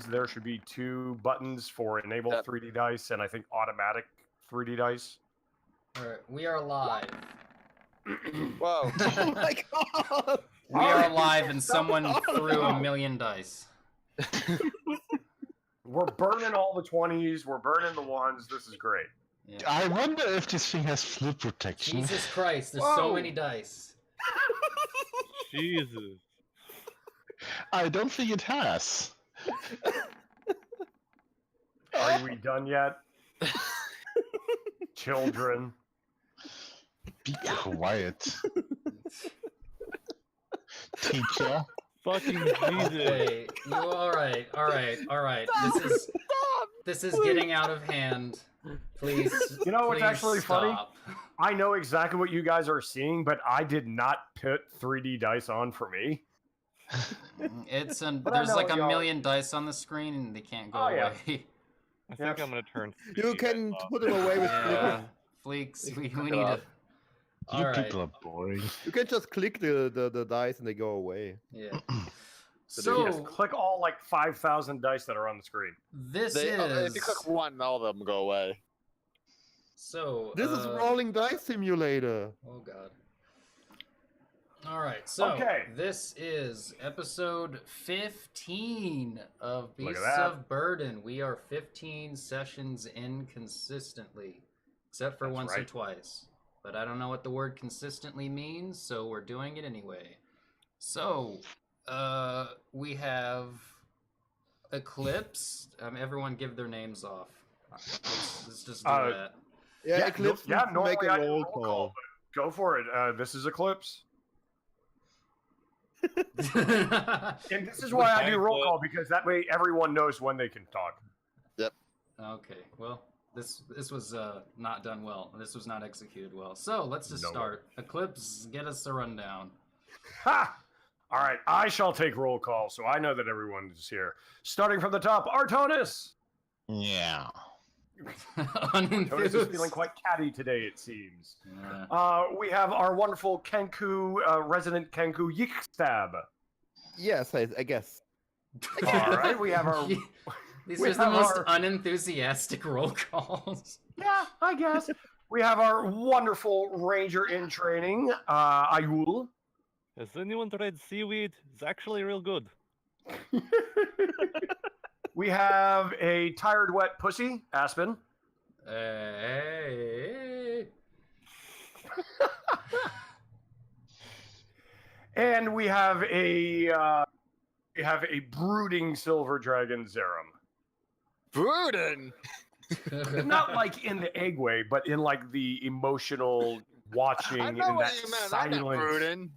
there should be 2 buttons for enable 3D dice and I think automatic 3D dice. All right, we are live. Whoa! Oh my god! We are live, and someone threw a million dice. We're burning all the 20s. We're burning the 1s. This is great. Yeah. I wonder if this thing has flip protection. Jesus Christ! There's so many dice. Jesus. I don't think it has. Are we done yet? Children. Be quiet. Teacher. Fucking Jesus. Okay, all right. This is getting out of hand. Please. You know what's please actually stop. funny? I know exactly what you guys are seeing, but I did not put 3D dice on for me. There's know like a y'all- million dice on the screen, and they can't go away. I think I'm gonna turn. You can put them away with Yeah. Fleeks, we need to. You All right. people are boring. You can just click the dice and they go away. Yeah. So So click all like 5,000 dice that are on the screen. this If is you click one, all of them go away. so. This is Rolling Dice Simulator. Oh god. All right, so Okay. this is episode 15 of Look at Beasts that. of Burden. We are 15 sessions in consistently, except for That's once or right. twice. But I don't know what the word consistently means, so we're doing it anyway. So, we have Eclipse. Everyone give their names off. Let's just do that. Yeah, Eclipse yeah, needs to normally make a I do roll roll call. but go for it. This is Eclipse. And this is why I do roll call, because that way everyone knows when they can talk. Okay, well, this was not done well. This was not executed well. So let's just No. start. Eclipse, get us a rundown. Ha! All right, I shall take roll call, so I know that everyone is here. Starting from the top, Artonis! Yeah. Artonis is feeling quite catty today, it seems. Yeah. We have our wonderful Kenku, resident Kenku Yikstab. Yes, I guess. All right, we have our... These we are the have most our- unenthusiastic roll calls. Yeah, I guess. We have our wonderful ranger in training, Ayul. Has anyone tried seaweed? It's actually real good. We have a tired wet pussy, Aspen. Hey. And we have a brooding silver dragon, Zerum. Brooding! Not like in the egg way, but in like the emotional watching I in know what that you meant. I'm not silent, brooding.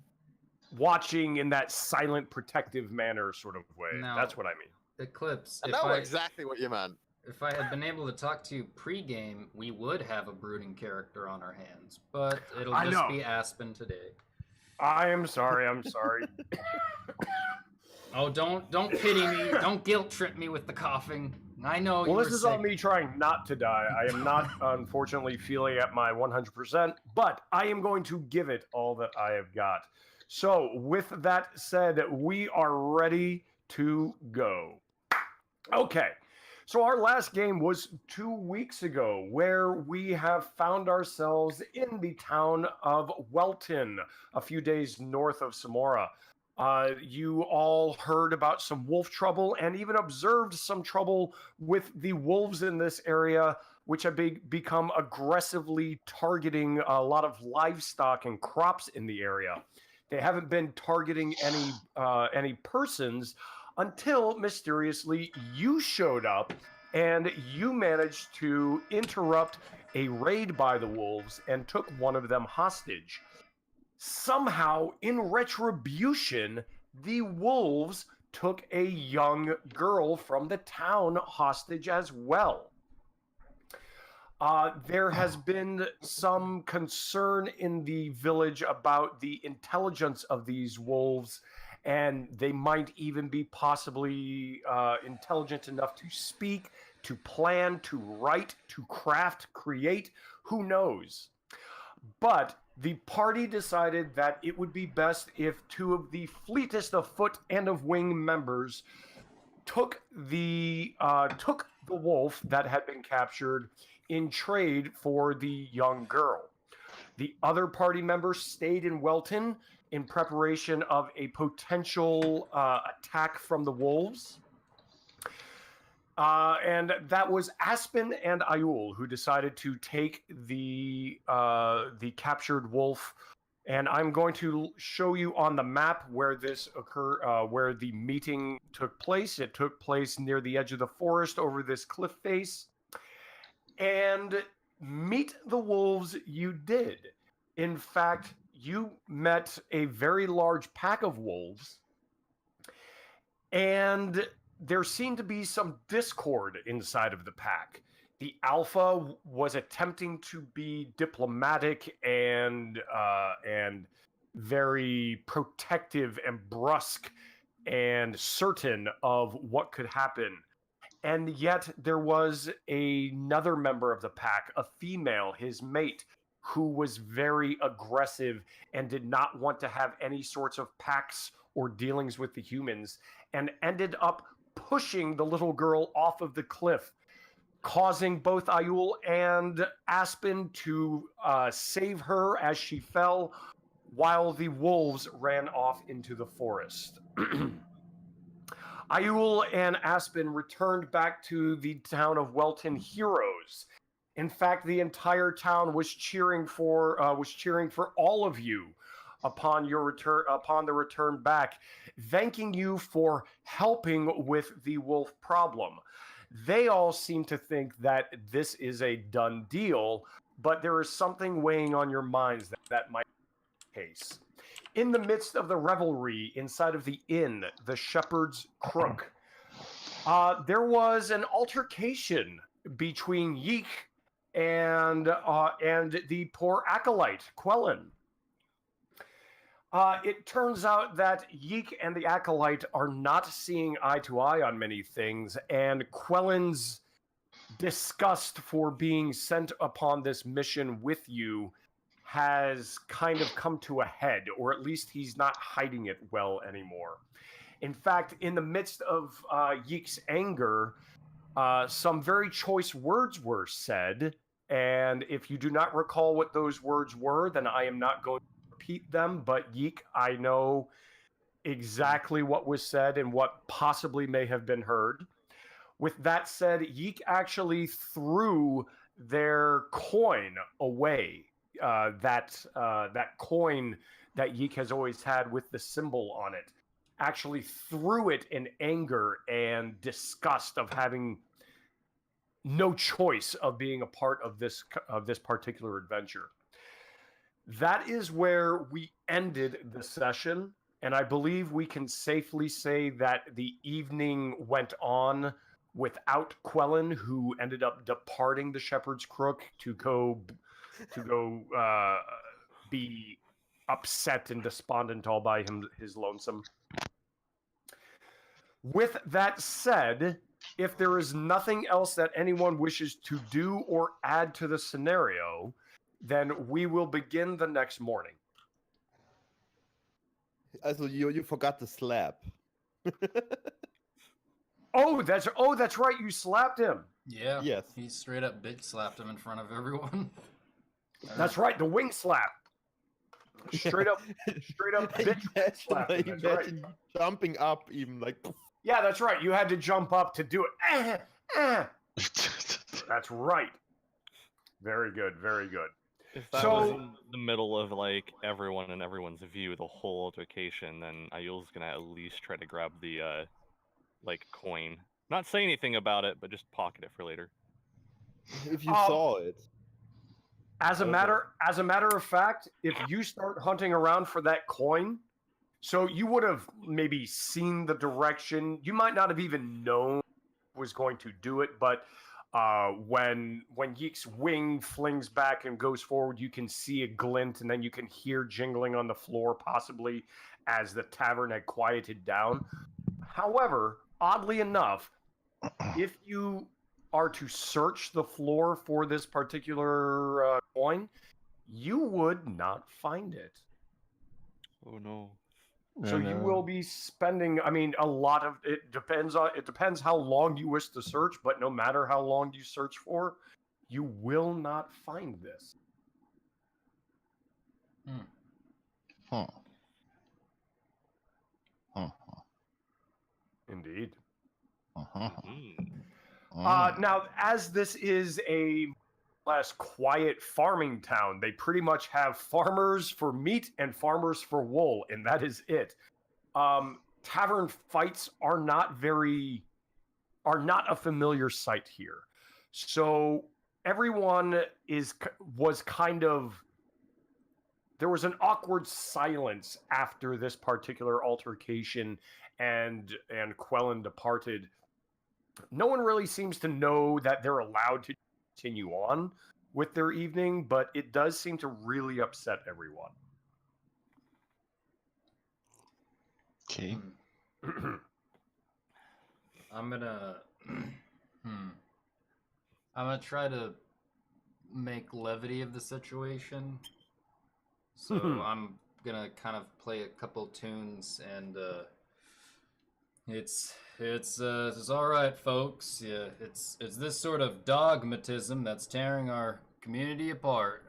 watching in that silent, protective manner sort of way. No. That's what I mean. Eclipse, I know exactly what you meant. if I had been able to talk to you pre-game, we would have a brooding character on our hands. But it'll I just know. be Aspen today. I am sorry. I'm sorry. Oh, don't pity me. Don't guilt trip me with the coughing. I know you Well, were this is sick. on me trying not to die. I am not, unfortunately, feeling at my 100%, but I am going to give it all that I have got. So, with that said, we are ready to go. Okay. So, our last game was 2 weeks ago, where we have found ourselves in the town of Welton, a few days north of Samora. You all heard about some wolf trouble and even observed some trouble with the wolves in this area, which have become aggressively targeting a lot of livestock and crops in the area. They haven't been targeting any persons until mysteriously you showed up and you managed to interrupt a raid by the wolves and took one of them hostage. Somehow, in retribution, the wolves took a young girl from the town hostage as well. There has been some concern in the village about the intelligence of these wolves, and they might even be possibly intelligent enough to speak, to plan, to write, to craft, create. Who knows? But the party decided that it would be best if 2 of the fleetest of foot and of wing members took the wolf that had been captured in trade for the young girl. The other party members stayed in Welton in preparation of a potential attack from the wolves. And that was Aspen and Ayul who decided to take the captured wolf. And I'm going to show you on the map where this where the meeting took place. It took place near the edge of the forest over this cliff face. And meet the wolves you did. In fact, you met a very large pack of wolves. And there seemed to be some discord inside of the pack. The alpha was attempting to be diplomatic and very protective and brusque and certain of what could happen. And yet there was another member of the pack, a female, his mate, who was very aggressive and did not want to have any sorts of pacts or dealings with the humans, and ended up pushing the little girl off of the cliff, causing both Ayul and Aspen to save her as she fell, while the wolves ran off into the forest. Ayul and Aspen returned back to the town of Welton heroes. In fact, the entire town was cheering for all of you upon your return, upon the return back, thanking you for helping with the wolf problem. They all seem to think that this is a done deal, but there is something weighing on your minds that might be the case. In the midst of the revelry inside of the inn, the Shepherd's Crook, there was an altercation between Yeek and the poor acolyte, Quellen. It turns out that Yeek and the acolyte are not seeing eye to eye on many things, and Quellen's disgust for being sent upon this mission with you has kind of come to a head, or at least he's not hiding it well anymore. In fact, in the midst of Yeek's anger, some very choice words were said, and if you do not recall what those words were, then I am not going to repeat them, but Yeek, I know exactly what was said and what possibly may have been heard. With that said, Yeek actually threw their coin away. That coin that Yeek has always had with the symbol on it, actually threw it in anger and disgust of having no choice of being a part of this particular adventure. That is where we ended the session, and I believe we can safely say that the evening went on without Quellen, who ended up departing the Shepherd's Crook to go be upset and despondent all by his lonesome. With that said, if there is nothing else that anyone wishes to do or add to the scenario, then we will begin the next morning. Also, you forgot the slap. Oh, that's right. You slapped him. Yeah. Yes. He straight up bitch slapped him in front of everyone. That's right. The wing slap. Straight up bitch slap him. That's right. Imagine jumping up, even like. Yeah, that's right. You had to jump up to do it. That's right. Very good. Very good. If that was in the middle of like everyone and everyone's view, the whole altercation, then Ayul's gonna at least try to grab the like coin. Not say anything about it, but just pocket it for later. If you saw it. As a matter of fact, if you start hunting around for that coin, so you would have maybe seen the direction. You might not have even known who was going to do it, but when Yeek's wing flings back and goes forward, you can see a glint, and then you can hear jingling on the floor, possibly as the tavern had quieted down. However, oddly enough, if you are to search the floor for this particular coin, you would not find it. Oh no. So you And, will be spending. I mean, a lot of it depends on. It depends how long you wish to search, but no matter how long you search for, you will not find this. huh. Huh. Indeed. Uh-huh. Mhm. Now, as this is a less quiet farming town, they pretty much have farmers for meat and farmers for wool, and that is it. Tavern fights are not a familiar sight here. So everyone was kind of there was an awkward silence after this particular altercation and Quellen departed. No one really seems to know that they're allowed to continue on with their evening, but it does seem to really upset everyone. Okay. I'm gonna. I'm gonna try to make levity of the situation. So I'm gonna kind of play a couple tunes, and it's all right, folks. Yeah, it's this sort of dogmatism that's tearing our community apart.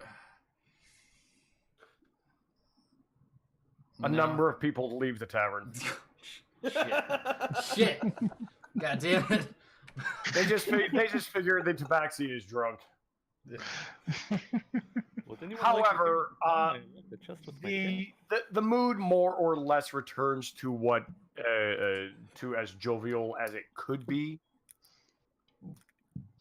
A number of people leave the tavern. Shit. God damn it. They just figure the tabaxi is drunk. Would anyone like to However, hear the chest with my tail? the mood more or less returns to what to as jovial as it could be.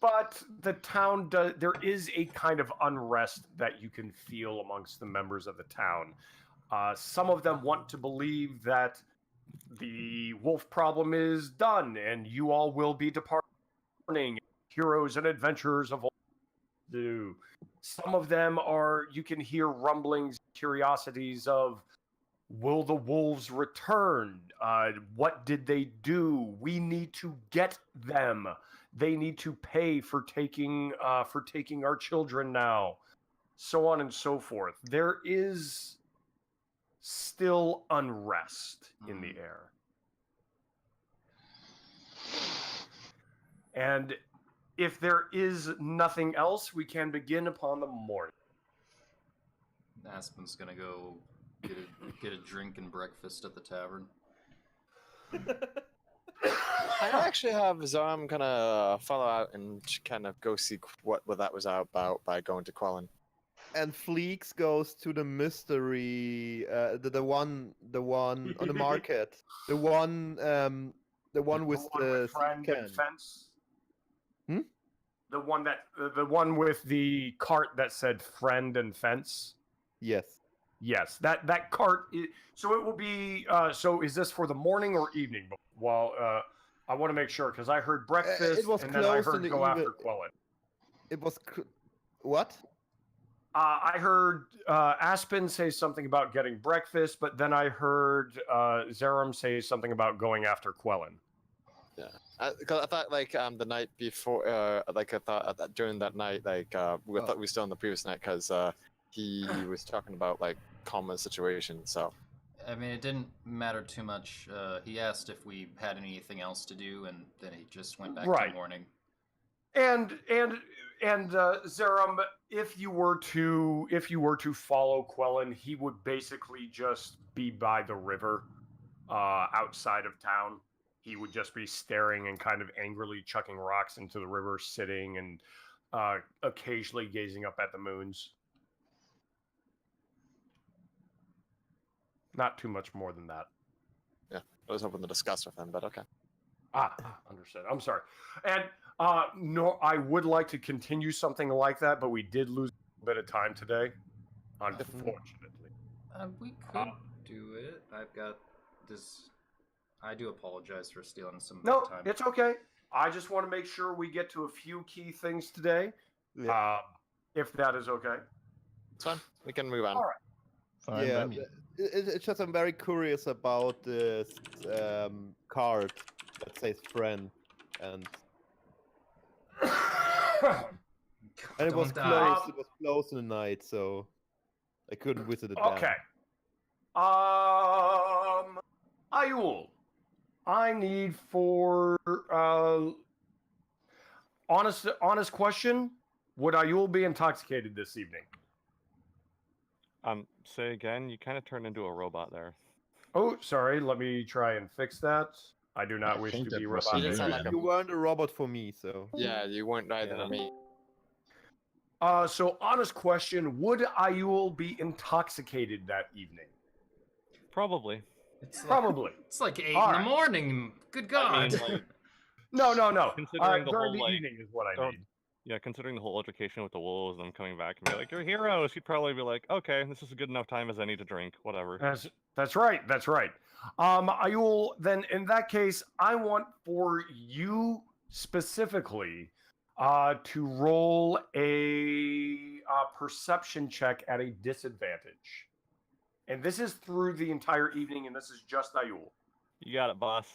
But the town there is a kind of unrest that you can feel amongst the members of the town. Some of them want to believe that the wolf problem is done and you all will be departing heroes and adventurers of old do. Some of them you can hear rumblings, curiosities of, will the wolves return? What did they do? We need to get them. They need to pay for taking our children now. So on and so forth. There is still unrest in the air. And if there is nothing else, we can begin upon the morning. Aspen's gonna go get a drink and breakfast at the tavern. I actually have Zom kind of follow out and kind of go see what that was about by going to Quellen. And Fleeks goes to the mystery, the one on the market, the one with the friend can. and fence. Hmm? The one with the cart that said friend and fence. Yes. Yes, that cart. So it will be. So is this for the morning or evening? Well, I want to make sure because I heard breakfast was and then I close in heard the go after Quellen. It was what? I heard Aspen say something about getting breakfast, but then I heard Zerum say something about going after Quellen. Yeah, because I thought like the night before, like I thought that during that night, like thought we were still on the previous night because he was talking about like common situation. So I mean, it didn't matter too much. He asked if we had anything else to do, and then he just went back to the morning. And Zerum, if you were to follow Quellen, he would basically just be by the river, outside of town. He would just be staring and kind of angrily chucking rocks into the river, sitting and occasionally gazing up at the moons. Not too much more than that. yeah, I was hoping to discuss with him, but okay. Understood. I'm sorry. And no, I would like to continue something like that, but we did lose a bit of time today, unfortunately. We could do it. I've got this. I do apologize for stealing some No, time. it's okay. I just want to make sure we get to a few key things today, if that is okay. It's fine. We can move on. All right. Fine Yeah, by me. it's just I'm very curious about this card that says friend, and it was Don't die. closed. It was closed in the night, so I couldn't visit it. Okay. Ayul, I need for honest question. Would Ayul be intoxicated this evening? Say again. You kind of turned into a robot there. Oh, sorry. Let me try and fix that. I do not I wish think to be that was You robotic. didn't sound like You weren't a robot for me, so. Yeah, you weren't either Yeah. to me. So honest question, would Ayul be intoxicated that evening? Probably. It's like, Probably. it's like 8 All in the right. morning. Good God. I mean, like, No. considering the During whole, the like, evening is what I oh, need. yeah, considering the whole altercation with the wolves and them coming back and be like, "You're heroes," he'd probably be like, "Okay, this is a good enough time as any to drink, whatever." That's right. That's right. Ayul, then in that case, I want for you specifically to roll a perception check at a disadvantage. And this is through the entire evening, and this is just Ayul. You got it, boss.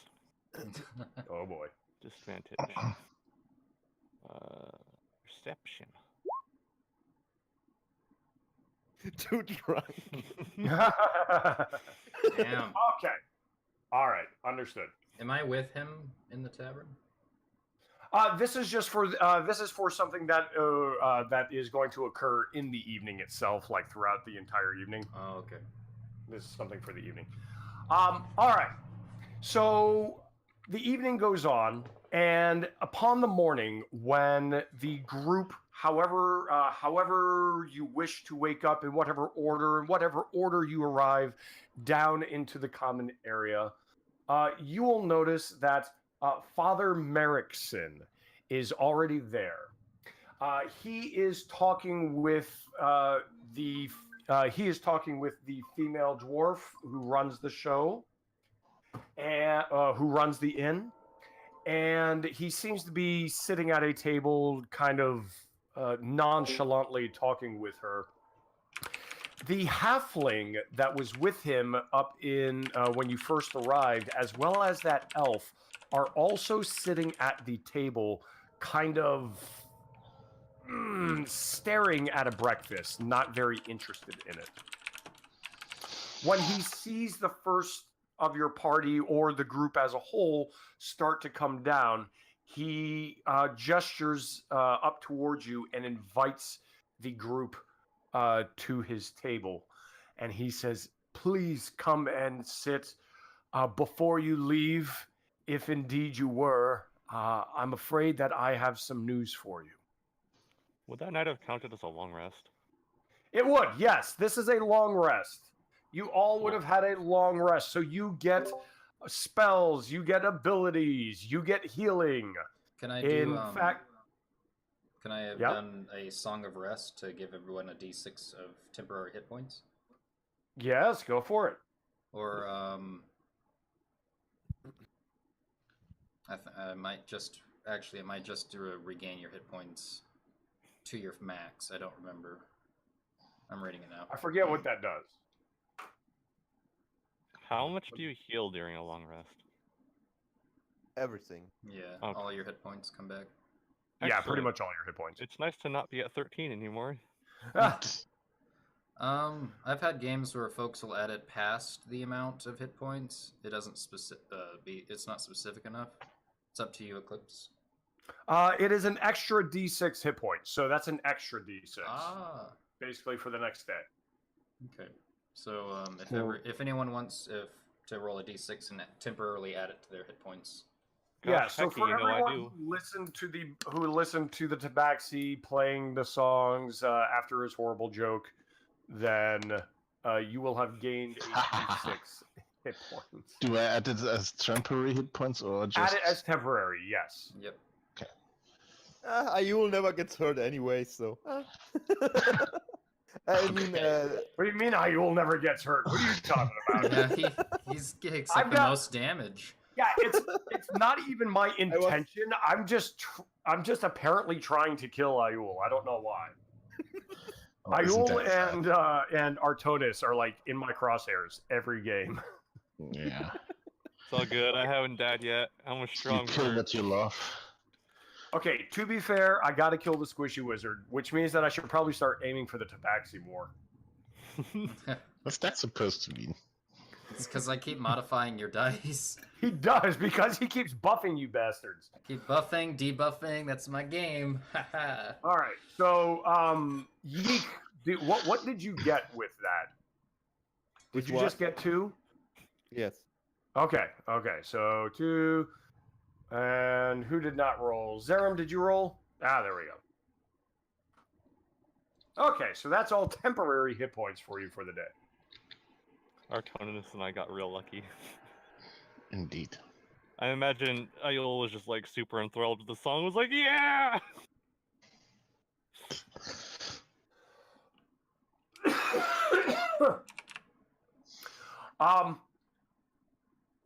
Oh boy. Disadvantage. Perception. Too drunk. Damn. Okay. All right. Understood. Am I with him in the tavern? This is just for something that that is going to occur in the evening itself, like throughout the entire evening. Oh, okay. This is something for the evening. All right. So the evening goes on, and upon the morning, when the group, however you wish to wake up, in whatever order you arrive down into the common area, you will notice that Father Merrickson is already there. He is talking with the female dwarf who runs the show and who runs the inn, and he seems to be sitting at a table, kind of nonchalantly talking with her. The halfling that was with him up in when you first arrived, as well as that elf, are also sitting at the table, kind of staring at a breakfast, not very interested in it. When he sees the first of your party or the group as a whole start to come down, he gestures up towards you and invites the group to his table. And he says, "Please come and sit before you leave, if indeed you were. I'm afraid that I have some news for you." Would that night have counted as a long rest? It would, yes. This is a long rest. You all would have had a long rest. So you get spells, you get abilities, you get healing. Can I In fact, Can I have Yep. done a Song of Rest to give everyone a d6 of temporary hit points? yes, go for it. Or I might just regain your hit points to your max. I don't remember. I'm reading it now. I forget what that does. How much do you heal during a long rest? Everything. Yeah, Okay. all your hit points come back. Yeah, pretty Excellent. much all your hit points. It's nice to not be at 13 anymore. I've had games where folks will add it past the amount of hit points. It doesn't it's not specific enough. It's up to you, Eclipse. It is an extra d6 hit point, so that's an extra d6, basically for the next day. Okay. So Cool. if anyone wants to roll a d6 and temporarily add it to their hit points. Yeah, Gosh, so hecky, for you know I everyone do. who listened to the Tabaxi playing the songs after his horrible joke, then you will have gained 86 hit points. Do I add it as temporary hit points or just? Add it as temporary, yes. Yep. Ayul never gets hurt anyway, so. I mean, What do you mean Ayul never gets hurt? What are you talking about? Yeah, he takes I've like the got- most damage. Yeah, it's not even my intention. I'm just apparently trying to kill Ayul. I don't know why. Oh, isn't Ayul that sad? and Artonis are like in my crosshairs every game. Yeah. It's all good. I haven't died yet. I'm a You strong kill bird. what you love. Okay, to be fair, I gotta kill the squishy wizard, which means that I should probably start aiming for the Tabaxi more. What's that supposed to mean? It's because I keep modifying your dice. He does, because he keeps buffing you bastards. Keep buffing, debuffing. That's my game. Haha. All right. So, Yeek, what did you get with that? Did With you what? just get 2? Yes. Okay. Okay. So 2. And who did not roll? Zerum, did you roll? Ah, there we go. Okay, so that's all temporary hit points for you for the day. Artoninus and I got real lucky. Indeed. I imagine Ayol was just like super enthralled with the song. Was like, yeah.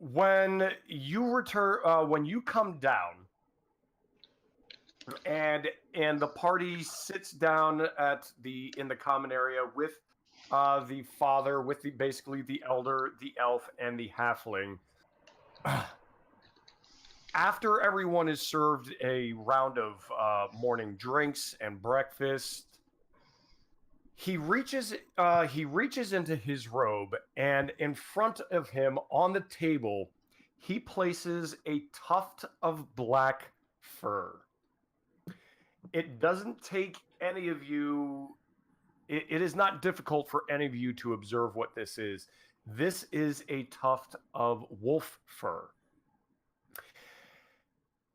When you return, when you come down, and the party sits down in the common area with the father, with basically the elder, the elf, and the halfling. After everyone is served a round of morning drinks and breakfast, he reaches into his robe, and in front of him on the table, he places a tuft of black fur. It doesn't take any of you. It is not difficult for any of you to observe what this is. This is a tuft of wolf fur.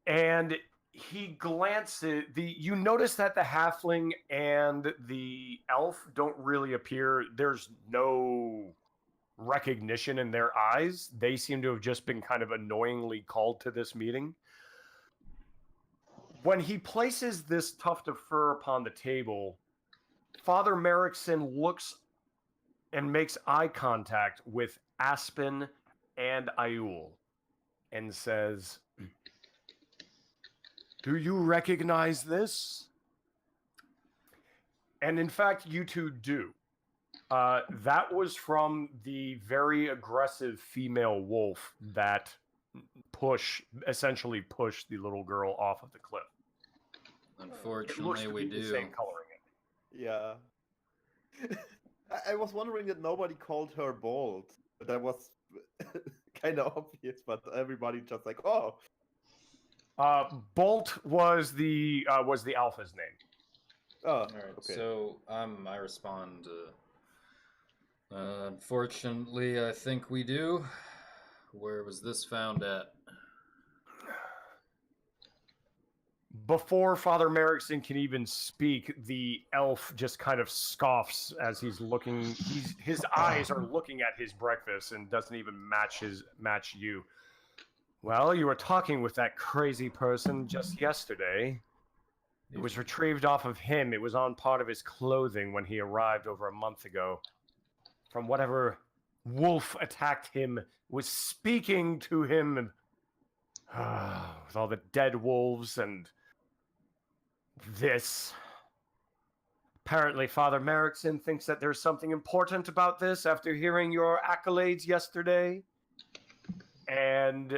And he glances. You notice that the halfling and the elf don't really appear. There's no recognition in their eyes. They seem to have just been kind of annoyingly called to this meeting. When he places this tuft of fur upon the table, Father Merrickson looks and makes eye contact with Aspen and Ayul and says, "Do you recognize this?" And in fact, you two do. That was from the very aggressive female wolf that essentially pushed the little girl off of the cliff. Unfortunately, we The do. same coloring. Yeah. I was wondering that nobody called her bold. But that was kind of obvious, but everybody just like, oh. Bolt was the alpha's name. Oh, All right, okay. so I respond. Unfortunately, I think we do. Where was this found at? Before Father Merrickson can even speak, the elf just kind of scoffs as he's looking. His eyes are looking at his breakfast and doesn't even match you. Well, you were talking with that crazy person just yesterday. It was retrieved off of him. It was on part of his clothing when he arrived over a month ago. From whatever wolf attacked him, was speaking to him with all the dead wolves and this. Apparently, Father Merrickson thinks that there's something important about this after hearing your accolades yesterday. And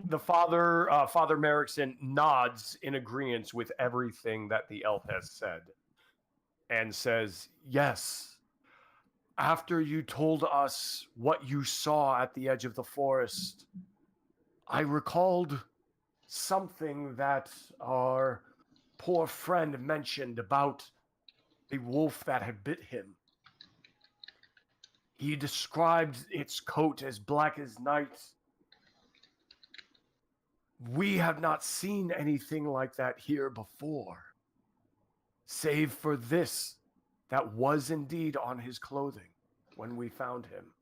the Father Merrickson nods in agreement with everything that the elf has said and says, "Yes, after you told us what you saw at the edge of the forest, I recalled something that our poor friend mentioned about the wolf that had bit him. He described its coat as black as night. We have not seen anything like that here before, save for this that was indeed on his clothing when we found him."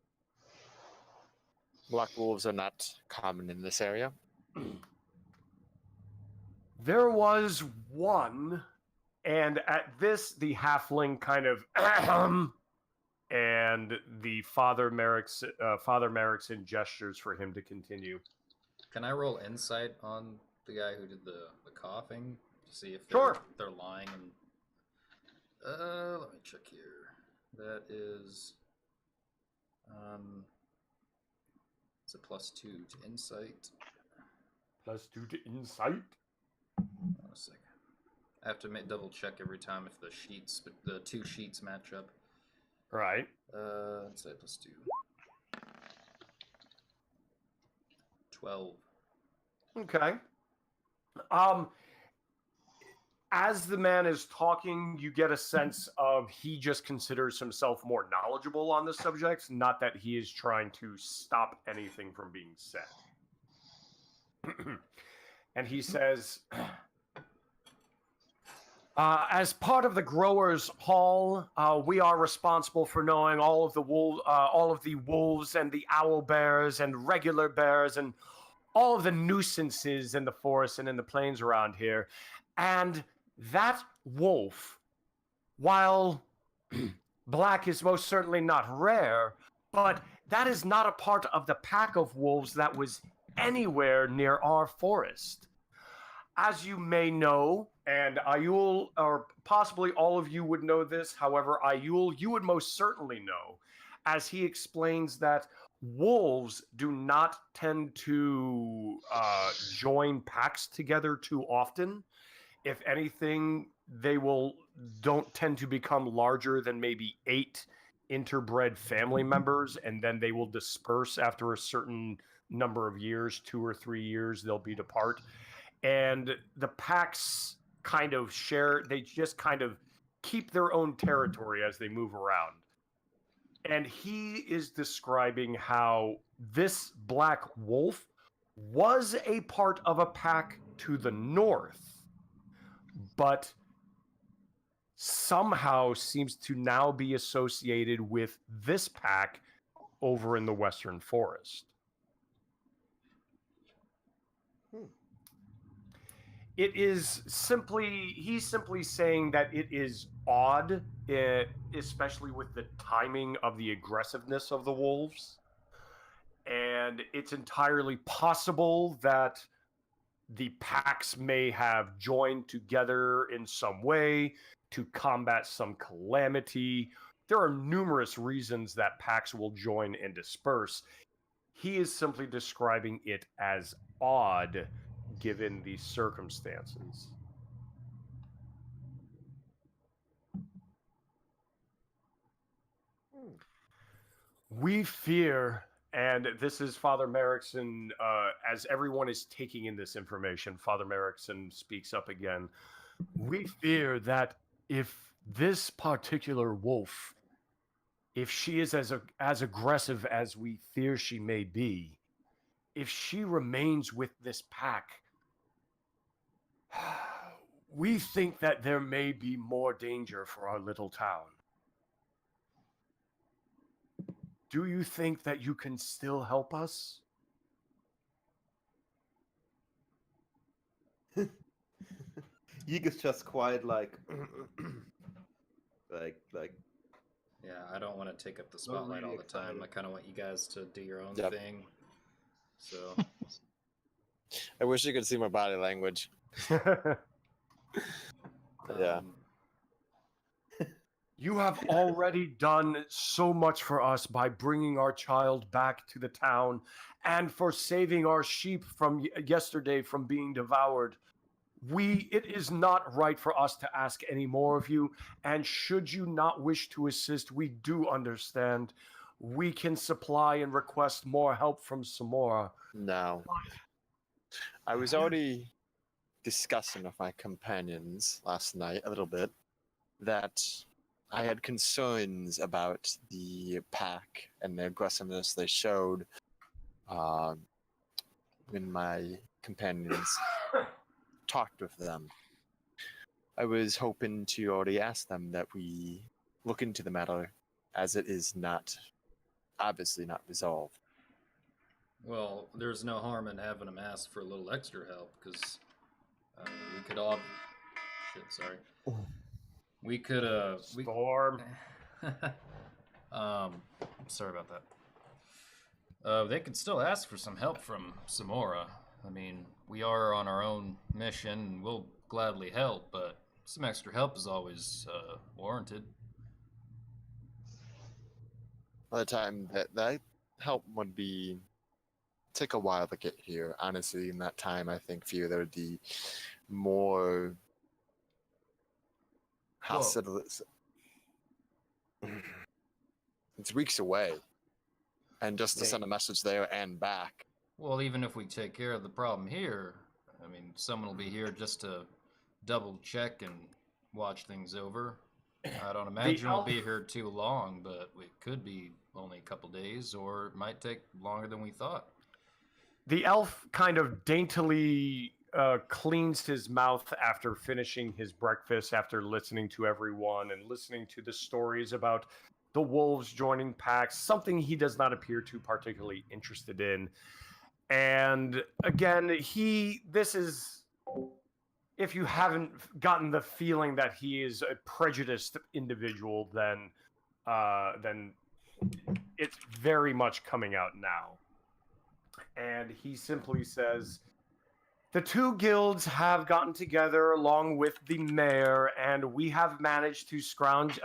Black wolves are not common in this area. There was one, and at this, the halfling kind of and the Father Merrickson gestures for him to continue. Can I roll insight on the guy who did the coughing to see if Sure. they're lying? And let me check here. That is it's a +2 to insight. +2 to insight. Hold on a second. I have to double check every time if the two sheets match up. Right. Insight +2. 12. Okay. As the man is talking, you get a sense of he just considers himself more knowledgeable on the subject, not that he is trying to stop anything from being said. And he says, as part of the Growers Hall, we are responsible for knowing all of the wolves and the owl bears and regular bears and all of the nuisances in the forest and in the plains around here. And that wolf, while black is most certainly not rare, but that is not a part of the pack of wolves that was anywhere near our forest. As you may know, and Ayul, or possibly all of you would know this, however, Ayul, you would most certainly know, as he explains that wolves do not tend to join packs together too often. If anything, they don't tend to become larger than maybe 8 interbred family members, and then they will disperse after a certain number of years, 2 or 3 years, they'll be apart. And the packs kind of they just kind of keep their own territory as they move around. And he is describing how this black wolf was a part of a pack to the north, but somehow seems to now be associated with this pack over in the Western Forest. He's simply saying that it is odd, especially with the timing of the aggressiveness of the wolves. And it's entirely possible that the packs may have joined together in some way to combat some calamity. There are numerous reasons that packs will join and disperse. He is simply describing it as odd given these circumstances. We fear, and this is Father Merrickson, as everyone is taking in this information, Father Merrickson speaks up again. We fear that if this particular wolf, if she is as aggressive as we fear she may be, if she remains with this pack, we think that there may be more danger for our little town. Do you think that you can still help us? Yig is just quiet, like, like. Yeah, I don't want to take up the spotlight really all the time. excited. I kind of want you guys to do your own Yep. thing. So, I wish you could see my body language. Yeah. You have already done so much for us by bringing our child back to the town and for saving our sheep from yesterday from being devoured. It is not right for us to ask any more of you, and should you not wish to assist, we do understand. We can supply and request more help from Samora. No. I was already discussing with my companions last night a little bit that I had concerns about the pack and the aggressiveness they showed when my companions talked with them. I was hoping to already ask them that we look into the matter, as it is obviously not resolved. well, there's no harm in having them ask for a little extra help, because we could all... Shit, sorry. We could, Storm. sorry about that. They could still ask for some help from Samora. I mean, we are on our own mission, and we'll gladly help, but some extra help is always warranted. By the time that help would take a while to get here. Honestly, in that time, I think there would be more hostilities. It's weeks away, and just to send a message there and back Well, even if we take care of the problem here, I mean, someone will be here just to double check and watch things over. I don't imagine we'll elf- be here too long, but it could be only a couple days, or it might take longer than we thought. The elf kind of daintily cleans his mouth after finishing his breakfast, after listening to everyone and listening to the stories about the wolves joining packs, something he does not appear too particularly interested in. And again, this is, if you haven't gotten the feeling that he is a prejudiced individual, then it's very much coming out now. And he simply says, the two guilds have gotten together along with the mayor, and we have managed to scrounge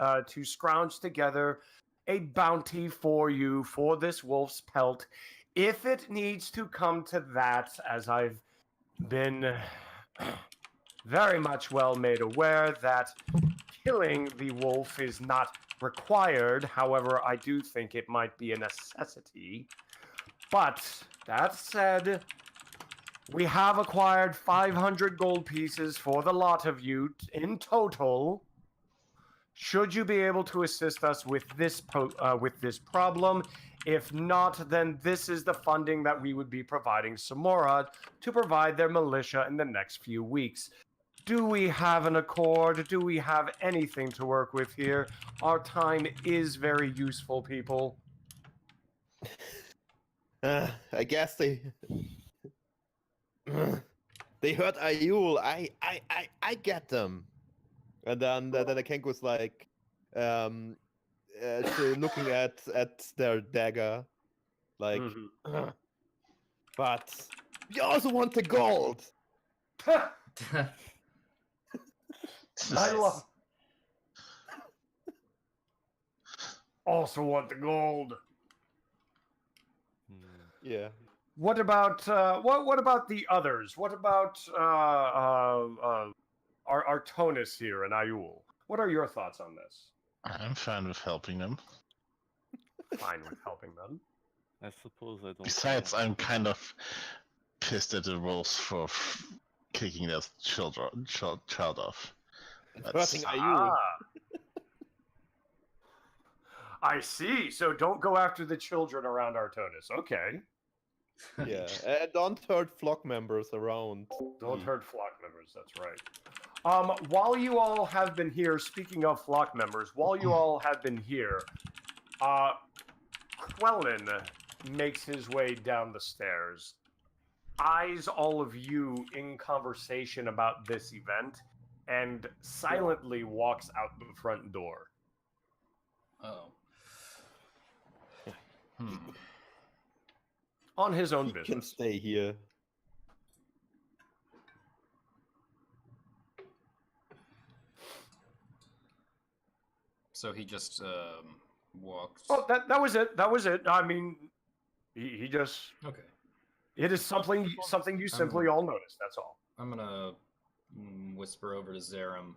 together a bounty for you for this wolf's pelt. If it needs to come to that, as I've been very much well made aware that killing the wolf is not required. However, I do think it might be a necessity. But that said, we have acquired 500 gold pieces for the lot of you in total. Should you be able to assist us with this problem? If not, then this is the funding that we would be providing Samora to provide their militia in the next few weeks. Do we have an accord? Do we have anything to work with here? Our time is very useful, people. I guess they they hurt Ayul. I get them. And then the king was like, looking at their dagger, like, Mhm. but you also want the gold. I love. Also want the gold. Yeah. What about what about the others? What about Artonis here and Ayul? What are your thoughts on this? I'm fine with helping them. Fine with helping them. I suppose I don't. Besides, I'm kind of pissed at the wolves for kicking their child off. Hurting Ayul. I see. So don't go after the children around Artonis. Okay. Yeah. Don't hurt flock members around. Don't hurt flock members. That's right. While you all have been here, speaking of flock members, while you all have been here, Quellen makes his way down the stairs, eyes all of you in conversation about this event, and silently walks out the front door. Oh. On his own He business. can stay here. So he just walked. Oh, that was it. That was it. I mean, he just. Okay. It is something you simply all noticed. That's all. I'm gonna whisper over to Zerum.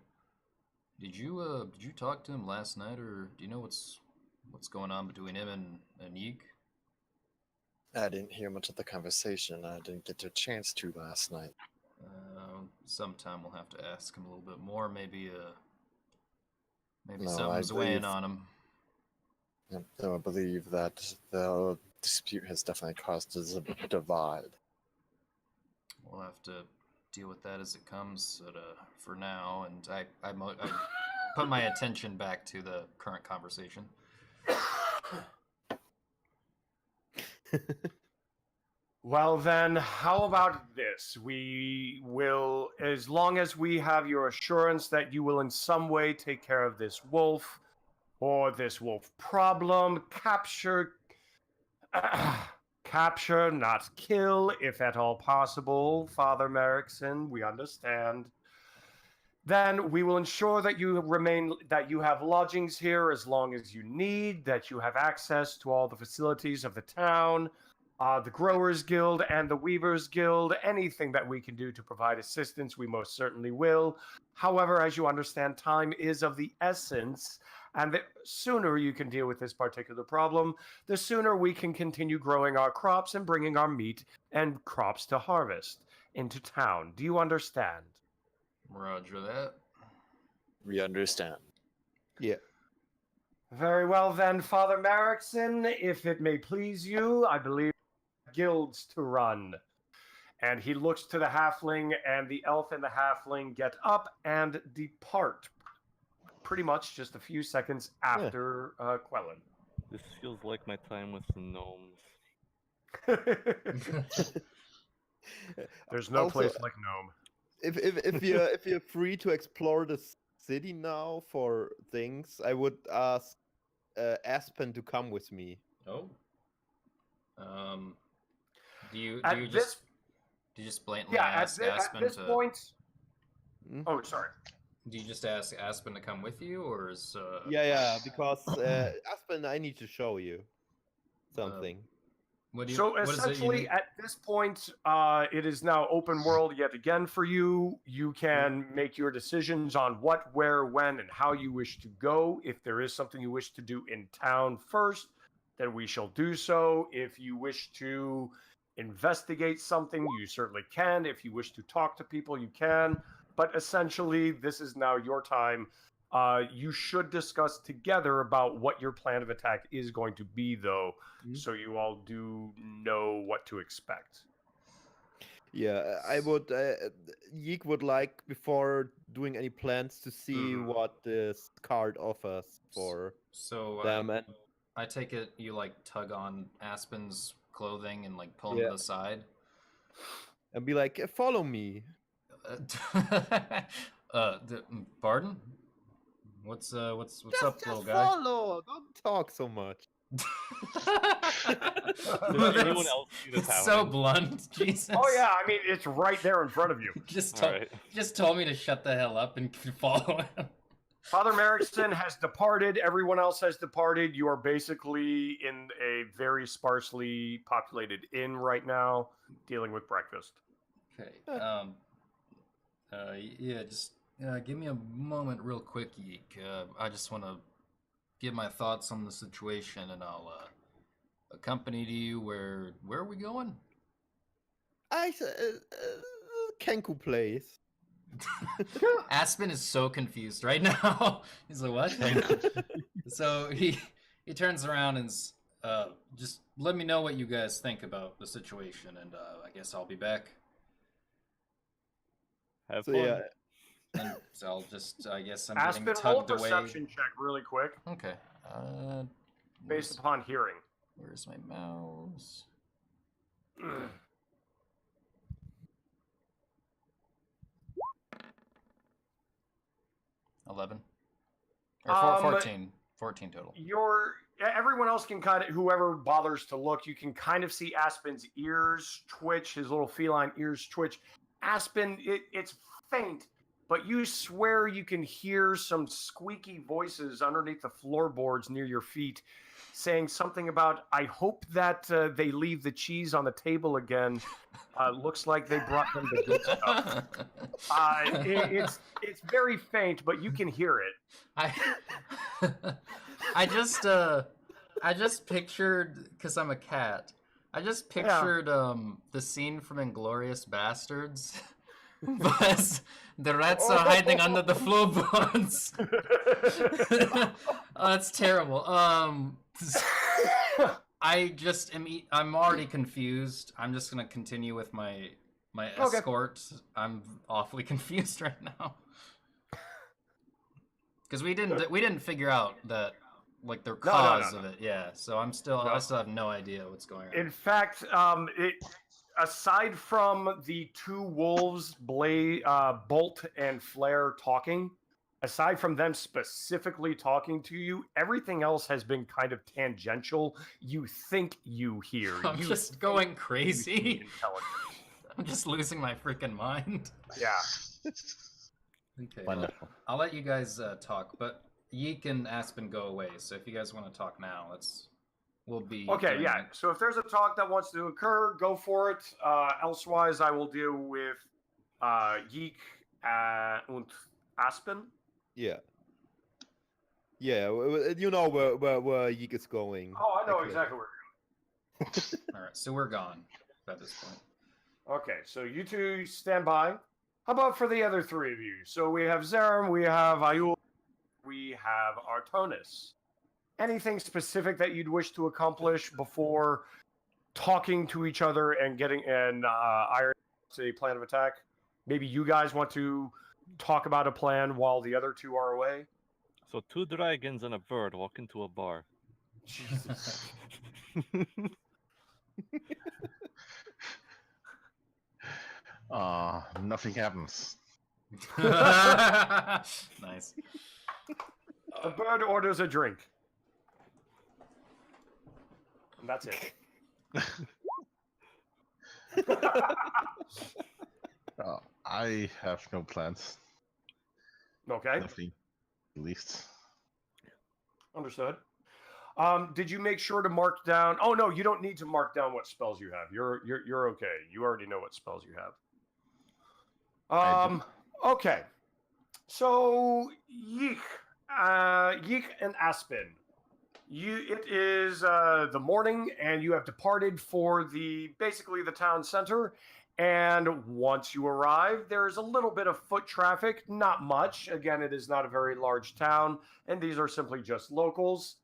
Did you talk to him last night, or do you know what's going on between him and Yeek? I didn't hear much of the conversation. I didn't get a chance to last night. Sometime we'll have to ask him a little bit more. Maybe No, something's I weighing believe- on him. I believe that the dispute has definitely caused a divide. We'll have to deal with that as it comes. But, for now, and I put my attention back to the current conversation. Well then, how about this? We will, as long as we have your assurance that you will in some way take care of this wolf, or this wolf problem, capture, not kill, if at all possible, Father Merrickson, we understand. Then we will ensure that you have lodgings here as long as you need, that you have access to all the facilities of the town, the Growers Guild and the Weavers Guild. Anything that we can do to provide assistance, we most certainly will. However, as you understand, time is of the essence, And the sooner you can deal with this particular problem, the sooner we can continue growing our crops and bringing our meat and crops to harvest into town. Do you understand? Roger that. We understand. Yeah. Very well then, Father Marrickson, if it may please you, I believe guilds to run. And he looks to the halfling, and the elf and the halfling get up and depart. Pretty much just a few seconds after Quellen. This feels like my time with the gnomes. There's no Also, place like Gnome. If you're free to explore the city now for things, I would ask Aspen to come with me. Oh. Do you At just blatantly yeah, ask at Aspen this to? point. Hmm? Oh, sorry. Do you just ask Aspen to come with you, or is Yeah, because Aspen, I need to show you something. what do you? So what is it you essentially, need? at this point, it is now open world yet again for you. You can make your decisions on what, where, when, and how you wish to go. If there is something you wish to do in town first, then we shall do so. If you wish to investigate something, you certainly can. If you wish to talk to people, you can. But essentially, this is now your time. You should discuss together about what your plan of attack is going to be, though, so you all do know what to expect. Yeah, I would. Yeek would like, before doing any plans, to see what this card offers for So them. And I take it you like tug on Aspen's clothing and like pull him Yeah. to the side. and be like, follow me. Pardon? What's up, Just little guy? follow. Don't talk so much. Does anyone else see this It's so blunt, Jesus. Oh yeah, I mean it's right there in front of you. Just told me to shut the hell up and follow him. Father Marrickson has departed. Everyone else has departed. You are basically in a very sparsely populated inn right now, dealing with breakfast. Okay. Yeah, just give me a moment real quick, Yeek. I just want to give my thoughts on the situation, and I'll accompany you. Where are we going? Kenku place. Aspen is so confused right now. He's like, what? So he turns around and just let me know what you guys think about the situation, and I guess I'll be back. Have So fun. yeah, And so I'll just, I guess I'm Aspen, getting roll a tugged away. perception check really quick, Okay. based upon hearing. Where's my mouse? 11. Or 14. 14 total. Everyone else can kind of, whoever bothers to look, you can kind of see Aspen's ears twitch, his little feline ears twitch. Aspen, it's faint, but you swear you can hear some squeaky voices underneath the floorboards near your feet saying something about, I hope that they leave the cheese on the table again. Looks like they brought them the good stuff. It's very faint, but you can hear it. I just pictured, because I'm a cat, I just pictured the scene from Inglourious Bastards. But the rats are hiding under the floorboards. Oh, that's terrible. I'm already confused. I'm just gonna continue with my escort. I'm awfully confused right now. Because we didn't figure out that, like, the cause of it. Yeah, so I still have no idea what's going on. In fact, aside from the two wolves, Bolt and Flare, talking, aside from them specifically talking to you, everything else has been kind of tangential. You think you hear. I'm you just going crazy. Intelligent. I'm just losing my freaking mind. Yeah. Okay, Wonderful. well, I'll let you guys talk, but Yeek and Aspen go away. So if you guys want to talk now, we'll be Okay, doing yeah. it. So if there's a talk that wants to occur, go for it. Elsewise, I will deal with Yeek and Aspen. yeah. Yeah, you know where Yeek is going. Oh, I know Okay. exactly where. All right, so we're gone at this point. Okay, so you two stand by. How about for the other three of you? So we have Zerum, we have Ayul, we have Artonis. Anything specific that you'd wish to accomplish before talking to each other and getting iron a plan of attack? Maybe you guys want to talk about a plan while the other two are away? So 2 dragons and a bird walk into a bar. Jesus. Nothing happens. Nice. A bird orders a drink. And that's it. I have no plans. Okay, Nothing, at least. understood. Did you make sure to mark down? Oh no, you don't need to mark down what spells you have. You're okay. You already know what spells you have. I do. Okay. So Yeek and Aspen. It is the morning, and you have departed for basically the town center. And once you arrive, there's a little bit of foot traffic, not much. Again, it is not a very large town, and these are simply just locals.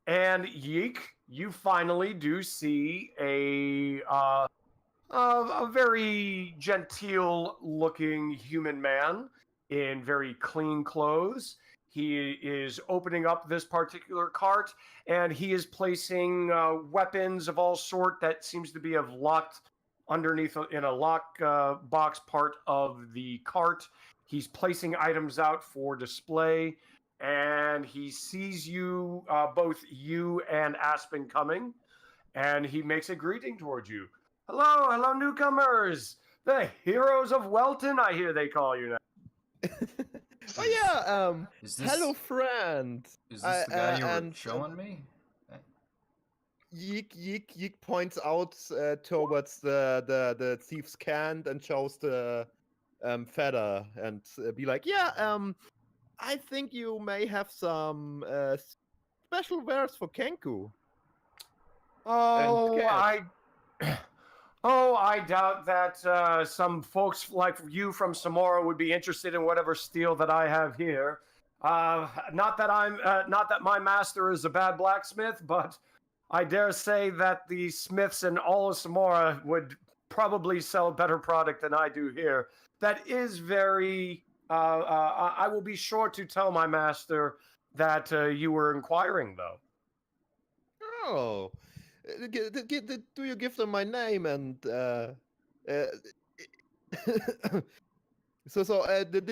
And Yeek, you finally do see a very genteel-looking human man in very clean clothes. He is opening up this particular cart, and he is placing weapons of all sort that seems to be locked underneath in a lock box part of the cart. He's placing items out for display, and he sees you, both you and Aspen, coming, and he makes a greeting towards you. Hello, newcomers! The heroes of Welton, I hear they call you now. Oh yeah, Is this, hello friend. Is this the guy you were and, showing me? Yeek points out towards the thief's camp and shows the feather and be like, yeah, I think you may have some special wares for Kenku. Oh, Cat. I doubt that some folks like you from Samora would be interested in whatever steel that I have here. Not that my master is a bad blacksmith, but I dare say that the smiths in all of Samora would probably sell a better product than I do here. That is very. I will be sure to tell my master that you were inquiring, though. Oh, do you give them my name and did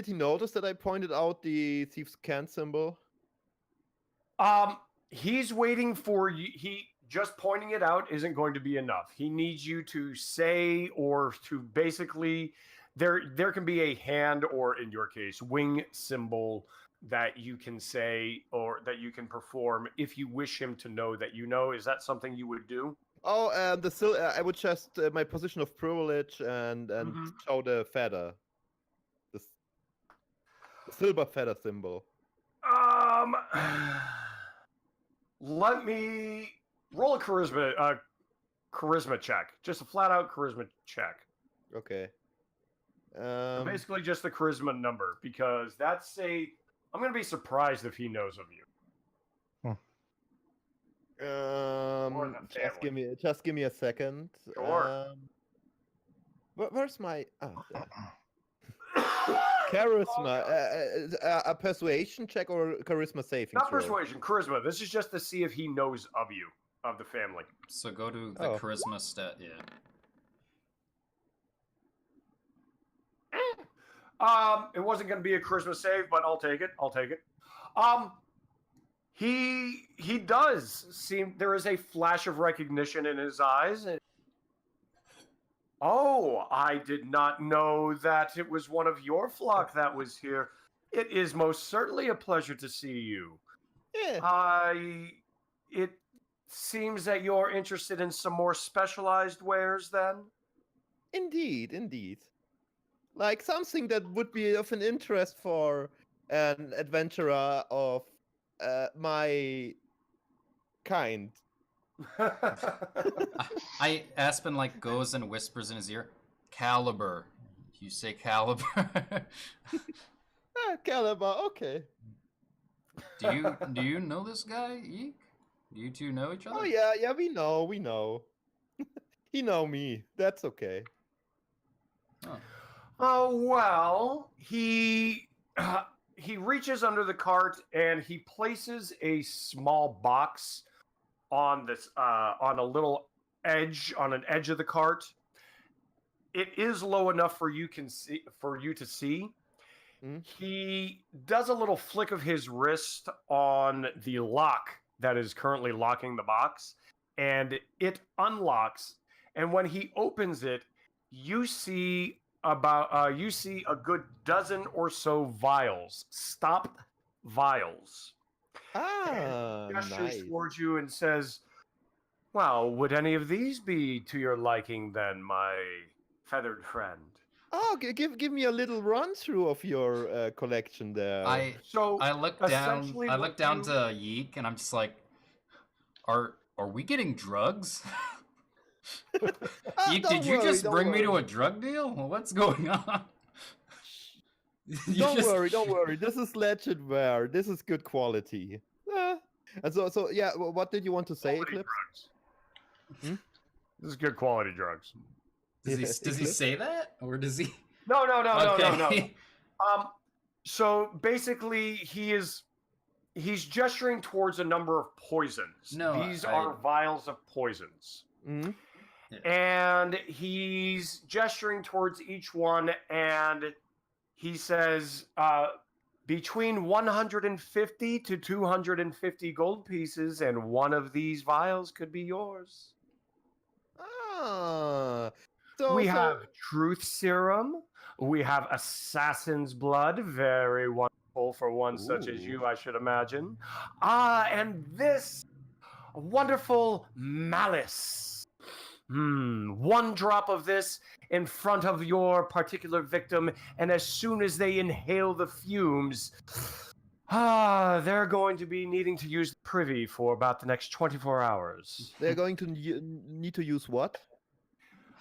he notice that I pointed out the thief's can symbol? He's waiting for you. He just pointing it out isn't going to be enough. He needs you to say, or to basically, there can be a hand, or in your case, wing symbol that you can say or that you can perform if you wish him to know that you know. Is that something you would do? Oh, I would just my position of privilege and show the feather, the silver feather symbol. Let me roll a charisma check. Just a flat out charisma check. Okay. So basically just the charisma number, because I'm going to be surprised if he knows of you. Just give me a second. Sure. Where's my charisma? A persuasion check or charisma saving Not throw? persuasion, charisma. This is just to see if he knows of you, of the family. So go to the charisma stat, yeah. It wasn't going to be a charisma save, but I'll take it. He does seem, there is a flash of recognition in his eyes. Oh, I did not know that it was one of your flock that was here. It is most certainly a pleasure to see you. Yeah. It seems that you're interested in some more specialized wares then? Indeed. Like something that would be of an interest for an adventurer of my kind. Aspen like goes and whispers in his ear, Caliber. You say Caliber. Caliber, okay. do you know this guy, Eek? Do you two know each other? Oh yeah, we know. He know me. That's okay. Oh. Oh well, he reaches under the cart and he places a small box on this on a little edge on an edge of the cart. It is low enough for you to see. Mhm. He does a little flick of his wrist on the lock that is currently locking the box, and it unlocks. And when he opens it, you see a good dozen or so vials, stopped vials. Ah, He gestures nice. towards you and says, "Well, would any of these be to your liking, then, my feathered friend?" Oh, give me a little run through of your collection there. I So look down. essentially I what look down you- to Yeek, and I'm just like, "Are we getting drugs?" Yeek, Don't did you worry, just don't bring me to a worry. drug deal? What's going on? You Don't just- worry, don't worry. This is legit wear. This is good quality. And so yeah. What did you want to say, Quality Eclipse? drugs. This is good quality drugs. Does he Eclipse? say that, or does he? No. Okay. So basically, he's gesturing towards a number of poisons. No, These I- are vials of poisons. Mhm. And he's gesturing towards each one, and he says, between 150 to 250 gold pieces, and one of these vials could be yours. Ah. So We so- have truth serum. We have assassin's blood, very wonderful for one such as Ooh. you, I should imagine. And this wonderful malice. One drop of this in front of your particular victim, and as soon as they inhale the fumes, they're going to be needing to use the privy for about the next 24 hours. They're going to need to use what?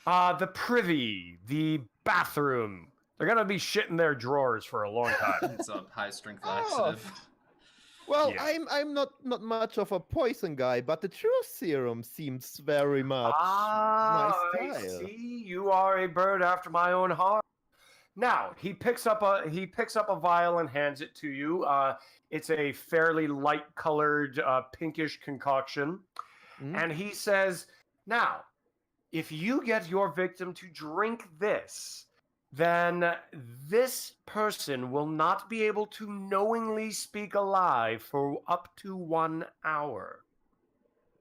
The privy, the bathroom. They're gonna be shitting their drawers for a long time. It's a high strength Oh. laxative. Well, Yeah. I'm not much of a poison guy, but the truth serum seems very much I my style. see. You are a bird after my own heart. Now he picks up a vial and hands it to you. It's a fairly light colored pinkish concoction, Mhm. and he says, "Now, if you get your victim to drink this, then this person will not be able to knowingly speak a lie for up to 1 hour."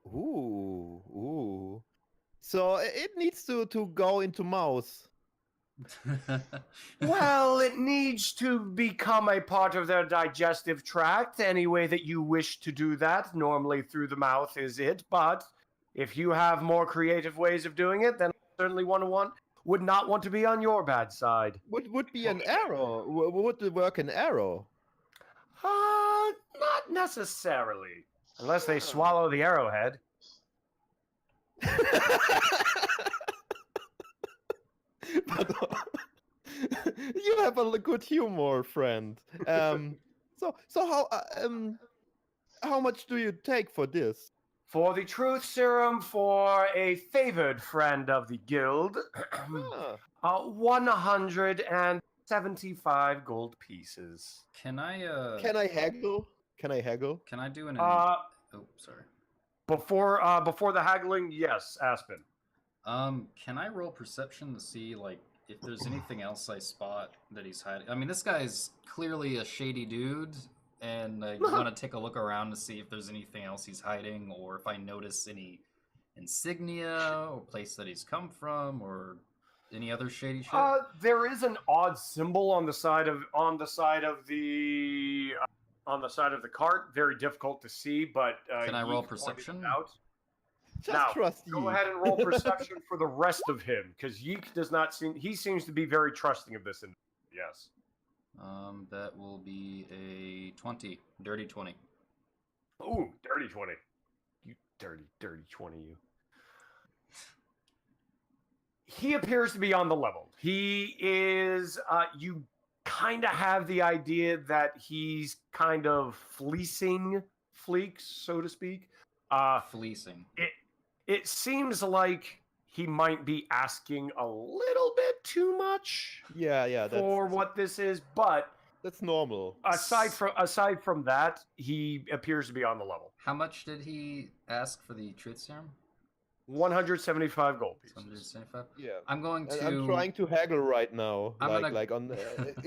Ooh. So it needs to go into mouth. Well, it needs to become a part of their digestive tract any way that you wish to do that. Normally through the mouth is it, but if you have more creative ways of doing it, then I certainly would not want to be on your bad side. Would be an arrow. Would it work an arrow? Not necessarily. Unless they swallow the arrowhead. But, you have a good humor, friend. So how much do you take for this? For the truth serum for a favored friend of the guild, Ah, 175 gold pieces. Can I Can I haggle? Can I haggle? Can I do an Uh, oh, sorry. Before the haggling, yes, Aspen. Can I roll perception to see like if there's anything else I spot that he's hiding? I mean, this guy's clearly a shady dude, and I want to take a look around to see if there's anything else he's hiding, or if I notice any insignia or place that he's come from, or any other shady shit. There is an odd symbol on the side of the cart. Very difficult to see, but Can I roll Yeek pointed it perception? out. Just Now, trust Go you. ahead and roll perception for the rest of him, because Yeek does not seem. He seems to be very trusting of this. Yes. That will be a 20. Dirty 20. Ooh, dirty 20. You dirty 20, you. He appears to be on the level. He is, you kind of have the idea that he's kind of fleecing Fleeks, so to speak. Fleecing. It seems like he might be asking a little bit too much Yeah, for what this is, but that's normal. aside from that, he appears to be on the level. How much did he ask for the truth serum? 175 gold pieces. 175? Yeah. I'm going to... I'm trying to haggle right now, I'm like on in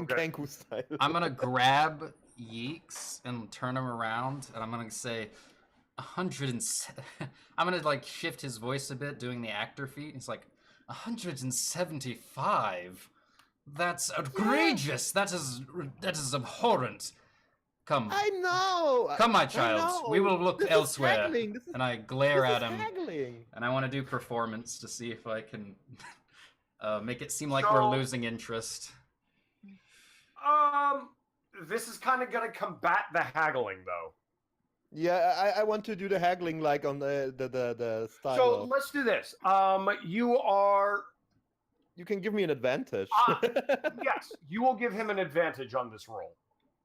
Okay. Kenku style. I'm gonna grab Yeeks and turn him around, and I'm gonna say 107. I'm gonna like shift his voice a bit, doing the actor feat. He's like 175. That's outrageous. That is abhorrent. Come, I know. come, my I child. know. We will look This is elsewhere. haggling. This is, And I glare this at is him, haggling. and I want to do performance to see if I can make it seem like we're So- losing interest. This is kind of going to combat the haggling, though. Yeah, I want to do the haggling like on the style. So of- let's do this. You are You can give me an advantage. yes, you will give him an advantage on this roll.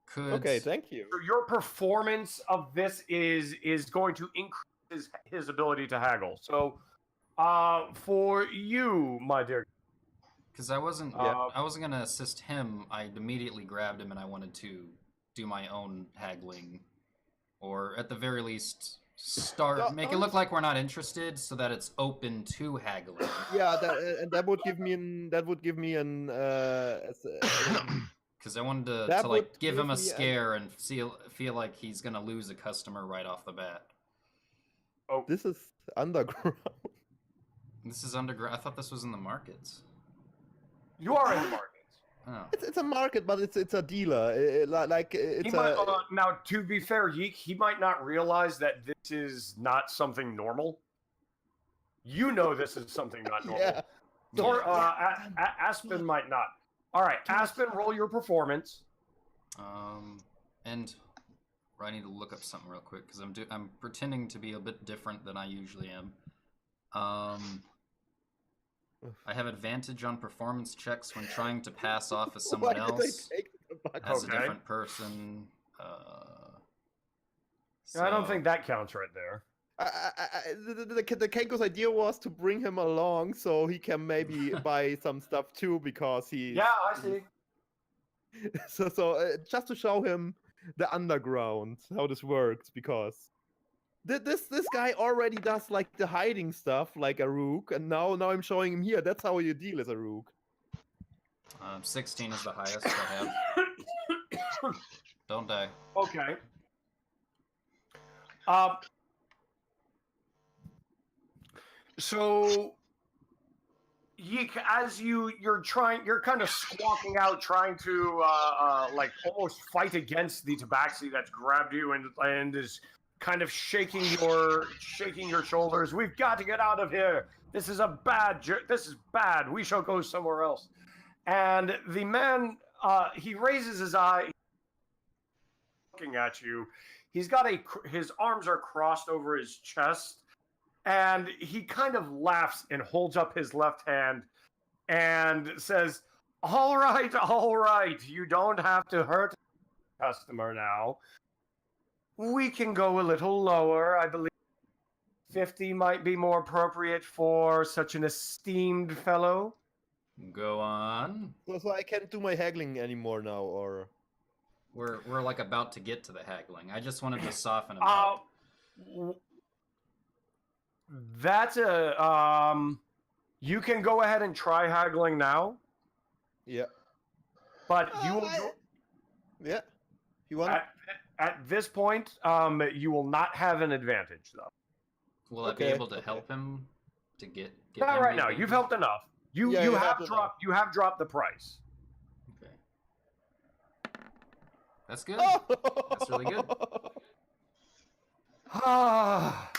Could Okay, thank you. So your performance of this is going to increase his ability to haggle. So, for you, my dear, Because I wasn't Yeah. I wasn't gonna assist him. I immediately grabbed him and I wanted to do my own haggling, or at the very least make it look like we're not interested, so that it's open to haggling. Yeah, that would give me an Because I wanted That to like would give give him a me scare and feel like he's gonna lose a customer right off the bat. this is underground. This is underground. I thought this was in the markets. you are in the market. Oh. It's a market, but it's a dealer. It's He might, now, to be fair, Yeek, he might not realize that this is not something normal. You know this is something not normal. yeah. Or Aspen might not. All right, Aspen, roll your performance. And I need to look up something real quick because I'm pretending to be a bit different than I usually am. I have advantage on performance checks when trying to pass off as someone Why did I else, take the bucket? as a Okay. different person. I don't So- think that counts right there. The Kenko's idea was to bring him along so he can maybe buy some stuff too because he. Yeah, I see. So just to show him the underground how this works because this guy already does like the hiding stuff like a rook, and now I'm showing him here. That's how you deal as a rook. 16 is the highest I have. Don't die. Okay. So, Yeek, as you're kind of squawking out, trying to like almost fight against the tabaxi that's grabbed you and is kind of shaking your shoulders. We've got to get out of here. This is this is bad. We shall go somewhere else. And the man, he raises his eye, looking at you. He's got his arms are crossed over his chest, and he kind of laughs and holds up his left hand and says, all right. You don't have to hurt the customer now. We can go a little lower. I believe 50 might be more appropriate for such an esteemed fellow. Go on. So I can't do my haggling anymore now, or. We're like about to get to the haggling. I just wanted to soften him up. That's you can go ahead and try haggling now, Yeah. but you will Yeah. You want? at this point, you will not have an advantage though. Will I be okay, able to okay. help him to get Not him right now. maybe? You've helped enough. You Yeah, you you have helped dropped you have dropped the price. Okay. That's good. Oh! That's really good. Ah,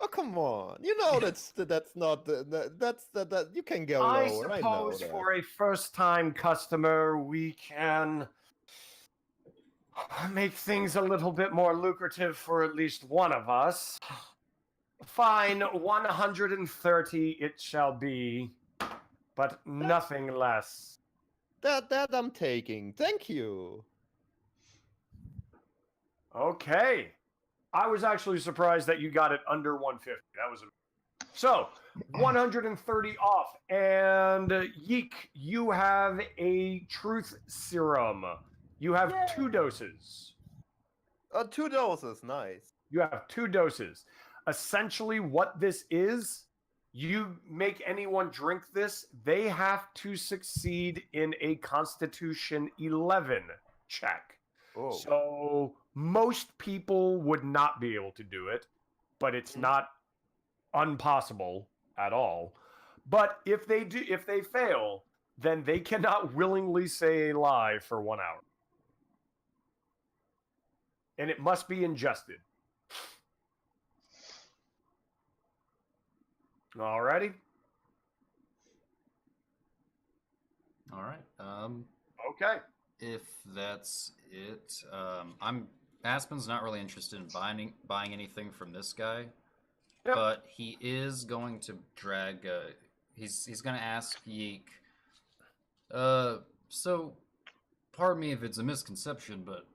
Oh, come on. You know that's not that you can go I lower. I know suppose that. for a first-time customer, we can make things a little bit more lucrative for at least one of us. Fine, 130 it shall be, but nothing less. That I'm taking. Thank you. Okay. I was actually surprised that you got it under 150. That was so 130 off. And Yeek, you have a truth serum. You have 2 doses. 2 doses, nice. You have 2 doses. Essentially, what this is, you make anyone drink this, they have to succeed in a Constitution 11 check. Oh. So most people would not be able to do it, but it's not impossible at all. But if they fail, then they cannot willingly say a lie for 1 hour. And it must be ingested. Alrighty. All right. Okay. If that's it, Aspen's not really interested in buying anything from this guy, Yep. but he is going to drag. He's going to ask Yeek. So, pardon me if it's a misconception, but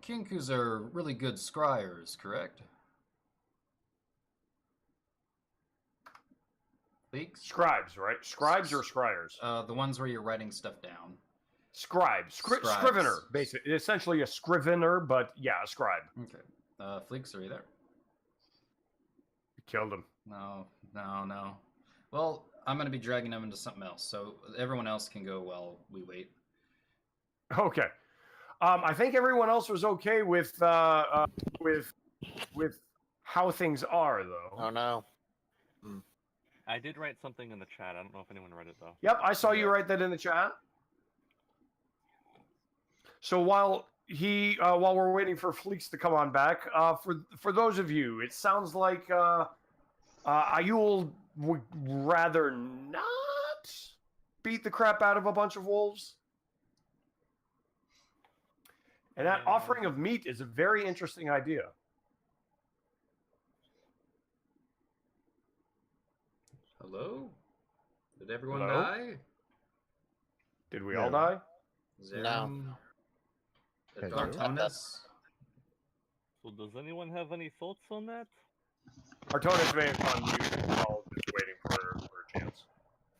Kinkus are really good scryers, correct? Leaks? Scribes, right? Scribes or scryers? The ones where you're writing stuff down. Scribes. Scribes. Scrivener, basically. Essentially a scrivener, but yeah, a scribe. Okay. Fleeks, are you there? You killed him. No. Well, I'm going to be dragging them into something else, so everyone else can go while we wait. Okay. I think everyone else was okay with how things are, though. Oh no. I did write something in the chat. I don't know if anyone read it though. Yep, I saw you write that in the chat. So while we're waiting for Fleeks to come on back, for those of you, it sounds like Ayul would rather not beat the crap out of a bunch of wolves. And that offering of meat is a very interesting idea. Hello? Did everyone Hello? die? Did we all die? Zerum? Hello? Artonis? So does anyone have any thoughts on that? Artonis may have gone mute while just waiting for a chance.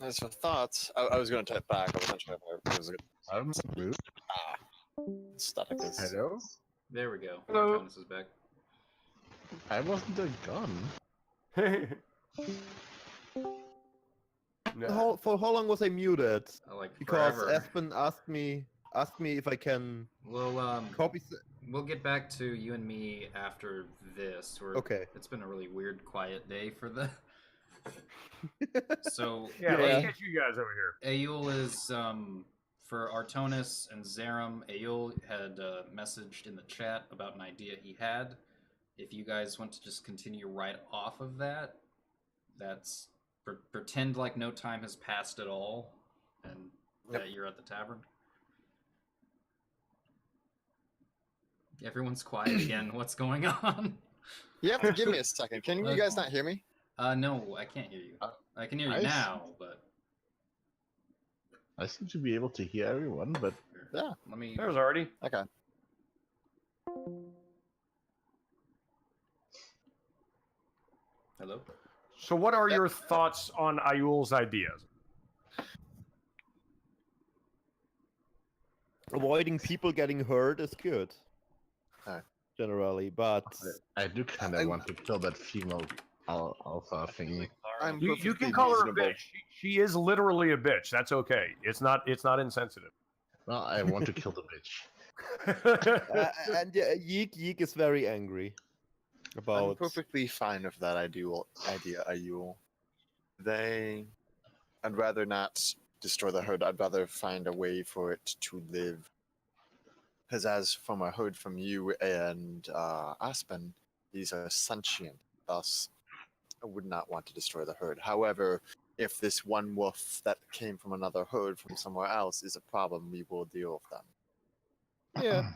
As for thoughts, I was going to type back. I wasn't sure if it was a good I'm blue. static. Hello? There we go. Hello. Artonis is back. I wasn't a gun. No. For how long was I muted? Like Because forever. Aspen asked me if I can Well, copy. we'll get back to you and me after this. Okay. It's been a really weird, quiet day for the. So Yeah, Yeah. let's get you guys over here. Ayul is for Artonis and Zerum. Ayul had messaged in the chat about an idea he had. If you guys want to just continue right off of that, that's pretend like no time has passed at all, and that you're at the tavern. Everyone's quiet again. What's going on? You have to give me a second. Can you guys not hear me? No, I can't hear you. I can hear you I now, but I seem to be able to hear everyone, but Yeah. let me. There's Artie. Okay. Hello. So what are your thoughts on Ayul's ideas? Avoiding people getting hurt is good. Alright. Generally, but I do kind of want to kill that female alpha thingy. I'm You perfectly can call her a reasonable. bitch. She is literally a bitch. That's okay. It's not insensitive. Well, I want to kill the bitch. and Yeek is very angry I'm about. perfectly fine with that idea, Ayul. I'd rather not destroy the herd. I'd rather find a way for it to live. Because as from I heard from you and Aspen, these are sentient. Thus, would not want to destroy the herd. However, if this one wolf that came from another herd from somewhere else is a problem, we will deal with them. Yeah.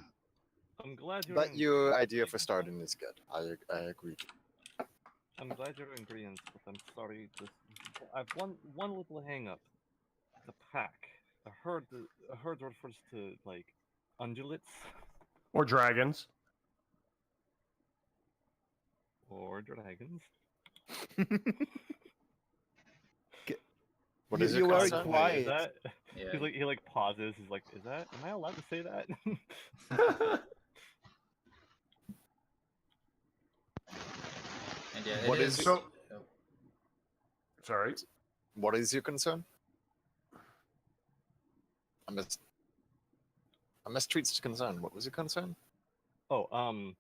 I'm glad you're. But your idea for starting is good. I agree. I'm glad you're ingredients, but I'm sorry. I've one little hang up. The pack. A herd refers to like ungulates Or dragons. or dragons. What is You your are concern? quiet. Is that? Yeah. He like pauses. He's like, "Is that? Am I allowed to say that?" And yeah, What it is is. so- Oh, Sorry. What is your concern? I missed Treat's concern. What was your concern? Oh, I'm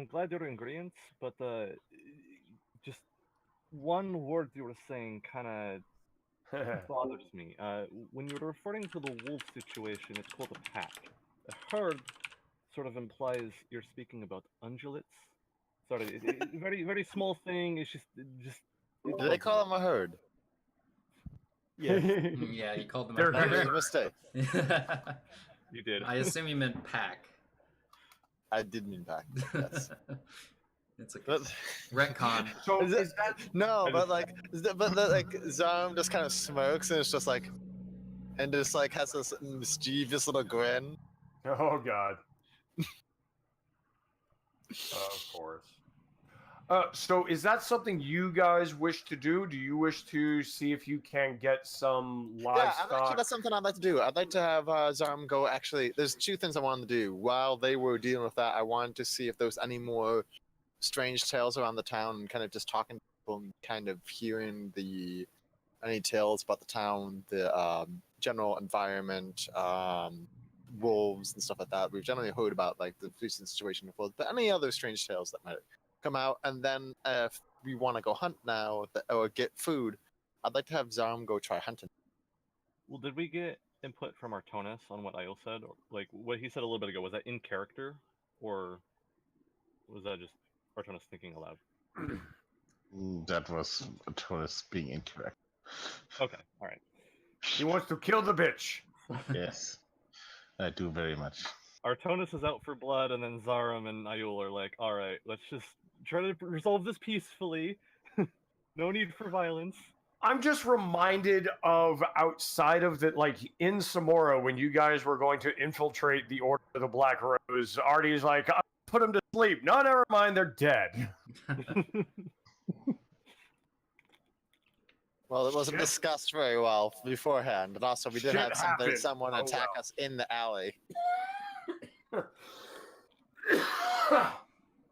glad you're ingredients, but just one word you were saying kind of bothers me. When you're referring to the wolf situation, it's called a pack. A herd sort of implies you're speaking about ungulates. Sorry, very very small thing. It's just Did they call him a herd? Yes. yeah, you called them They're That was a here. mistake. You did. I assume you meant pack. I did mean back. Yes. It's a But retcon. So Is it- is that no, I but just- like Zom just kind of smokes and it's just like, and just like has this mischievous little grin. Oh God. Of course. So is that something you guys wish to do? Do you wish to see if you can get some Yeah, livestock? that's something I'd like to do. I'd like to have Zarm go. Actually, there's two things I wanted to do. While they were dealing with that, I wanted to see if there was any more strange tales around the town, and kind of just talking to people and kind of hearing any tales about the town, the general environment, wolves and stuff like that. We've generally heard about like the recent situation with wolves, but any other strange tales that might come out. And then if we want to go hunt now or get food, I'd like to have Zarm go try hunting. Well, did we get input from Artonis on what Isle said? Or, like what he said a little bit ago, was that in character, or was that just Artonis thinking aloud? That was Taurus being incorrect. Okay, all right. He wants to kill the bitch. Yes, I do very much. Artonis is out for blood, and then Zarum and Ayul are like, all right, let's just try to resolve this peacefully. No need for violence. I'm just reminded of outside of that, like in Samora, when you guys were going to infiltrate the Order of the Black Rose, Artie's like, I put them to sleep. No, never mind, they're dead. Well, it wasn't Shit. discussed very well beforehand, and also we did Shit have happened. someone Oh, attack well. us in the alley.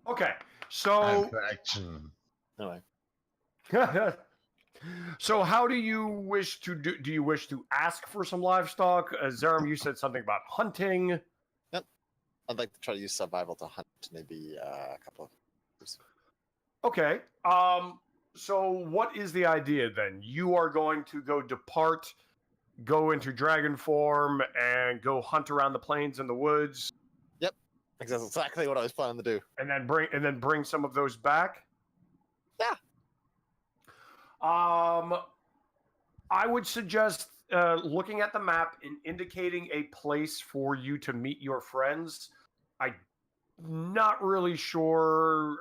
Okay, Time so for action. Anyway, so how do you wish to do? Do you wish to ask for some livestock? Zarum, you said something about hunting. I'd like to try to use survival to hunt maybe a couple of. Okay. So what is the idea then? You are going to go into dragon form, and go hunt around the plains and the woods, That's exactly what I was planning to do. and then bring some of those back. Yeah. I would suggest looking at the map and indicating a place for you to meet your friends. I'm not really sure,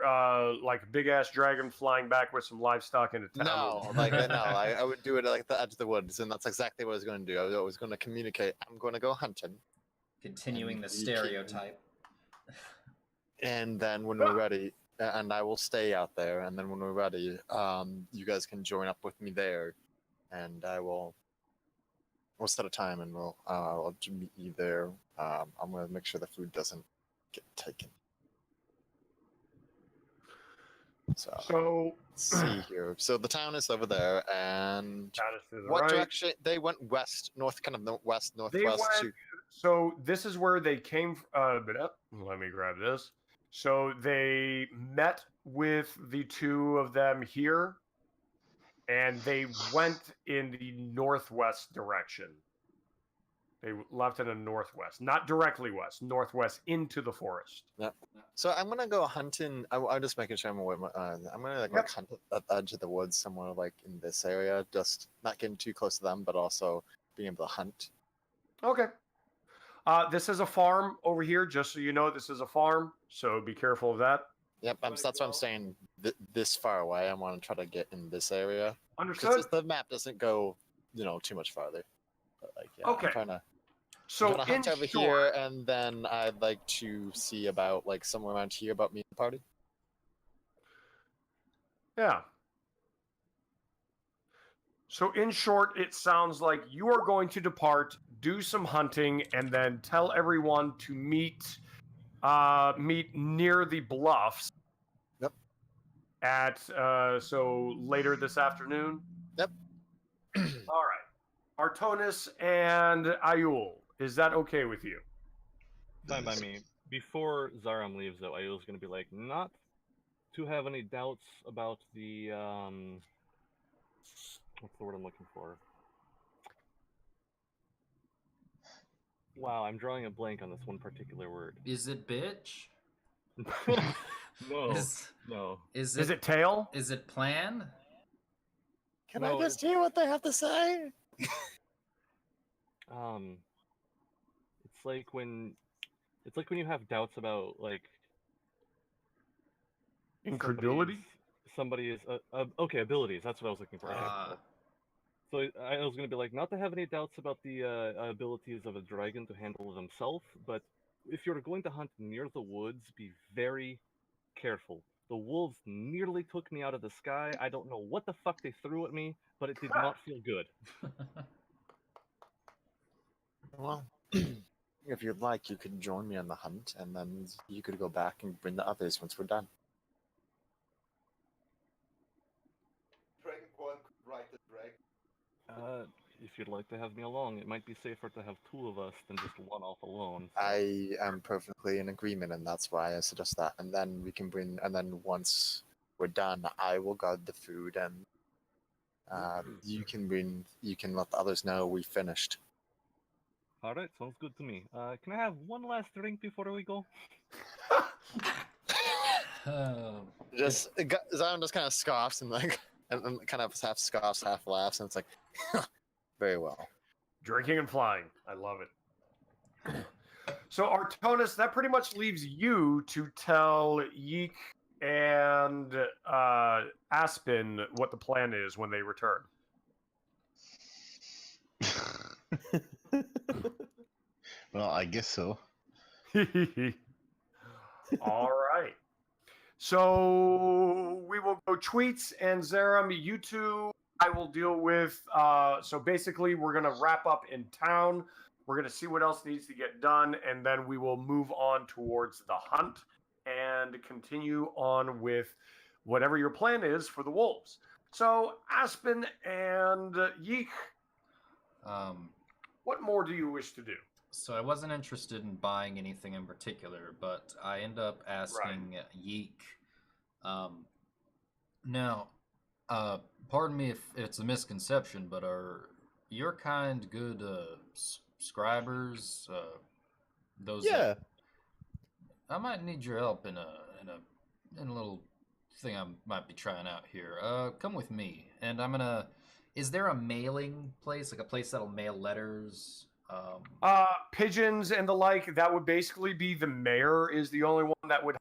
like a big ass dragon flying back with some livestock into town. No, like no, I would do it at like the edge of the woods, and that's exactly what I was going to do. I was going to communicate. I'm going to go hunting, Continuing the And you keep- stereotype. and then when we're ready, and I will stay out there. And then when we're ready, you guys can join up with me there, and we'll set a time, and I'll meet you there. I'm going to make sure the food doesn't get taken. So Let's see here. So the town is over there, and that is to the what right. direction? They went west, north, kind of west, They northwest. went. So this is where they came. Let me grab this. So they met with the two of them here, and they went in the northwest direction. a left and a northwest, not directly west, northwest into the forest. So I'm gonna go hunting. I'm just making sure I'm aware. I'm gonna like hunt at the edge of the woods somewhere like in this area, just not getting too close to them, but also being able to hunt. Okay. This is a farm over here, just so you know. This is a farm, so be careful of that. Yep, that's what I'm saying. This far away, I want to try to get in this area Understood. because the map doesn't go, too much farther. But like, yeah, Okay. I'm trying to So hunt in over short, here, and then I'd like to see about like somewhere around here about me and the party. yeah. So in short, it sounds like you are going to depart, do some hunting, and then tell everyone to meet near the bluffs. Yep. At so later this afternoon. Yep. All right. Artonis and Ayul, is that okay with you? Fine by me. Before Zaram leaves, though, Ayul's gonna be like, not to have any doubts about the what's the word I'm looking for? Wow, I'm drawing a blank on this one particular word. Is it bitch? No, Is no. Is it tail? Is it plan? Can No, I just hear what they have to say? It's like when you have doubts about like Incredulity? somebody's okay, abilities. That's what I was looking for. Okay, Ah. cool. So I was gonna be like, not to have any doubts about the abilities of a dragon to handle it himself, but if you're going to hunt near the woods, be very careful. The wolves nearly took me out of the sky. I don't know what the fuck they threw at me, but it did not feel good. Well, if you'd like, you could join me on the hunt, and then you could go back and bring the others once we're done. Dragonborn could ride the dragon. If you'd like to have me along, it might be safer to have two of us than just one off alone. I am perfectly in agreement, and that's why I suggest that. And then we can bring, and then once we're done, I will guard the food, and you can let the others know we finished. All right, sounds good to me. Can I have one last drink before we go? Zion just kind of scoffs and like, and kind of half scoffs, half laughs, and it's like, very well. Drinking and flying. I love it. So Artonis, that pretty much leaves you to tell Yeek and Aspen what the plan is when they return. Well, I guess so. All right. So we will go tweets and Zaram, you two, I will deal with. So basically, we're going to wrap up in town. We're going to see what else needs to get done, and then we will move on towards the hunt and continue on with whatever your plan is for the wolves. So Aspen and Yeek, what more do you wish to do? So I wasn't interested in buying anything in particular, but I end up asking Yeek. Now, pardon me if it's a misconception, but are your kind good scribers? Those Yeah. I might need your help in a little thing I might be trying out here. Come with me, and I'm gonna. Is there a mailing place, like a place that'll mail letters? Pigeons and the like. That would basically be the mayor is the only one that would have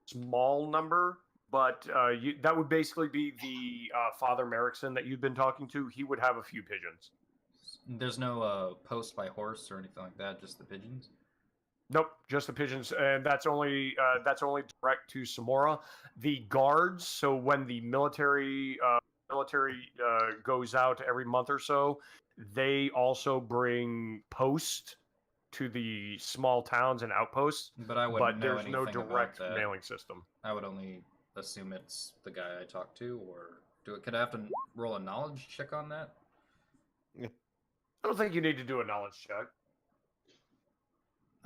a small number, but that would basically be the Father Merrickson that you've been talking to. He would have a few pigeons. There's no post by horse or anything like that. Just the pigeons. Nope, just the pigeons, and that's only direct to Samora. The guards. So when the military goes out every month or so, they also bring post to the small towns and outposts. But I wouldn't know there's no anything direct about that. mailing system. I would only assume it's the guy I talked to, or could I have to roll a knowledge check on that? I don't think you need to do a knowledge check.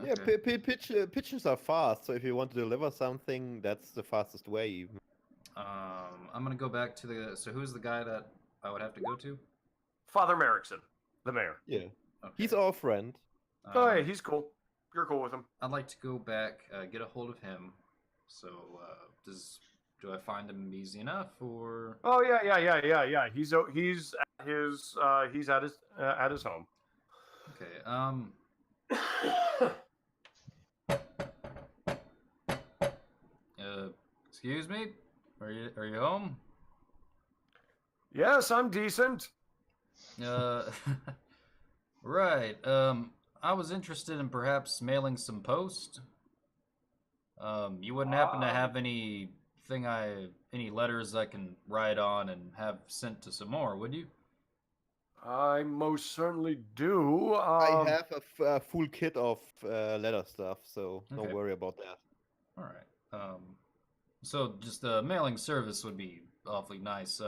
Yeah, Okay. pitches are fast, so if you want to deliver something, that's the fastest way. Even. I'm gonna go back to the. So who's the guy that I would have to go to? Father Merrickson, the mayor. Yeah. He's Okay. our friend. Oh, hey, Um, he's cool. You're cool with him. I'd like to go back, get a hold of him. So, do I find him easy enough, or? Oh yeah. He's at his home. Okay. Excuse me. Are you home? Yes, I'm decent. Uh, right. I was interested in perhaps mailing some post. You wouldn't happen to have any letters I can write on and have sent to some more, would you? I most certainly do. I have a full kit of leather stuff, so Okay. don't worry about that. All right. So just a mailing service would be awfully nice.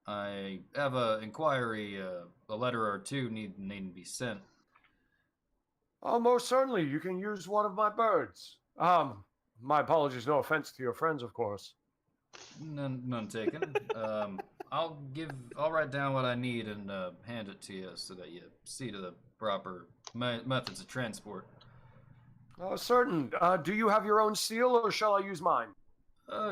I have a inquiry. A letter or two need to be sent. Oh, most certainly. You can use one of my birds. My apologies. No offense to your friends, of course. None taken. I'll write down what I need and hand it to you so that you see to the proper methods of transport. Certain. Do you have your own seal, or shall I use mine?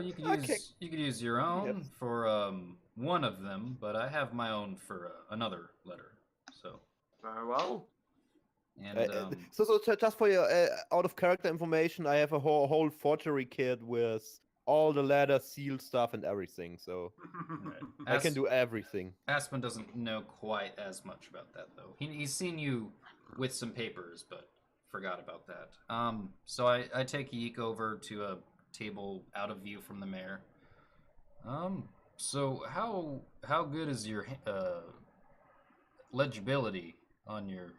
You could Okay. use your own Yep. for one of them, but I have my own for another letter. So Very well. and So just for your out of character information, I have a whole forgery kit with all the leather, seal stuff, and everything. So right. I can do everything. Aspen doesn't know quite as much about that though. He's seen you with some papers, but forgot about that. So I take Yeek over to a table out of view from the mayor. So how good is your legibility on your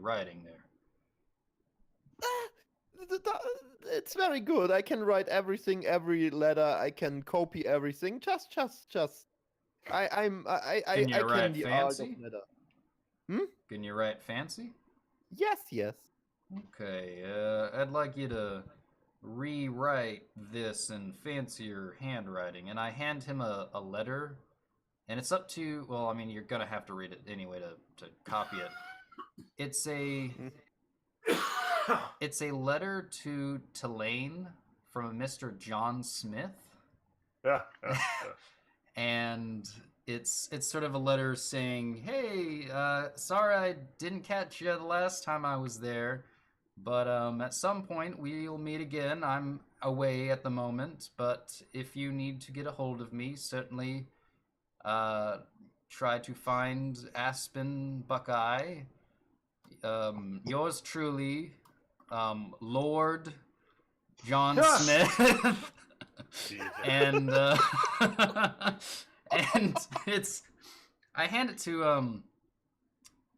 writing there? It's very good. I can write everything, every letter. I can copy everything. Just. I Can you can write the art of fancy? letter. Can you write fancy? Yes. Okay, I'd like you to rewrite this in fancier handwriting, and I hand him a letter, and it's up to, well, I mean, you're gonna have to read it anyway to copy it. It's a letter to Tulane from a Mr. John Smith, Yeah. and it's sort of a letter saying, "Hey, sorry I didn't catch you the last time I was there, but at some point we'll meet again. I'm away at the moment, but if you need to get a hold of me, certainly try to find Aspen Buckeye. Yours truly, Lord John Yes! Smith." Jesus. And and I hand it to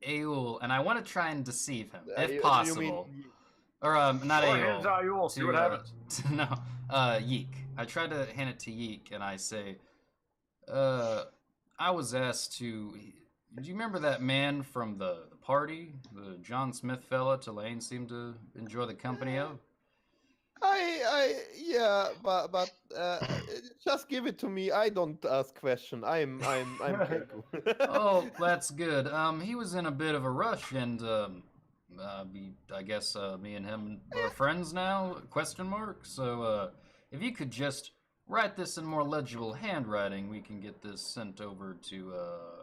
Aul, and I want to try and deceive him if possible. Or not Or hands Aul. out, you will see what happens. No, Yeek. I try to hand it to Yeek, and I say, I was asked to. Do you remember that man from the party, the John Smith fella Tulane seemed to enjoy the company of? Yeah, but just give it to me. I don't ask question. I'm Keiko. Oh, that's good. He was in a bit of a rush, and I guess me and him are friends now? Question mark. So, if you could just write this in more legible handwriting, we can get this sent over to.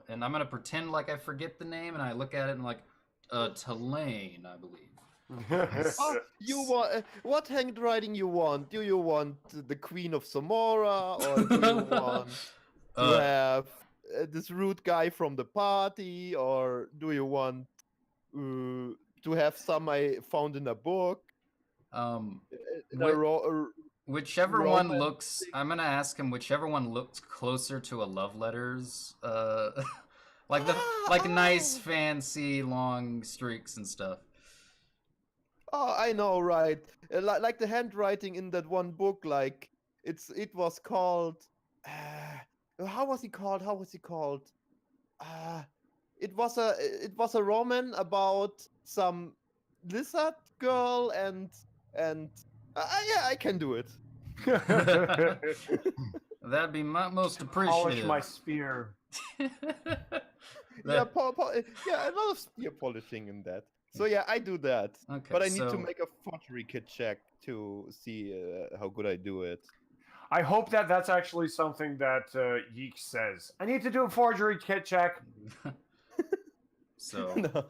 And I'm gonna pretend like I forget the name, and I look at it and like, Tulane, I believe. Oh, you want what handwriting you want? Do you want the Queen of Samora, or do you want to have this rude guy from the party, or do you want to have some I found in a book? In a Whichever one romance looks, I'm gonna ask him whichever one looks closer to a love letters, like nice, fancy, long streaks and stuff. Oh, I know, right? Like the handwriting in that one book, like it was called. How was he called? It was a roman about some lizard girl and yeah, I can do it. That'd be my most Polish appreciative. my spear. yeah, yeah, a lot of spear polishing in that. So yeah, I do that. Okay, But I need to so- make a forgery kit check to see how good I do it. I hope that that's actually something that Yeek says. I need to do a forgery kit check. So No.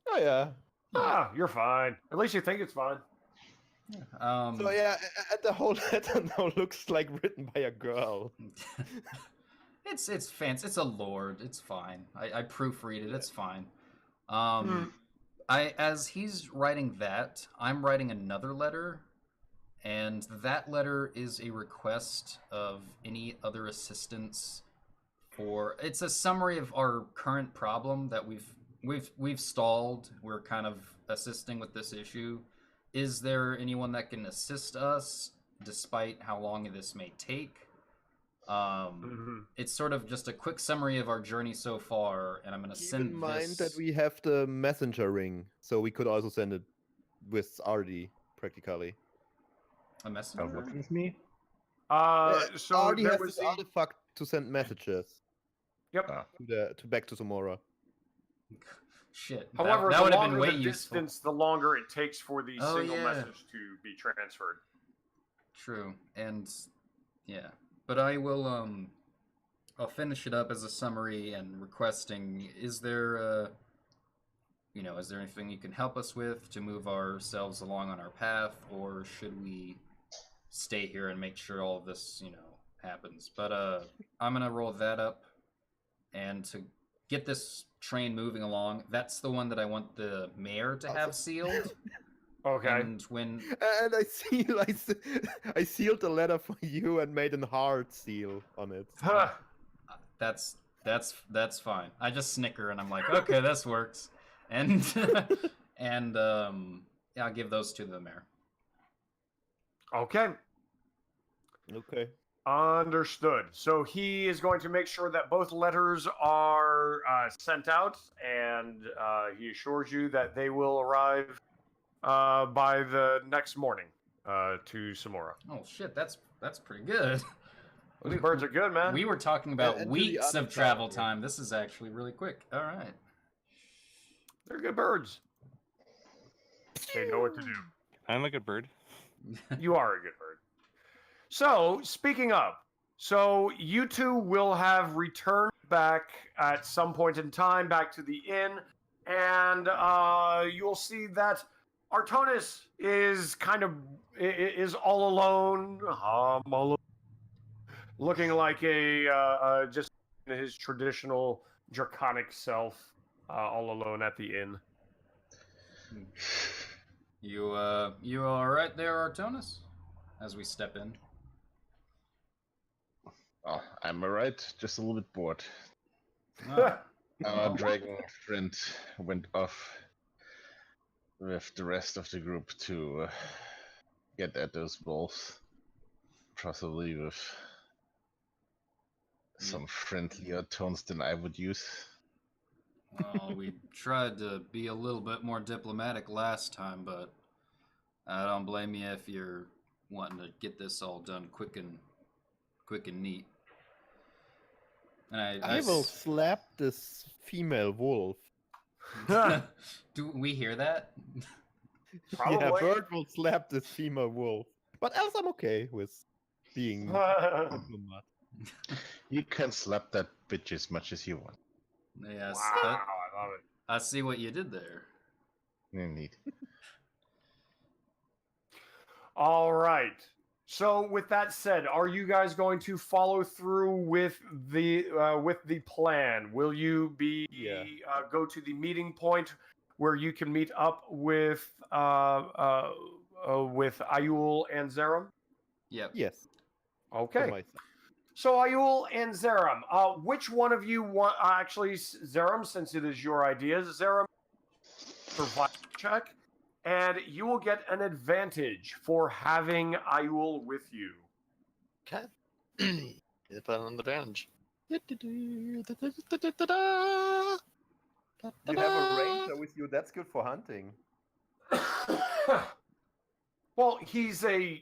Oh yeah. Ah, you're fine. At least you think it's fine. So yeah, the whole letter now looks like written by a girl. it's fancy. It's a lord. It's fine. I proofread it. It's fine. As he's writing that, I'm writing another letter, and that letter is a request of any other assistance for. It's a summary of our current problem that we've stalled. We're kind of assisting with this issue. Is there anyone that can assist us, despite how long this may take? It's sort of just a quick summary of our journey so far, and I'm going to Keep send in mind this. that we have the messenger ring, so we could also send it with Ardy, practically. A messenger? What's with me? So Ardy there has was this artifact to send messages. Yep. To back to Samora. Shit. However, that the would have been longer way the useful. distance, the longer it takes for the Oh, single yeah. message to be transferred. True, and yeah, but I will I'll finish it up as a summary and requesting. Is there is there anything you can help us with to move ourselves along on our path, or should we stay here and make sure all of this happens? But I'm gonna roll that up, and to get this train moving along, that's the one that I want the mayor to have sealed. Okay. And when And I sealed the letter for you and made a heart seal on it. that's fine. I just snicker and I'm like, okay, this works. And and yeah, I'll give those to the mayor. Okay. Okay. Understood. So he is going to make sure that both letters are sent out, and he assures you that they will arrive by the next morning to Samora. Oh shit, that's pretty good. Those birds are good, man. We were talking about And to the weeks other of travel side. time. This is actually really quick. All right. They're good birds. They know what to do. I'm a good bird. You are a good bird. So, speaking of, so you two will have returned back at some point in time back to the inn, and you'll see that Artonis is is all alone, looking like a just his traditional draconic self, all alone at the inn. You all right there, Artonis? As we step in. Oh, I'm alright, just a little bit bored. Oh, Our dragon friend went off with the rest of the group to get at those wolves. Possibly with some friendlier tones than I would use. well, we tried to be a little bit more diplomatic last time, but I don't blame you if you're wanting to get this all done quick and neat. And I will slap this female wolf. Do we hear that? Probably. Yeah, Bird will slap this female wolf. But else I'm okay with being diplomat. You can slap that bitch as much as you want. Yes. Wow, I love it. I see what you did there. Indeed. All right. So, with that said, are you guys going to follow through with the plan? Will you be go to the meeting point where you can meet up with Ayul and Zerum? Yep. Yes. Okay. For myself. So Ayul and Zerum, which one of you want? Actually, Zerum, since it is your idea, Zerum, survival check, and you will get an advantage for having Ayul with you. Okay. If I an advantage. You have a ranger with you. That's good for hunting. Well, he's an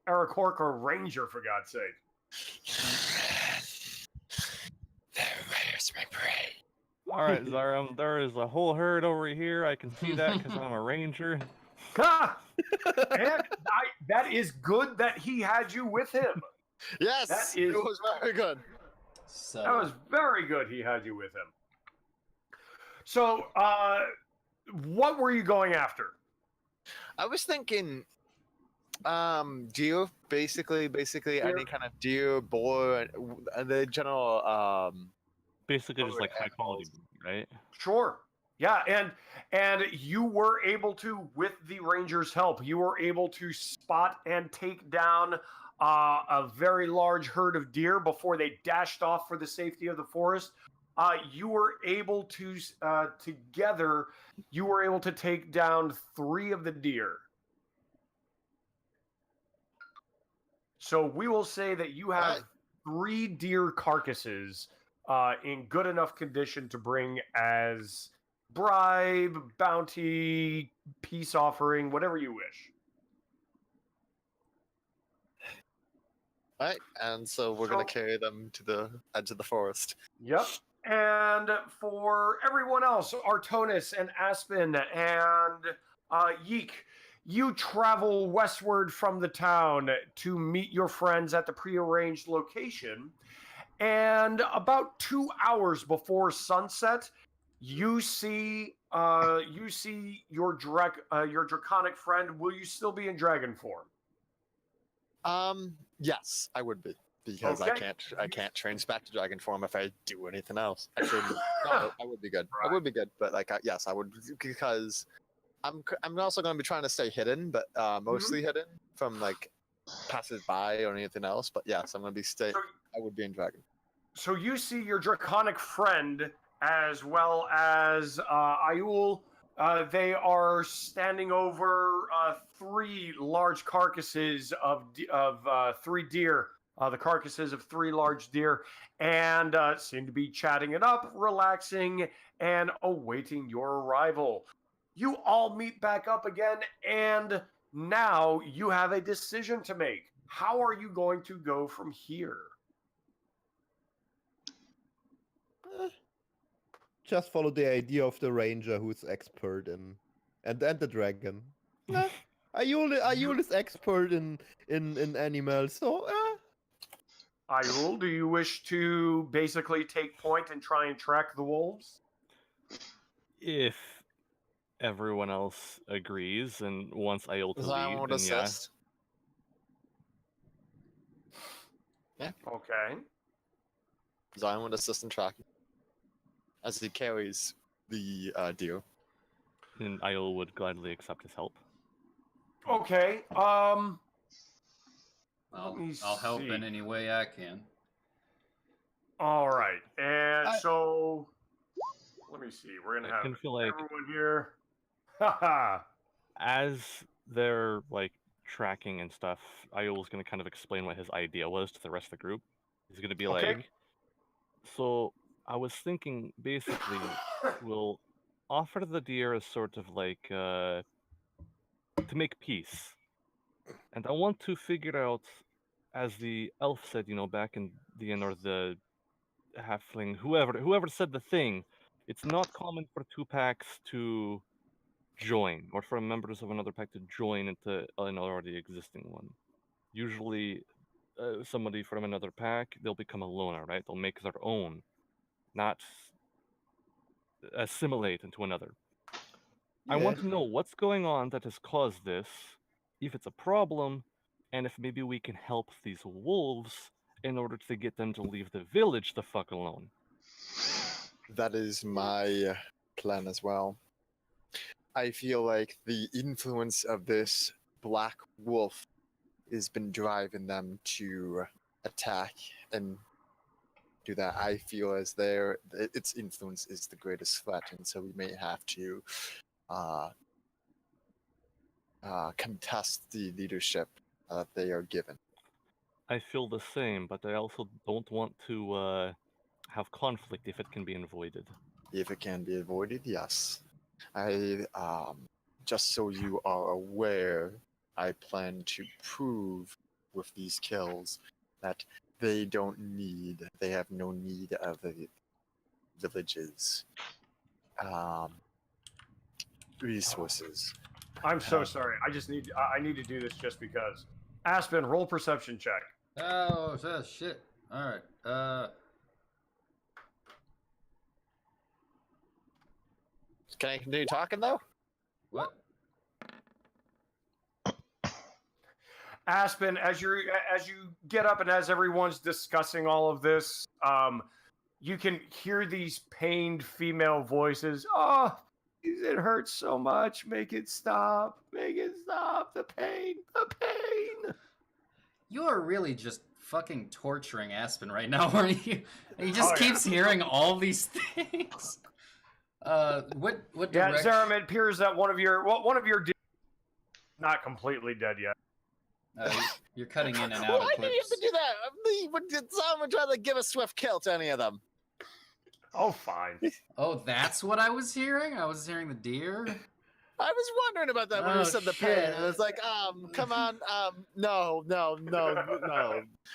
Arakorka ranger, for God's sake. my prey. All right, Zaram, there is a whole herd over here. I can see that because I'm a ranger. Ha! And that is good that he had you with him. Yes, That is- it was very good. That was very good he had you with him. So, what were you going after? I was thinking, deer, basically Deer. any kind of deer, boar, and the general Basically, just Bird like high quality, animals. right? Sure. Yeah, and you were able to, with the Rangers' help, you were able to spot and take down a very large herd of deer before they dashed off for the safety of the forest. You were able to together. You were able to take down 3 of the deer. So we will say that you have Alright. 3 deer carcasses in good enough condition to bring as bribe, bounty, peace offering, whatever you wish. Right, and so we're gonna carry them to the edge of the forest. Yep. And for everyone else, Artonis and Aspen and Yeek, you travel westward from the town to meet your friends at the prearranged location. And about 2 hours before sunset, you see your draconic friend. Will you still be in dragon form? Yes, I would be because Okay. I can't change back to dragon form if I do anything else. Actually, no, I would be good. I would be good, but like, yes, I would because I'm also going to be trying to stay hidden, but mostly hidden from like passers-by or anything else. But yes, I'm going to be So, I would be in dragon. so you see your draconic friend as well as Ayul. They are standing over 3 large carcasses of 3 deer. The carcasses of 3 large deer, and seem to be chatting it up, relaxing, and awaiting your arrival. You all meet back up again, and now you have a decision to make. How are you going to go from here? Just follow the idea of the ranger who's expert in, and the dragon. Ayul is expert in animals, so Ayul, do you wish to basically take point and try and track the wolves? If everyone else agrees and wants Aiel to Zion lead, would then yeah. assist. Okay. Zion would assist in tracking as he carries the deer. And Aiel would gladly accept his help. Okay. I'll me help see. in any way I can. All right. And so let me see. We're gonna I have can feel like everyone here. Haha. as they're like tracking and stuff, Aiel's gonna kind of explain what his idea was to the rest of the group. He's gonna be Okay. like, so I was thinking basically we'll offer the deer as sort of like to make peace. And I want to figure out, as the elf said, back in the end, or the halfling, whoever said the thing, it's not common for 2 packs to join, or for members of another pack to join into an already existing one. Usually, somebody from another pack, they'll become a loner, right? They'll make their own, not assimilate into another. I want to know what's going on that has caused this, if it's a problem, and if maybe we can help these wolves in order to get them to leave the village the fuck alone. That is my plan as well. I feel like the influence of this black wolf has been driving them to attack and do that. I feel as its influence is the greatest threat, and so we may have to contest the leadership that they are given. I feel the same, but I also don't want to have conflict if it can be avoided. If it can be avoided, yes. I just so you are aware, I plan to prove with these kills that they have no need of village's resources. I'm so sorry. I need to do this just because. Aspen, roll perception check. Oh, shit. All right. Can I continue talking though? What? Aspen, as you get up and as everyone's discussing all of this, you can hear these pained female voices. Oh, it hurts so much. Make it stop. Make it stop. The pain. The pain. You are really just fucking torturing Aspen right now, aren't you? He just Oh, keeps hearing all these things. What Yeah, direction? Zaram, it appears that one of your not completely dead yet. You're cutting in and out Why of do you have clips. to do that? Did someone try to give a swift kill to any of them? Oh, fine. Oh, that's what I was hearing? I was hearing the deer? I was wondering about that when Oh, you said the pain. shit. And it's like, come on, no.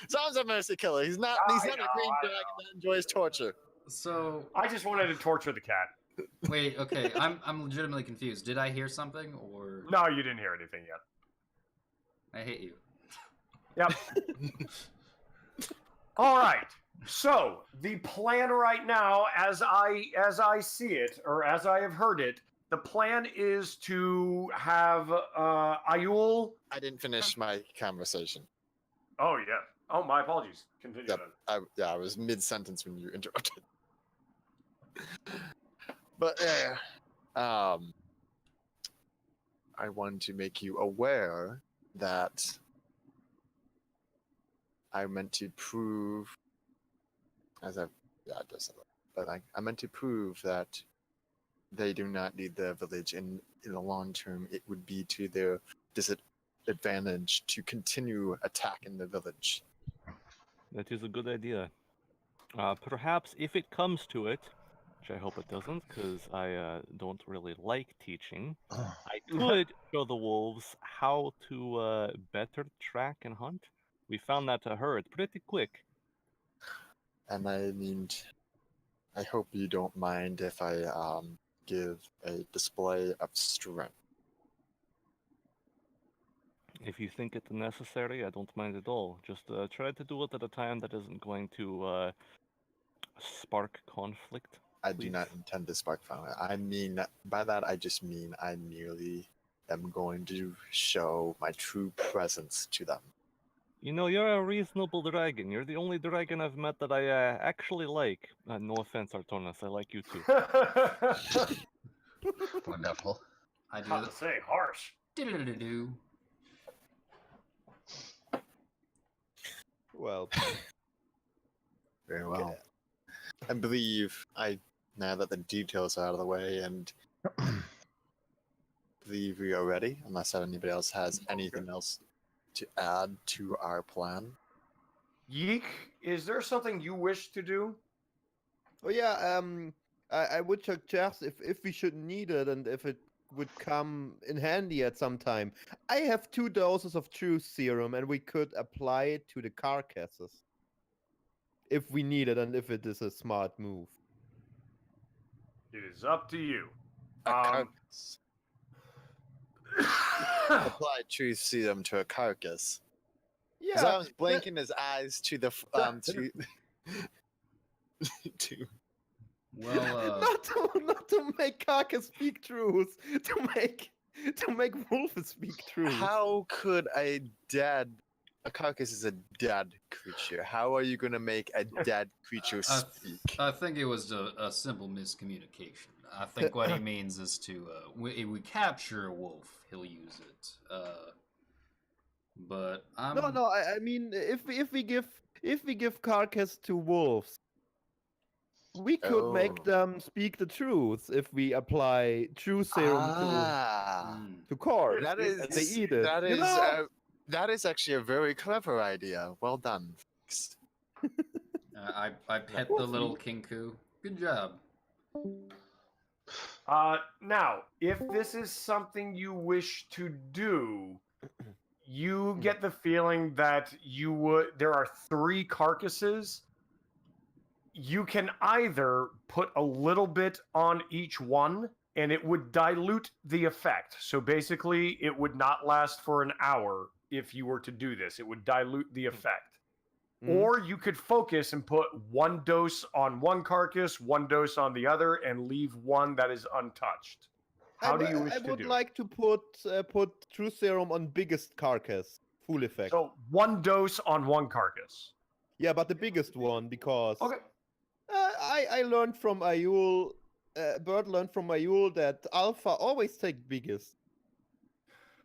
Someone's a mercy killer. He's not a green dragon that enjoys torture. So, I just wanted to torture the cat. wait, okay, I'm legitimately confused. Did I hear something, or... No, you didn't hear anything yet. I hate you. Yep. All right. So the plan right now, as I see it, or as I have heard it, the plan is to have Ayul. I didn't finish my conversation. Oh yeah. Oh, my apologies. Continue. Yep. Then. I was mid-sentence when you interrupted. But I wanted to make you aware that I meant to prove, I meant to prove that they do not need the village, and in the long term, it would be to their disadvantage to continue attacking the village. That is a good idea. Perhaps if it comes to it, which I hope it doesn't, because I don't really like teaching, I could show the wolves how to better track and hunt. We found that herd pretty quick. And I mean, I hope you don't mind if I give a display of strength. If you think it's necessary, I don't mind at all. Just try to do it at a time that isn't going to spark conflict. I do please. not intend to spark fire. I mean, by that I just mean I merely am going to show my true presence to them. You know, you're a reasonable dragon. You're the only dragon I've met that I actually like. No offense, Artonis. I like you too. Wonderful. I do Hard to say, harsh. Do. Well, Very well. I believe now that the details are out of the way, and believe we are ready, unless anybody else has anything else to add to our plan. Yeek, is there something you wish to do? oh yeah, I would suggest if we should need it and if it would come in handy at some time. I have 2 doses of truth serum and we could apply it to the carcasses. If we need it and if it is a smart move. It is up to you. A carcass. Apply truth serum to a carcass. Yeah. I was blinking his eyes to the to Well, not to make carcass speak truth, to make wolf speak truth. How could a carcass is a dead creature? How are you going to make a dead creature speak? I think it was a simple miscommunication. I think what he means is to if we capture a wolf, he'll use it. But I'm No. I mean, if we give carcass to wolves, we could make them speak the truth if we apply true serum to corpse. That is and they eat it. That is actually a very clever idea. Well done. I pet the little kinku. Good job. Now, if this is something you wish to do, you get the feeling that there are 3 carcasses. you can either put a little bit on each one, and it would dilute the effect. So basically, it would not last for an hour if you were to do this. It would dilute the effect. Mhm. Or you could focus and put one dose on one carcass, one dose on the other, and leave one that is untouched. How do you wish I to would do like to put True Serum on biggest carcass, full it? effect. So one dose on one carcass. Yeah, but the biggest one because Okay. I learned from Ayul, Bird learned from Ayul that Alpha always take biggest.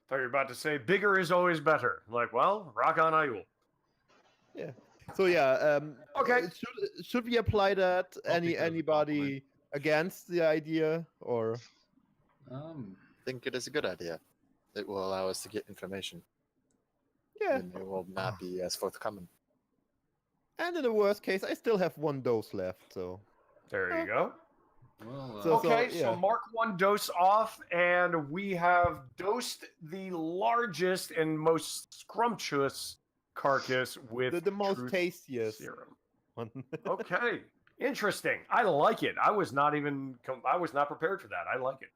Thought you were about to say bigger is always better. Like, well, rock on Ayul. Yeah. So yeah. Okay. Should we apply that? I'll take it as a Anybody against the idea or? I think it is a good idea. It will allow us to get information. Yeah. And it will not be as forthcoming. And in the worst case, I still have one dose left. So. There you go. Well, So- Okay, so yeah. mark one dose off, and we have dosed the largest and most scrumptious carcass with The most truth tastiest serum. one. Okay, interesting. I like it. I was not prepared for that. I like it.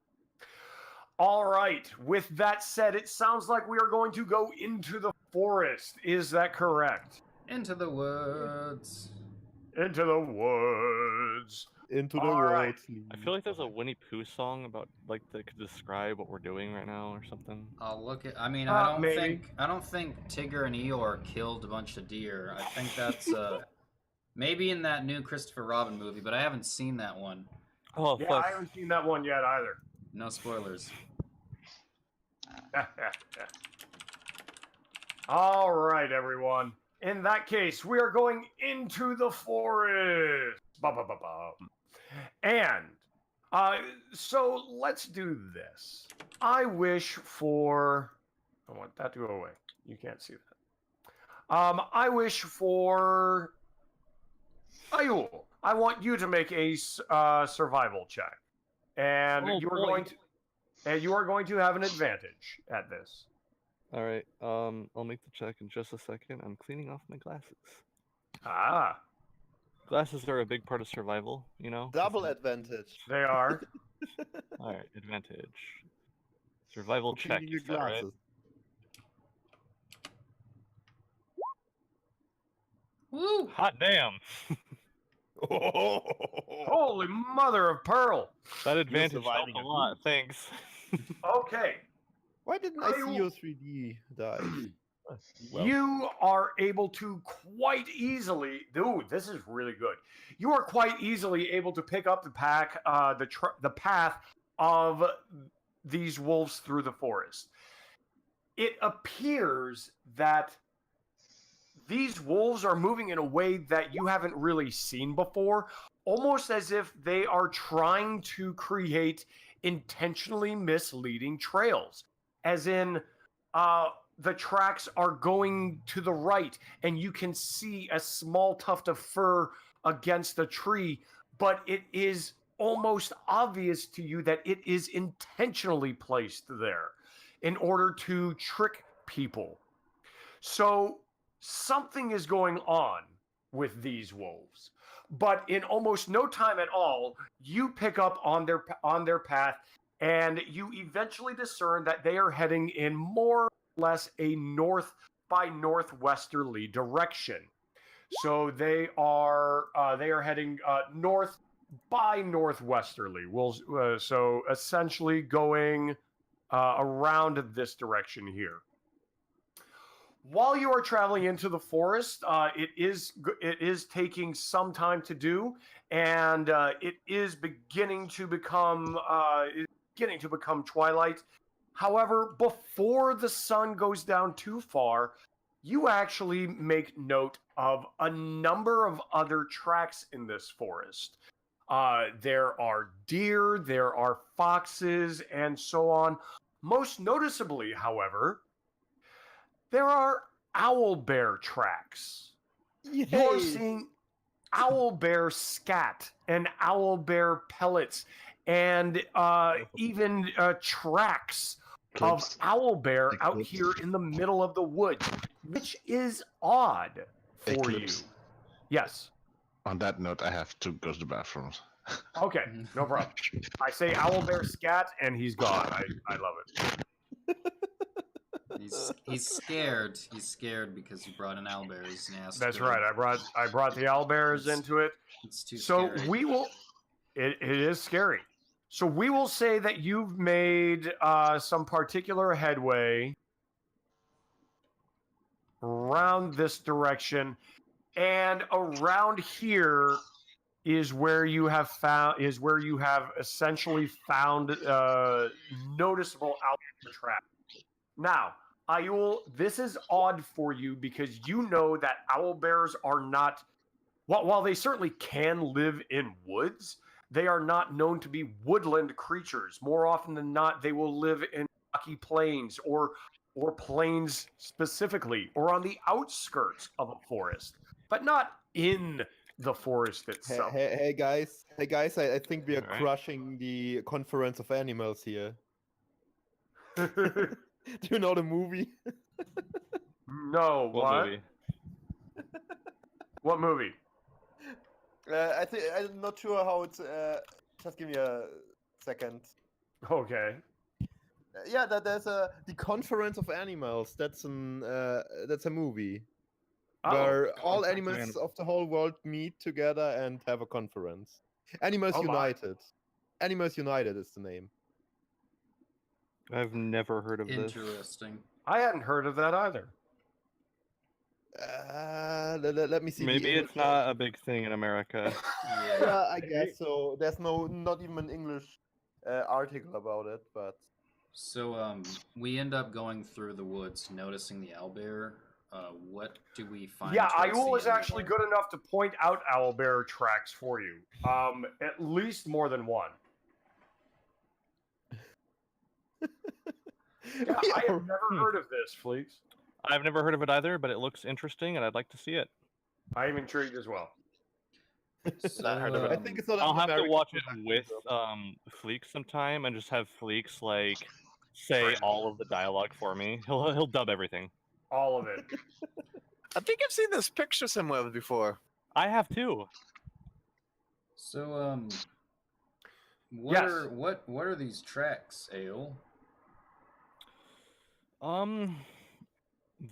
All right. With that said, it sounds like we are going to go into the forest. Is that correct? into the woods. Into the woods. Into the All world. right. I feel like there's a Winnie Pooh song about like that could describe what we're doing right now or something. I'll look at. I mean, Maybe. I don't think Tigger and Eeyore killed a bunch of deer. I think that's maybe in that new Christopher Robin movie, but I haven't seen that one. Oh Yeah, fuck! I haven't seen that one yet either. No spoilers. All right, everyone. In that case, we are going into the forest. Ba-ba-ba-ba. And so let's do this. I wish for. I want that to go away. You can't see that. I wish for Ayul. I want you to make a survival check, and Oh, you are boy. going to have an advantage at this. All right, I'll make the check in just a second. I'm cleaning off my glasses. Ah, Glasses are a big part of survival, you know. Double advantage. they are. All right, advantage. Survival for check. cleaning You your said, right? glasses. Woo! Hot damn! Holy mother of pearl! That advantage surviving helped a a lot. Thanks. Okay, Why didn't I see Ayul. your 3D die? you are able to quite easily. Dude, this is really good. You are quite easily able to pick up the path of these wolves through the forest. It appears that these wolves are moving in a way that you haven't really seen before, almost as if they are trying to create intentionally misleading trails. As in, the tracks are going to the right, and you can see a small tuft of fur against a tree, but it is almost obvious to you that it is intentionally placed there in order to trick people. So something is going on with these wolves, but in almost no time at all, you pick up on their path, and you eventually discern that they are heading in more or less a north by northwesterly direction. So they are heading north by northwesterly. So essentially going around this direction here. While you are traveling into the forest, it is taking some time to do, and it is beginning to become twilight. However, before the sun goes down too far, you actually make note of a number of other tracks in this forest. There are deer, there are foxes, and so on. Most noticeably, however, there are owl bear tracks. You're Yay! seeing owl bear scat and owl bear pellets, and even tracks of Clips. owl bear out Eclipse. here in the middle of the woods, which is odd for Eclipse. you. Yes. On that note, I have to go to the bathroom. Okay, no problem. I say owlbear scat, and he's gone. I love it. He's scared. He's scared because you brought in owlbears and he has to That's go. right. I brought the owlbears into it. It's too So scary. we will. It is scary. So we will say that you've made some particular headway around this direction, and around here is where you have essentially found noticeable owlbear trap. Now, Ayul, this is odd for you because you know that owlbears are not. While they certainly can live in woods, they are not known to be woodland creatures. More often than not, they will live in rocky plains or plains specifically, or on the outskirts of a forest, but not in the forest itself. Hey guys, I think we are Alright. crushing the conference of animals here. No, Do you know the movie? what? What movie? What movie? I think I'm not sure how it's. Just give me a second. Okay. Yeah, there's the conference of animals. That's a movie Oh, where all Conference of animals Animals. of the whole world meet together and have a conference. Animals Oh my. United. Animals United is the name. I've never heard of this. Interesting. I hadn't heard of that either. Let me see. the Maybe English it's not a big thing in America. Yeah. Yeah, I guess so. There's not even an English article about it, but So we end up going through the woods, noticing the owlbear. What do we find? Yeah, towards the Ayul is end of actually our- good enough to point out owlbear tracks for you. At least more than one. Yeah, We I are- have never heard of this, Fleeks. I've never heard of it either, but it looks interesting, and I'd like to see it. I am intrigued as well. So, I think it's not. I'll an have to American watch it production, with though. Fleeks sometime, and just have Fleeks like say Right. all of the dialogue for me. He'll dub everything. All of it. I think I've seen this picture somewhere before. I have too. So what Yes. are what are these tracks, Ale?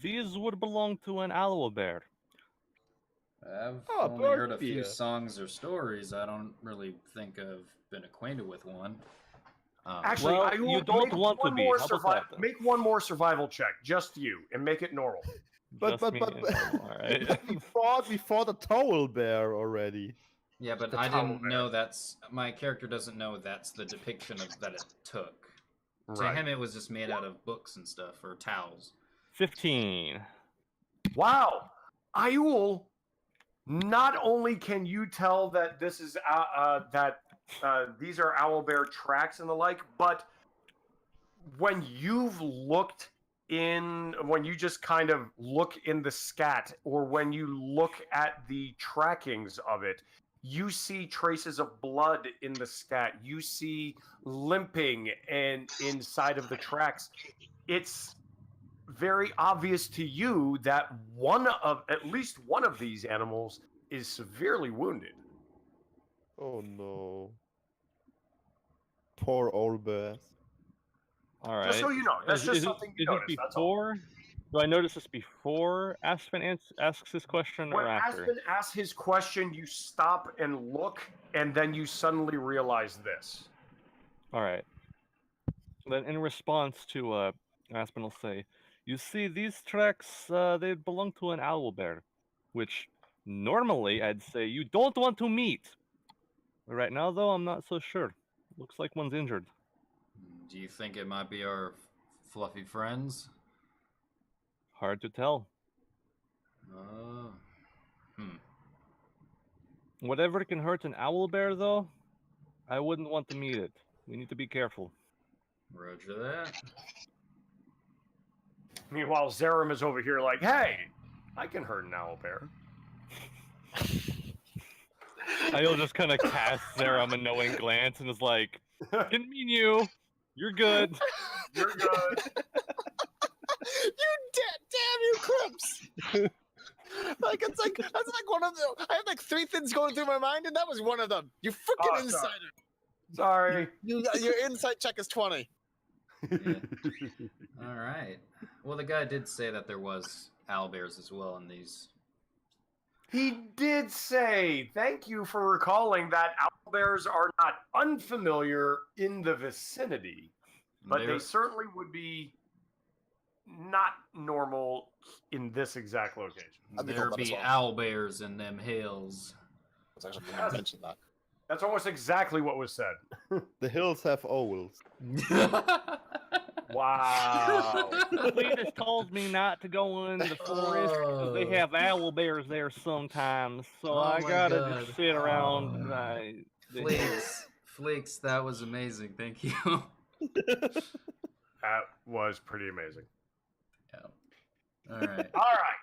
These would belong to an owlbear. I've Oh, only heard a bird few beer. songs or stories. I don't really think I've been acquainted with one. Actually, Well, Ayul, you don't make want to one be. more How about survi- that? Make one more survival check, just you, and make it normal. But Just me and all right. we fought a towel bear already. yeah, but the I towel didn't bear. know that's my character doesn't know that's the depiction of that it took. To Right. him, it was just made out of books and stuff or towels. 15. Wow, Ayul. Not only can you tell that this is these are owlbear tracks and the like, but when you just kind of look in the scat, or when you look at the trackings of it, you see traces of blood in the scat. You see limping and inside of the tracks. It's very obvious to you that at least one of these animals is severely wounded. Oh no. Poor old bears. All right. Just so you know, that's Is- just is it- something you is it notice. That's all. before? Do I notice this before Aspen asks his question, When or after? Aspen asks his question, you stop and look, and then you suddenly realize this. All right. Then, in response to Aspen will say, "You see, these tracks they belong to an owlbear, which normally I'd say you don't want to meet. Right now, though, I'm not so sure. Looks like one's injured. Do you think it might be our fluffy friends? Hard to tell. Whatever can hurt an owlbear, though, I wouldn't want to meet it. We need to be careful." Roger that. Meanwhile, Zerum is over here like, hey, I can hurt an owlbear. I'll just kind of cast Zerum a knowing glance and is like, "Didn't mean you. You're good." You're good. You damn you, Clips! Like that's like one of the. I had like 3 things going through my mind, and that was one of them. You freaking Oh, sorry. insider. Sorry. Your insight check is 20. Yeah. All right. Well, the guy did say that there was owlbears as well in these. He did say, thank you for recalling that owlbears are not unfamiliar in the vicinity, but they certainly would be not normal in this exact location. I'd be There told that as be well. owlbears in them hills. I was actually going to mention that. That's almost exactly what was said. The hills have owls. Wow. Cletus told me not to go in the forest because they have owl bears there sometimes. So Oh I my gotta God. just sit around. Fleeks, that was amazing. Thank you. That was pretty amazing. Yeah. All right. All right.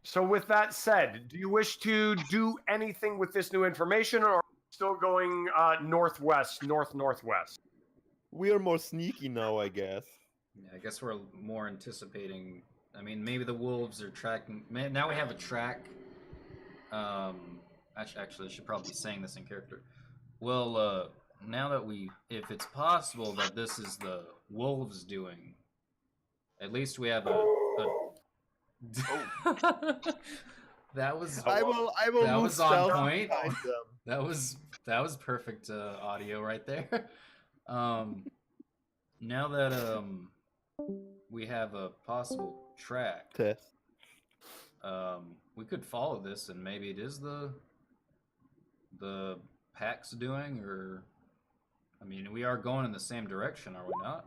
So with that said, do you wish to do anything with this new information, or are you still going northwest? We are more sneaky now, I guess. Yeah, I guess we're more anticipating. I mean, maybe the wolves are tracking. Now we have a track. Actually, I should probably be saying this in character. Well, now that if it's possible that this is the wolves doing, at least we have a that was I will that move was on stealth point. behind them. that was perfect audio right there. Now that we have a possible track, Test. we could follow this, and maybe it is the pack's doing, or I mean, we are going in the same direction, are we not?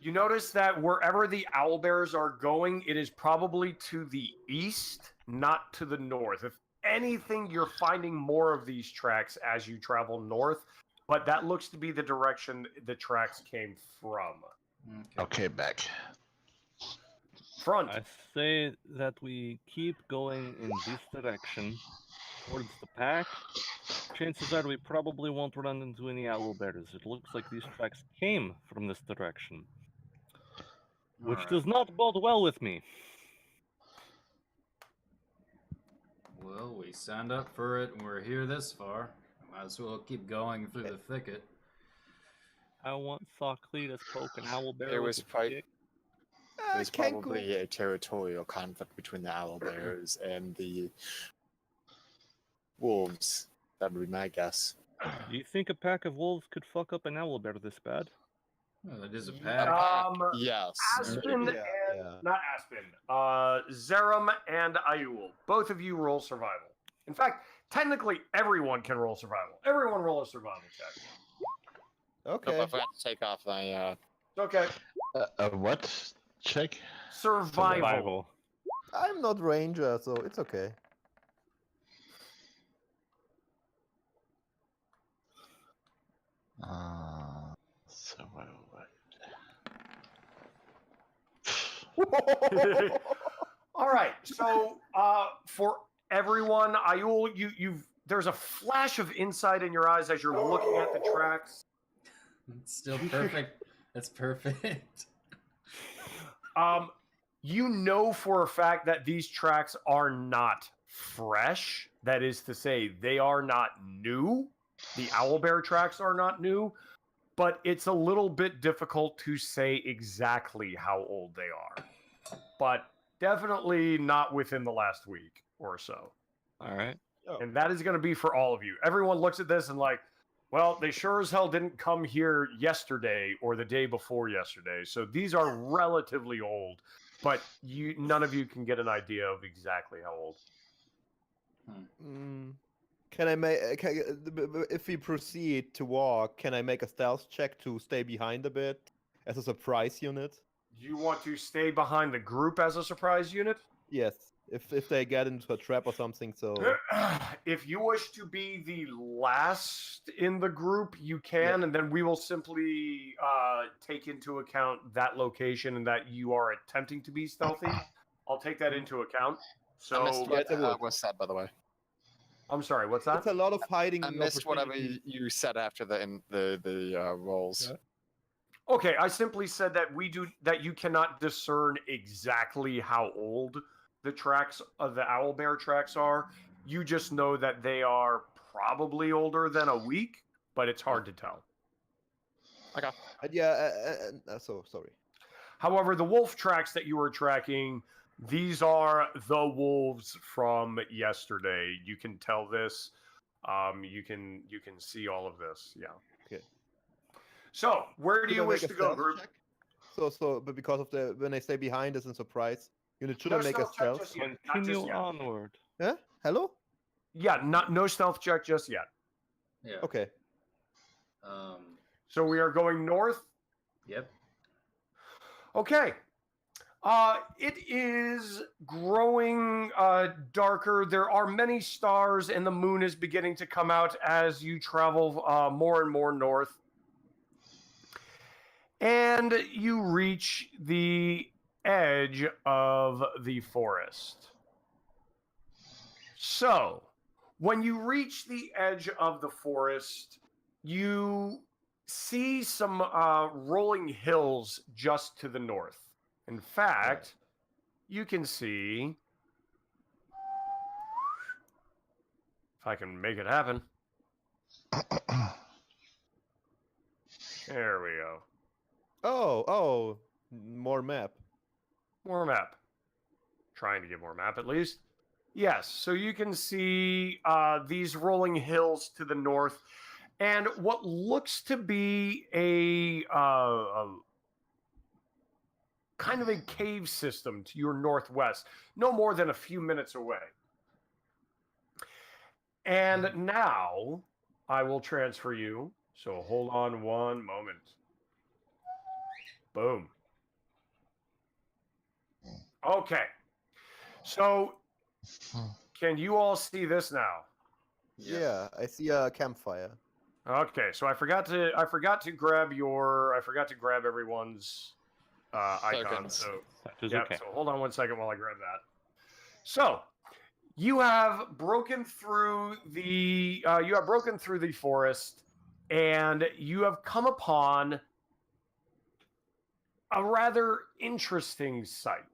You notice that wherever the owlbears are going, it is probably to the east, not to the north. If anything, you're finding more of these tracks as you travel north, but that looks to be the direction the tracks came from. Okay, back. Front. I say that we keep going in this direction towards the pack. Chances are we probably won't run into any owl bears. It looks like these tracks came from this direction, which Alright. does not bode well with me. Well, we signed up for it, and we're here this far. Might as well keep going through the thicket. I once saw Cletus poke an owl bear. It with was a quite. stick. There's probably a territorial conflict between the owl bears and the wolves. That would be my guess. Do you think a pack of wolves could fuck up an owl bear this bad? Well, it is a pack. Yes. Aspen Yeah, and yeah. not Aspen. Zerum and Ayul. Both of you roll survival. In fact, technically everyone can roll survival. Everyone roll a survival check. Nope, Okay. I forgot to take off my. It's okay. What? Check? Survival. I'm not ranger, so it's okay. Survival. All right. So for everyone, Ayul, you've there's a flash of insight in your eyes as you're looking at the tracks. It's still perfect. That's perfect. You know for a fact that these tracks are not fresh. That is to say, they are not new. The owlbear tracks are not new, but it's a little bit difficult to say exactly how old they are. But definitely not within the last week or so. All right. And that is going to be for all of you. Everyone looks at this and like, well, they sure as hell didn't come here yesterday or the day before yesterday. So these are relatively old, but none of you can get an idea of exactly how old. Can I make? If we proceed to walk, can I make a stealth check to stay behind a bit as a surprise unit? Do you want to stay behind the group as a surprise unit? Yes. If they get into a trap or something, so. If you wish to be the last in the group, you can, and then we will simply take into account that location and that you are attempting to be stealthy. I'll take that into account. So I missed what was said, by the way. I'm sorry, what's that? It's a lot of hiding. I missed whatever opportunities. you said after the rolls. Yeah. Okay, I simply said that that you cannot discern exactly how old the tracks of the owlbear tracks are. You just know that they are probably older than a week, but it's hard to tell. So sorry. However, the wolf tracks that you were tracking, these are the wolves from yesterday. You can tell this. You can see all of this. Yeah. Okay. So, where do Should you I wish make to a go, stealth group? check? But because of the when they stay behind as a surprise, should No I make a stealth check stealth? just yet. Not just Continue yet. onward. Yeah. Hello. Yeah, no stealth check just yet. Yeah. Okay. So we are going north. Yep. Okay. It is growing darker. There are many stars, and the moon is beginning to come out as you travel more and more north. And you reach the edge of the forest. So, when you reach the edge of the forest, you see some rolling hills just to the north. In fact, you can see, if I can make it happen. There we go. Oh, more map. More map. Trying to get more map at least. Yes, so you can see these rolling hills to the north, and what looks to be a kind of a cave system to your northwest, no more than a few minutes away. And now I will transfer you. So hold on one moment. Boom. Okay. So can you all see this now? Yeah, I see a campfire. Okay, so I forgot to grab everyone's icon. Tokens. So That is yeah, okay. so hold on one second while I grab that. So you have broken through the forest, and you have come upon a rather interesting sight.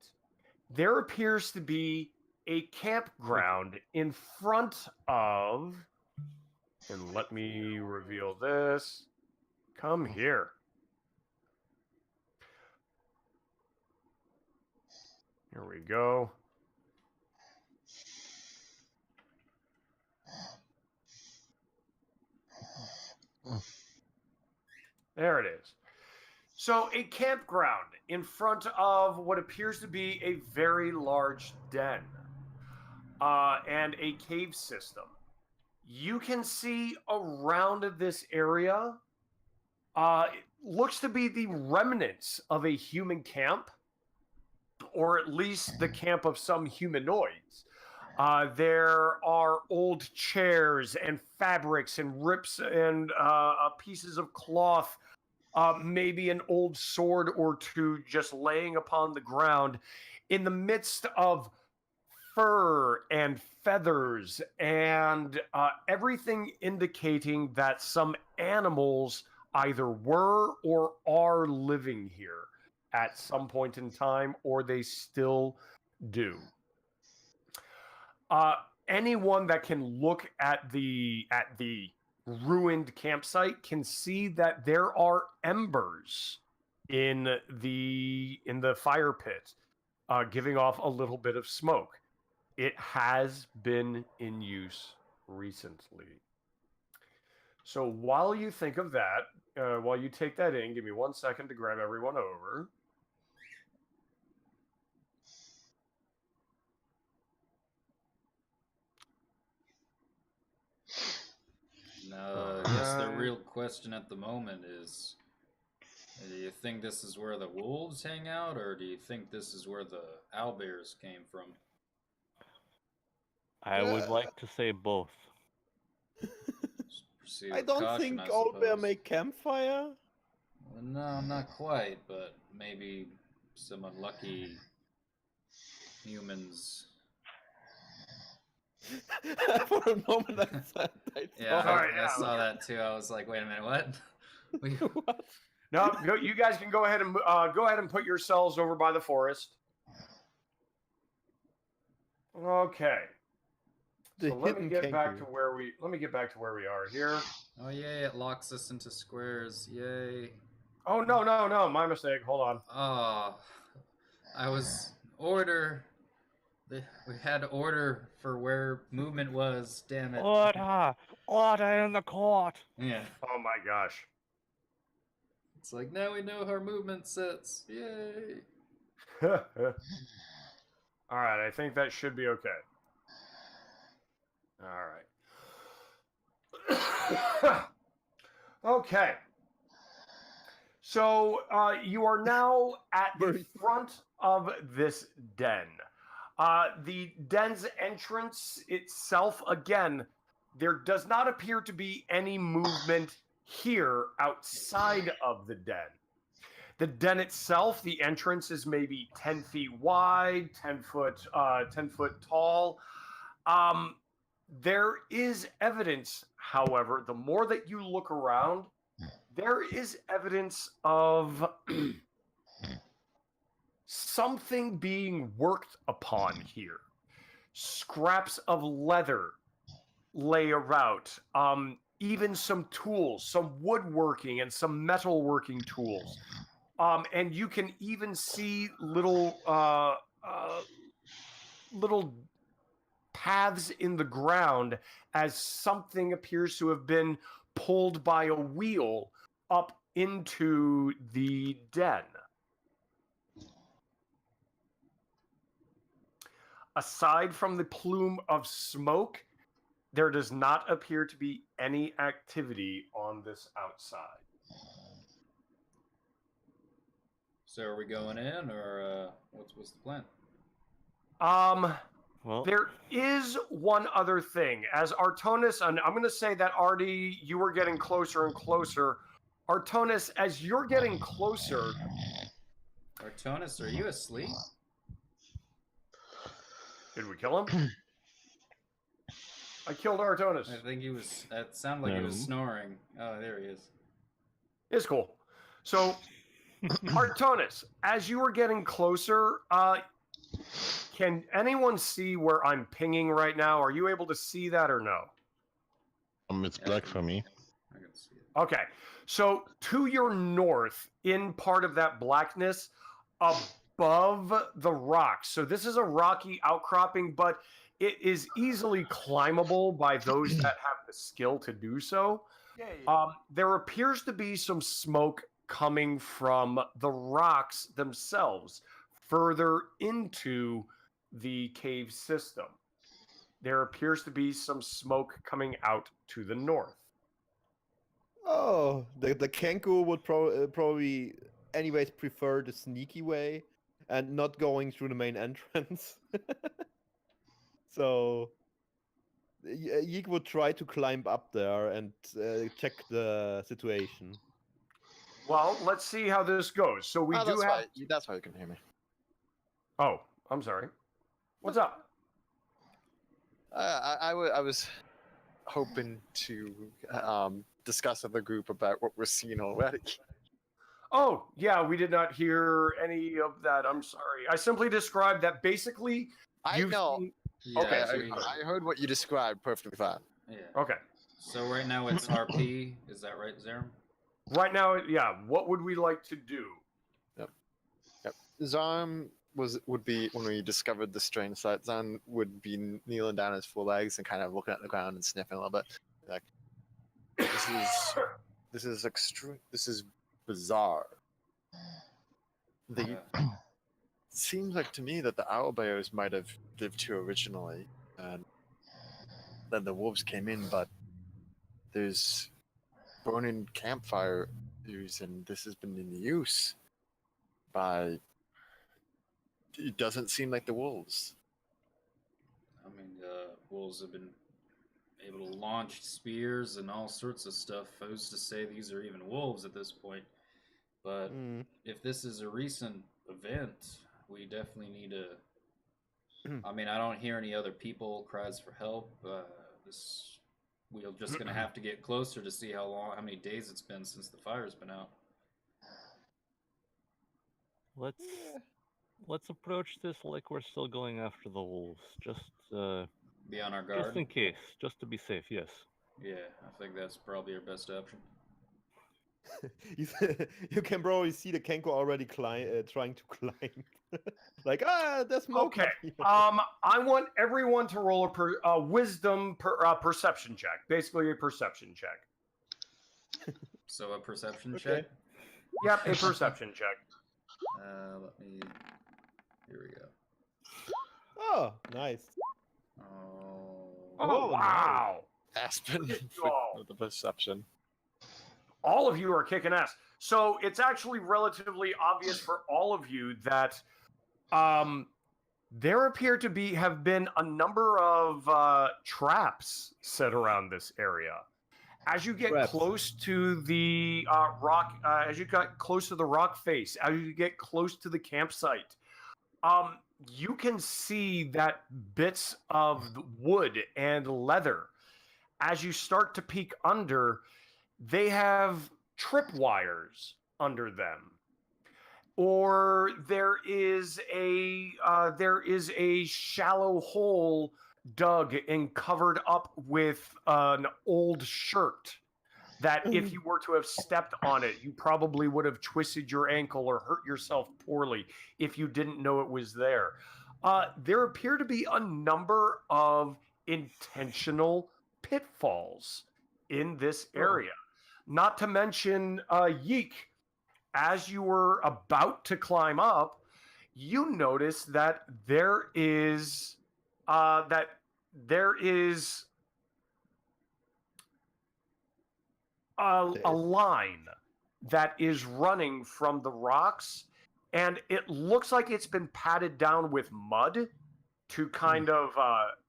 There appears to be a campground in front of, and let me reveal this. Come here. Here we go. There it is. So, a campground in front of what appears to be a very large den and a cave system. You can see around this area, it looks to be the remnants of a human camp, or at least the camp of some humanoids. There are old chairs and fabrics and rips and pieces of cloth, maybe an old sword or two just laying upon the ground in the midst of fur and feathers and everything indicating that some animals either were or are living here at some point in time, or they still do. Anyone that can look at the ruined campsite can see that there are embers in the fire pit, giving off a little bit of smoke. It has been in use recently. So while you think of that, while you take that in, give me 1 second to grab everyone over. No, I guess the real question at the moment is, do you think this is where the wolves hang out, or do you think this is where the owlbears came from? I would like to say both. Proceed I with don't caution, think I owlbear suppose. make campfire. Well, no, not quite, but maybe some unlucky humans. For a moment, I Yeah, thought. Sorry, I saw that too. I was like, wait a minute, what? What? No, you guys can go ahead and put yourselves over by the forest. Okay. The So let me hidden get back to kangaroo. where we are here. Oh yay! It locks us into squares. Yay! Oh no, my mistake. Hold on. Oh, I was order. We had order for where movement was. Damn it. Order in the court. Yeah. Oh my gosh. It's like now we know our movement sets. Yay! All right, I think that should be okay. All right. Okay. So you are now at the front of this den. The den's entrance itself, again, there does not appear to be any movement here outside of the den. The den itself, the entrance is maybe 10 feet wide, 10 foot tall. There is evidence, however, the more that you look around, there is evidence of something being worked upon here. Scraps of leather lay about, even some tools, some woodworking and some metalworking tools. And you can even see little paths in the ground as something appears to have been pulled by a wheel up into the den. Aside from the plume of smoke, there does not appear to be any activity on this outside. So are we going in, or what's the plan? Well, There is one other thing. As Artonis, and I'm going to say that Artie, you were getting closer and closer. Artonis, as you're getting closer, Artonis, are you asleep? did we kill him? I killed Artonis. I think he was. That sounded like he was snoring. Oh, there he is. It's cool. So, Artonis, as you were getting closer, can anyone see where I'm pinging right now? Are you able to see that or no? It's black for me. I can see it. Okay. So to your north, in part of that blackness, above the rocks. So this is a rocky outcropping, but it is easily climbable by those that have the skill to do so. There appears to be some smoke coming from the rocks themselves, further into the cave system. There appears to be some smoke coming out to the north. Oh, the kangaroo would probably anyways prefer the sneaky way and not going through the main entrance. So Yeek would try to climb up there and check the situation. Well, let's see how this goes. So we do that's have. why, that's why you can hear me. Oh, I'm sorry. What's up? I was hoping to discuss with the group about what we're seeing already. Oh, yeah, we did not hear any of that. I'm sorry. I simply described that basically. I know. Yeah, Okay, I heard what you described perfectly fine. Yeah. Okay. So right now it's RP. Is that right, Zerum? Right now, yeah. What would we like to do? Yep. Zarm would be when we discovered the strange site. Zarm would be kneeling down his four legs and kind of looking at the ground and sniffing a little bit. Like, this is extreme. This is bizarre. Seems like to me that the owlbears might have lived here originally, and then the wolves came in. But there's burning campfire use, and this has been in use by. It doesn't seem like the wolves. I mean, wolves have been able to launch spears and all sorts of stuff. Who's to say these are even wolves at this point? But if this is a recent event, we definitely need to. I mean, I don't hear any other people cries for help. We're just gonna have to get closer to see how many days it's been since the fire's been out. let's approach this like we're still going after the wolves. Just Be on our just guard. in case, just to be safe. Yes. Yeah, I think that's probably our best option. You can probably see the Kenko already trying to climb. Like, there's smoke Okay. up here. I want everyone to roll a wisdom perception check. Basically, a perception check. So a perception Okay. check. Yep, a perception check. Let me. Here we go. Oh, nice. Oh. Oh, Oh, wow. Aspen Look at you all. with the perception. All of you are kicking ass. So it's actually relatively obvious for all of you that there appear to have been a number of traps set around this area. As you get Traps. close to the rock, as you got close to the rock face, as you get close to the campsite, you can see that bits of wood and leather. As you start to peek under, they have tripwires under them, or there is a shallow hole dug and covered up with an old shirt that if you were to have stepped on it, you probably would have twisted your ankle or hurt yourself poorly if you didn't know it was there. There appear to be a number of intentional pitfalls in this area. Not to mention, Yeek, as you were about to climb up, you notice that there is a line that is running from the rocks, and it looks like it's been patted down with mud to kind of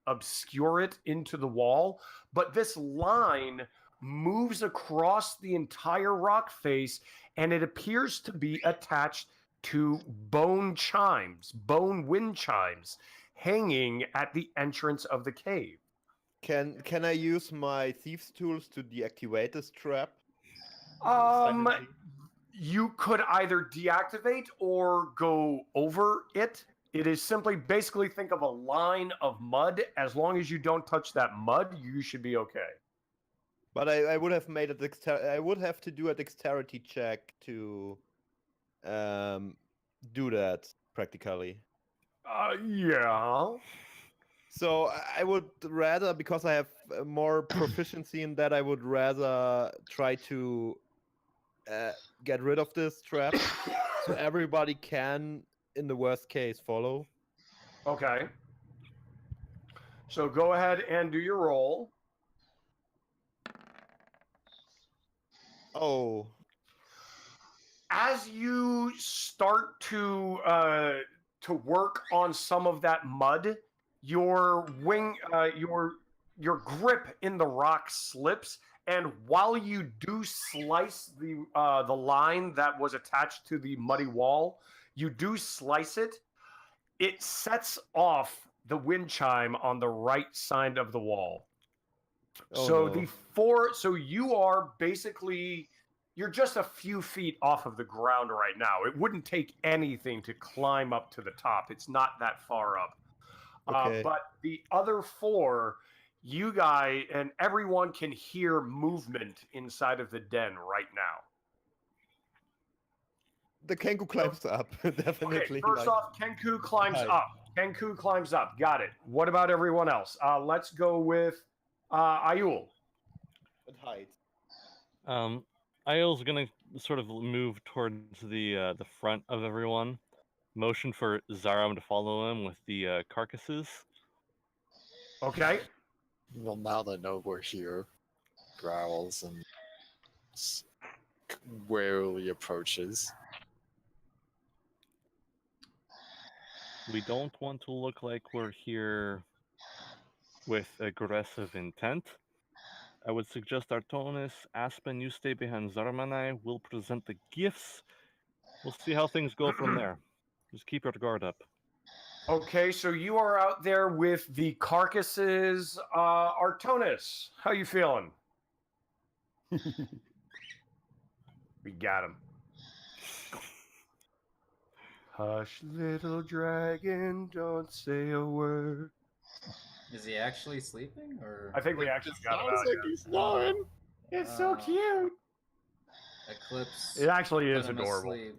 obscure it into the wall. But this line moves across the entire rock face, and it appears to be attached to bone wind chimes, hanging at the entrance of the cave. Can I use my thieves' tools to deactivate this trap? Um, Silently? you could either deactivate or go over it. It is simply basically think of a line of mud. As long as you don't touch that mud, you should be okay. But I would have made I would have to do a dexterity check to do that practically. Yeah. So I would rather, because I have more proficiency in that, I would rather try to get rid of this trap so everybody can, in the worst case, follow. Okay. So go ahead and do your roll. Oh. As you start to work on some of that mud, your grip in the rock slips, and while you do slice the line that was attached to the muddy wall, you do slice it. It sets off the wind chime on the right side of the wall. Oh, no. So you are basically, you're just a few feet off of the ground right now. It wouldn't take anything to climb up to the top. It's not that far up. Okay. But the other four, you guys and everyone can hear movement inside of the den right now. The Kenku climbs up, definitely. Okay, first off, Kenku climbs Hi. up. Kenku climbs up. Got it. What about everyone else? Let's go with Ayul. At height. Ayul's gonna sort of move towards the front of everyone, motion for Zaram to follow him with the carcasses. Okay. Well, now they know we're here. Growls and warily approaches. We don't want to look like we're here with aggressive intent. I would suggest Artonis, Aspen, you stay behind Zaram and I. We'll present the gifts. We'll see how things go from there. Just keep your guard up. Okay, so you are out there with the carcasses. Artonis, how you feeling? We got him. Hush, little dragon, don't say a word. Is he actually sleeping, or I think we It actually got him sounds out. like he's snoring. It's so cute. Eclipse? It actually put is him adorable. asleep.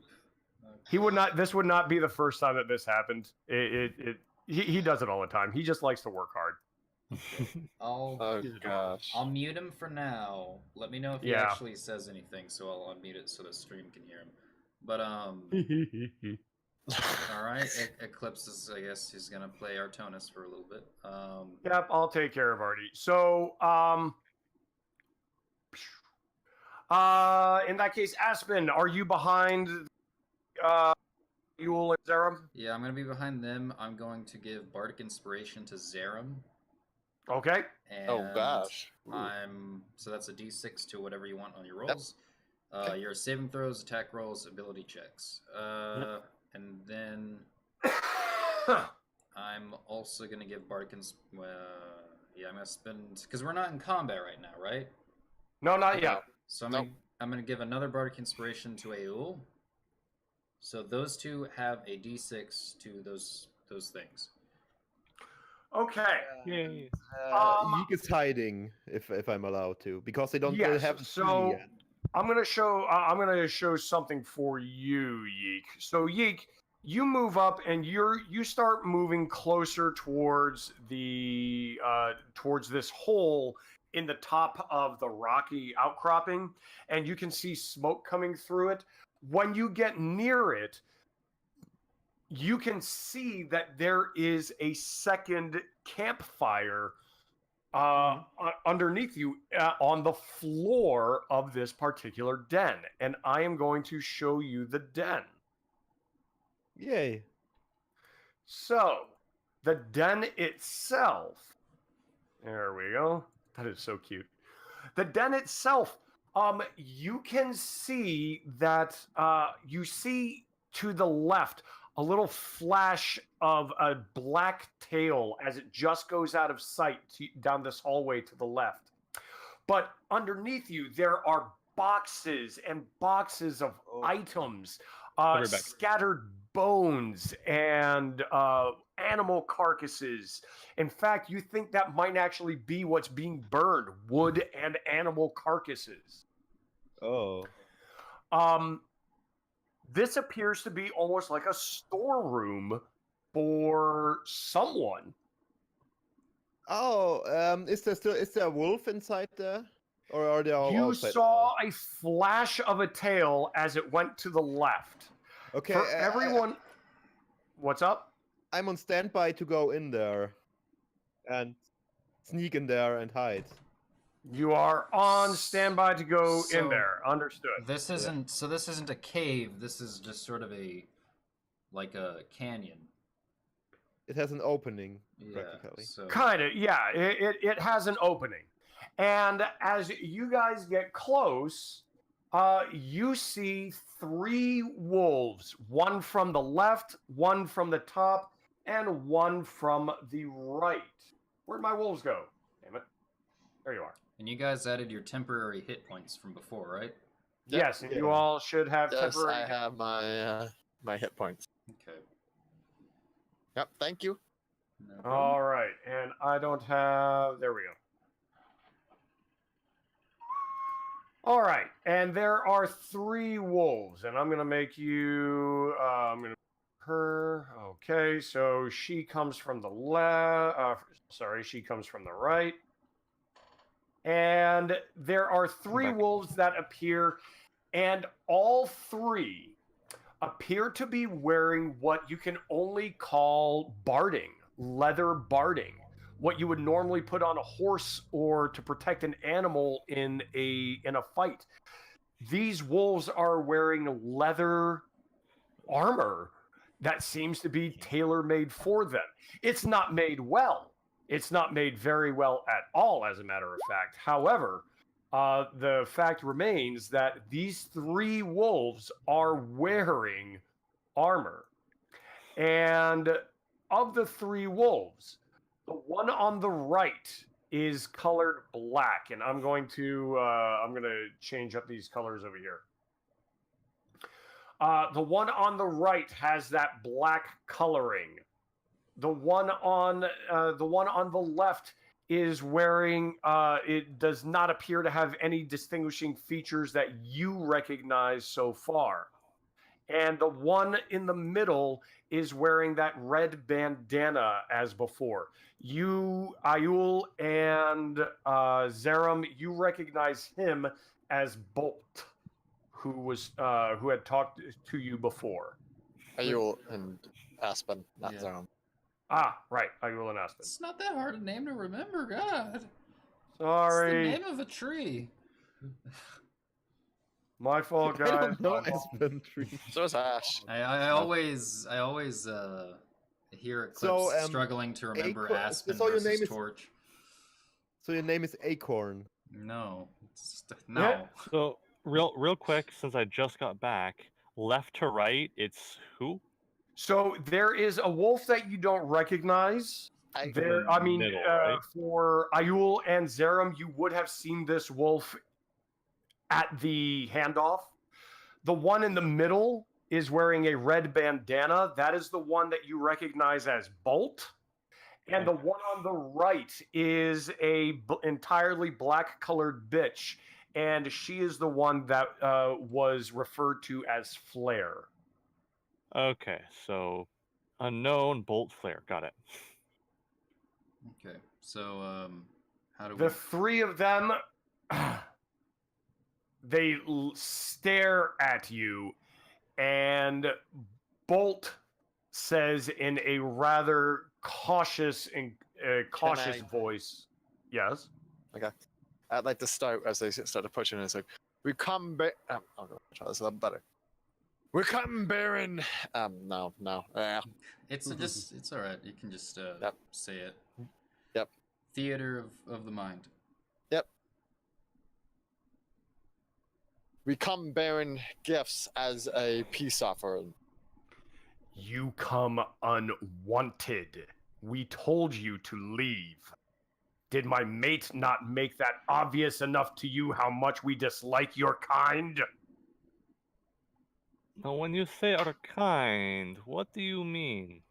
He would not. This would not be the first time that this happened. He does it all the time. He just likes to work hard. I'll Oh gosh. I'll mute him for now. Let me know if he Yeah. actually says anything, so I'll unmute it so the stream can hear him. But all right, Eclipse is. I guess he's gonna play Artonis for a little bit. Yep, I'll take care of Artie. So, in that case, Aspen, are you behind Yule and Zerum? Yeah, I'm gonna be behind them. I'm going to give Bardic Inspiration to Zerum. Okay. And Oh gosh. Ooh. So that's a D6 to whatever you want on your Yep. rolls. Your saving throws, attack rolls, ability checks. And then I'm also gonna give Bardic I'm gonna spend because we're not in combat right now, right? No, not yet. So Nope. I'm gonna give another Bardic Inspiration to Aul. So those two have a D6 to those things. Okay. Yay. Yeek is hiding, if I'm allowed to, because they don't Yes, have so yet. I'm gonna show something for you, Yeek. So Yeek, you move up and you start moving closer towards the towards this hole in the top of the rocky outcropping, and you can see smoke coming through it. When you get near it, you can see that there is a second campfire underneath you on the floor of this particular den, and I am going to show you the den. Yay. So, the den itself, there we go. That is so cute. The den itself, you can see that you see to the left a little flash of a black tail as it just goes out of sight down this hallway to the left. But underneath you, there are boxes and boxes of items, scattered bones and animal carcasses. In fact, you think that might actually be what's being burned, wood and animal carcasses. Oh. This appears to be almost like a storeroom for someone. Oh, is there a wolf inside there? Or are they all You outside saw a flash of a tail as it went to the left. now? Okay, For everyone, what's up? I'm on standby to go in there and sneak in there and hide. You are on standby to go in So, there. Understood. This isn't a cave. This is just sort of like a canyon. It has an opening, Yeah. practically. So Kind of, yeah. It has an opening. And as you guys get close, you see 3 wolves. One from the left, one from the top, and one from the right. Where'd my wolves go? Damn it. There you are. and you guys added your temporary hit points from before, right? Yep. Yes, and you all should have Yes, temporary. I have my my hit points. Okay. Yep. Thank you. No problem. All right, and I don't have. There we go. All right, and there are 3 wolves, and I'm gonna make you. I'm gonna her. Okay, so she comes from the left. Sorry, she comes from the right. And there are 3 wolves that appear, and all 3 appear to be wearing what you can only call barding, leather barding, what you would normally put on a horse or to protect an animal in a fight. These wolves are wearing leather armor that seems to be tailor-made for them. It's not made well. It's not made very well at all, as a matter of fact. However, the fact remains that these 3 wolves are wearing armor. And of the 3 wolves, the one on the right is colored black, and I'm going to change up these colors over here. The one on the right has that black coloring. The one on the left is wearing. It does not appear to have any distinguishing features that you recognize so far. And the one in the middle is wearing that red bandana as before. You, Ayul, and Zerum, you recognize him as Bolt, who had talked to you before. Ayul and Aspen, not Yeah. Zerum. Ah, right, Ayul and Aspen. It's not that hard a name to remember, God. Sorry, It's the name of a tree. my fault, I guys. don't know My fault. Aspen Tree. So is Ash. I always hear Eclipse So, struggling to remember Aspen so your versus name is- Torch. So your name is Acorn. No, no. So real quick, since I just got back, left to right, it's who? So there is a wolf that you don't recognize. There, I mean, Middle, right? for Ayul and Zerum, you would have seen this wolf at the handoff. The one in the middle is wearing a red bandana. That is the one that you recognize as Bolt. And the one on the right is a entirely black colored bitch. And she is the one that was referred to as Flare. Okay, so unknown bolt flare. Got it. Okay, so how do we? The three of them, they stare at you, and Bolt says in a rather cautious voice, "Yes." I'd like to start as they start approaching. It's like, we come back. I'll go try this a little better. We come bearing. No. It's just it's all right. You can just Yep. say it. Yep. Theater of the mind. We come bearing gifts as a peace offering. You come unwanted. We told you to leave. Did my mate not make that obvious enough to you how much we dislike your kind? Now, when you say our kind, what do you mean?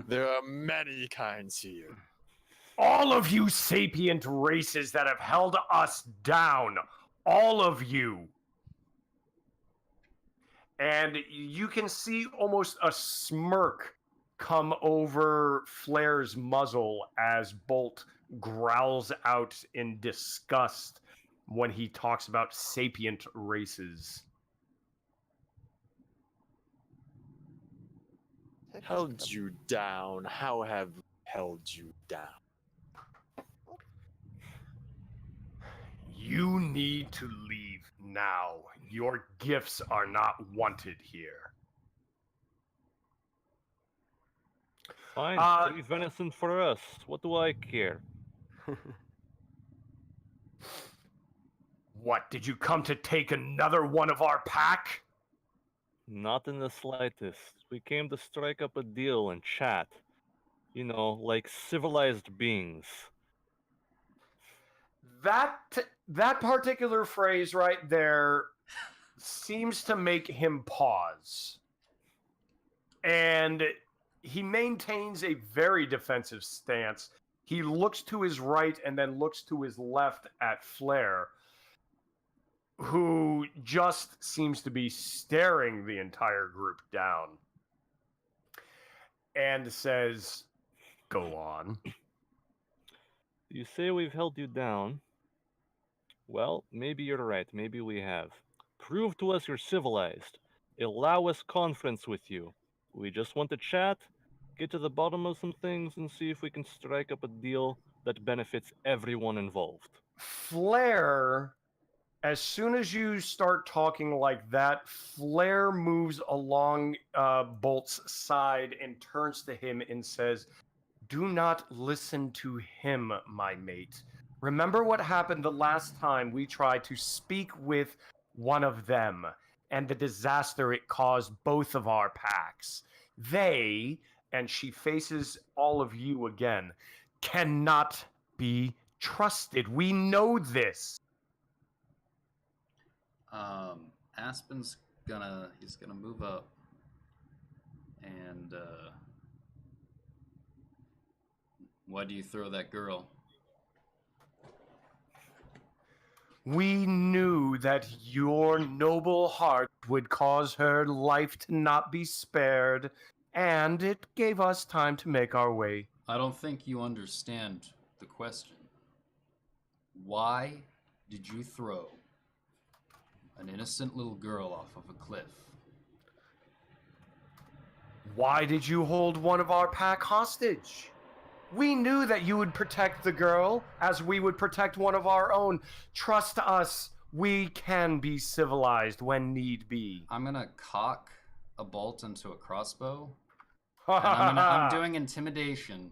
There are many kinds here. All of you sapient races that have held us down. All of you. And you can see almost a smirk come over Flare's muzzle as Bolt growls out in disgust when he talks about sapient races. Held you down. How have held you down? You need to leave now. Your gifts are not wanted here. Fine, free venison for us. What do I care? What, did you come to take another one of our pack? Not in the slightest. We came to strike up a deal and chat. You know, like civilized beings. That particular phrase right there seems to make him pause. And he maintains a very defensive stance. He looks to his right and then looks to his left at Flare, who just seems to be staring the entire group down. And says, "Go on." You say we've held you down. Well, maybe you're right. Maybe we have. Prove to us you're civilized. Allow us conference with you. We just want to chat, get to the bottom of some things, and see if we can strike up a deal that benefits everyone involved. Flare, as soon as you start talking like that, Flare moves along Bolt's side and turns to him and says, "Do not listen to him, my mate. Remember what happened the last time we tried to speak with one of them and the disaster it caused both of our packs. They," and she faces all of you again, "cannot be trusted. We know this." Aspen's gonna move up and why do you throw that girl? We knew that your noble heart would cause her life to not be spared, and it gave us time to make our way. I don't think you understand the question. Why did you throw an innocent little girl off of a cliff? Why did you hold one of our pack hostage? We knew that you would protect the girl as we would protect one of our own. Trust us, we can be civilized when need be. I'm gonna cock a bolt into a crossbow, and I'm doing intimidation.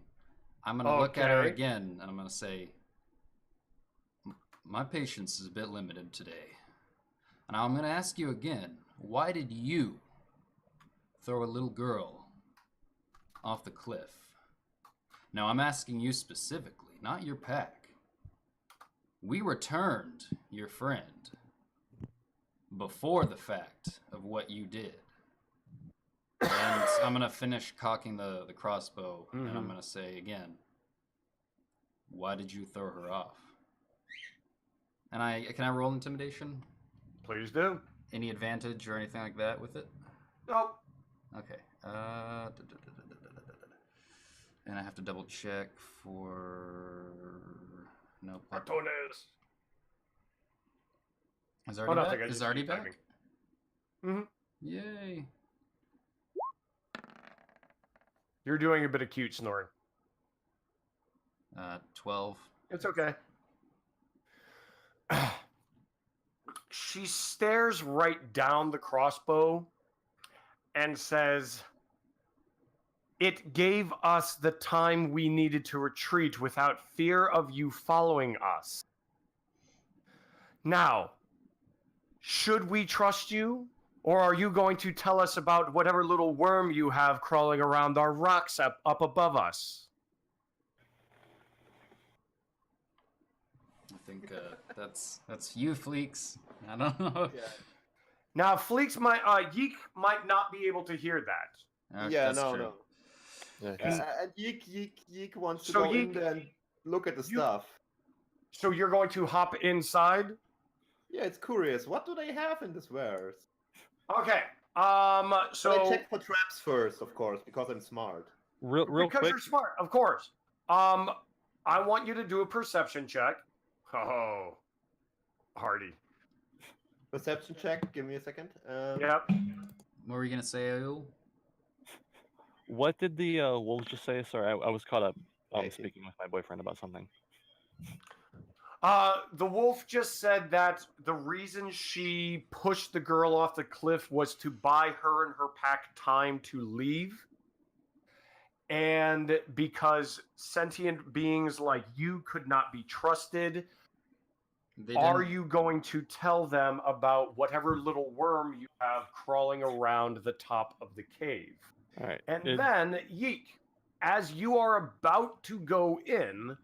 I'm gonna look at her Okay. again, and I'm gonna say, my patience is a bit limited today. And I'm gonna ask you again, why did you throw a little girl off the cliff? Now, I'm asking you specifically, not your pack. We returned your friend before the fact of what you did. And I'm going to finish cocking the crossbow, and I'm going to say again, why did you throw her off? And can I roll intimidation? Please do. Any advantage or anything like that with it? Nope. Okay. And I have to double check for. Nope. Cartones. Is already back? Is already back? Mm-hmm. Yay. You're doing a bit of cute snoring. 12. It's okay. She stares right down the crossbow and says, "It gave us the time we needed to retreat without fear of you following us. Now, should we trust you, or are you going to tell us about whatever little worm you have crawling around our rocks up above us?" I think that's you, Fleeks. I don't know. Yeah. Now, Fleeks Yeek might not be able to hear that. Okay, Yeah, that's no, true. no. Yeah. And Yeek wants to So go in Yeek- there and look at the you- stuff. So you're going to hop inside? Yeah, it's curious. What do they have in this wares? Okay. So I So check for traps first, of course, because I'm smart. Real because quick, you're smart, of course. I want you to do a perception check. Oh, Hardy. Perception check. Give me a second. Yep. What were you gonna say, Ayul? what did the wolves just say? Sorry, I was caught up Okay. speaking with my boyfriend about something. The wolf just said that the reason she pushed the girl off the cliff was to buy her and her pack time to leave. And because sentient beings like you could not be trusted, are you going to tell them about whatever little worm you have crawling around the top of the cave? All right. And then, Yeek, as you are about to go in,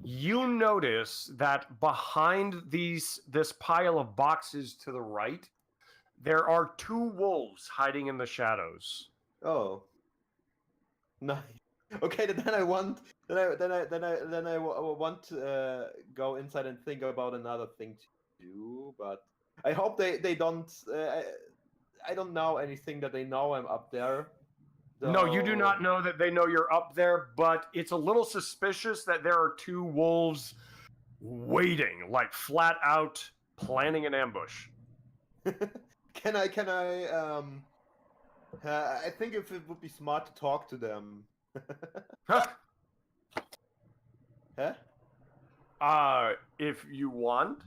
you notice that behind this pile of boxes to the right, there are two wolves hiding in the shadows. Oh. Nice. Okay, then I want to go inside and think about another thing to do, but I hope they don't. I don't know anything that they know I'm up there. No, you do so- not know that they know you're up there, but it's a little suspicious that there are two wolves waiting, like flat out planning an ambush. Can I I think if it would be smart to talk to them. Huh? Huh? If you want.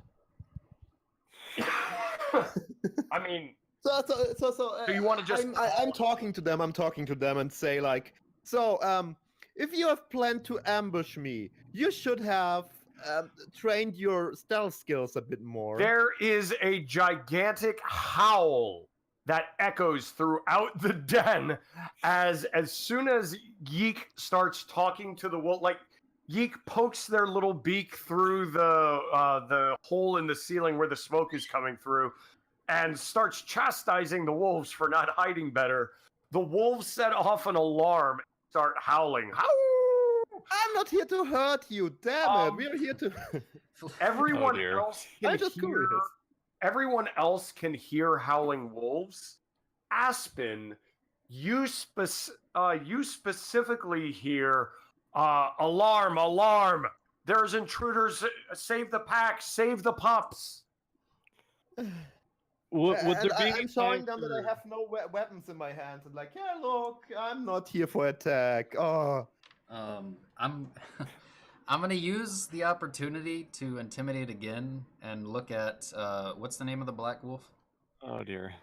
I mean, So you wanna just- I'm talking to them. I'm talking to them and say like, so if you have planned to ambush me, you should have trained your stealth skills a bit more. there is a gigantic howl that echoes throughout the den as soon as Yeek starts talking to the wolf, like Yeek pokes their little beak through the hole in the ceiling where the smoke is coming through, and starts chastising the wolves for not hiding better. The wolves set off an alarm and start howling. Howl! I'm not here to hurt you, damn it. We're here to. Everyone dear. else can I'm just hear. curious. Everyone else can hear howling wolves. Aspen, you specifically hear alarm, alarm. There's intruders. Save the pack. Save the pups. Would there be I'm showing them that I have no weapons in my hands and like, yeah, look, I'm not here for attack. Oh, I'm I'm gonna use the opportunity to intimidate again and look at what's the name of the black wolf? Oh dear.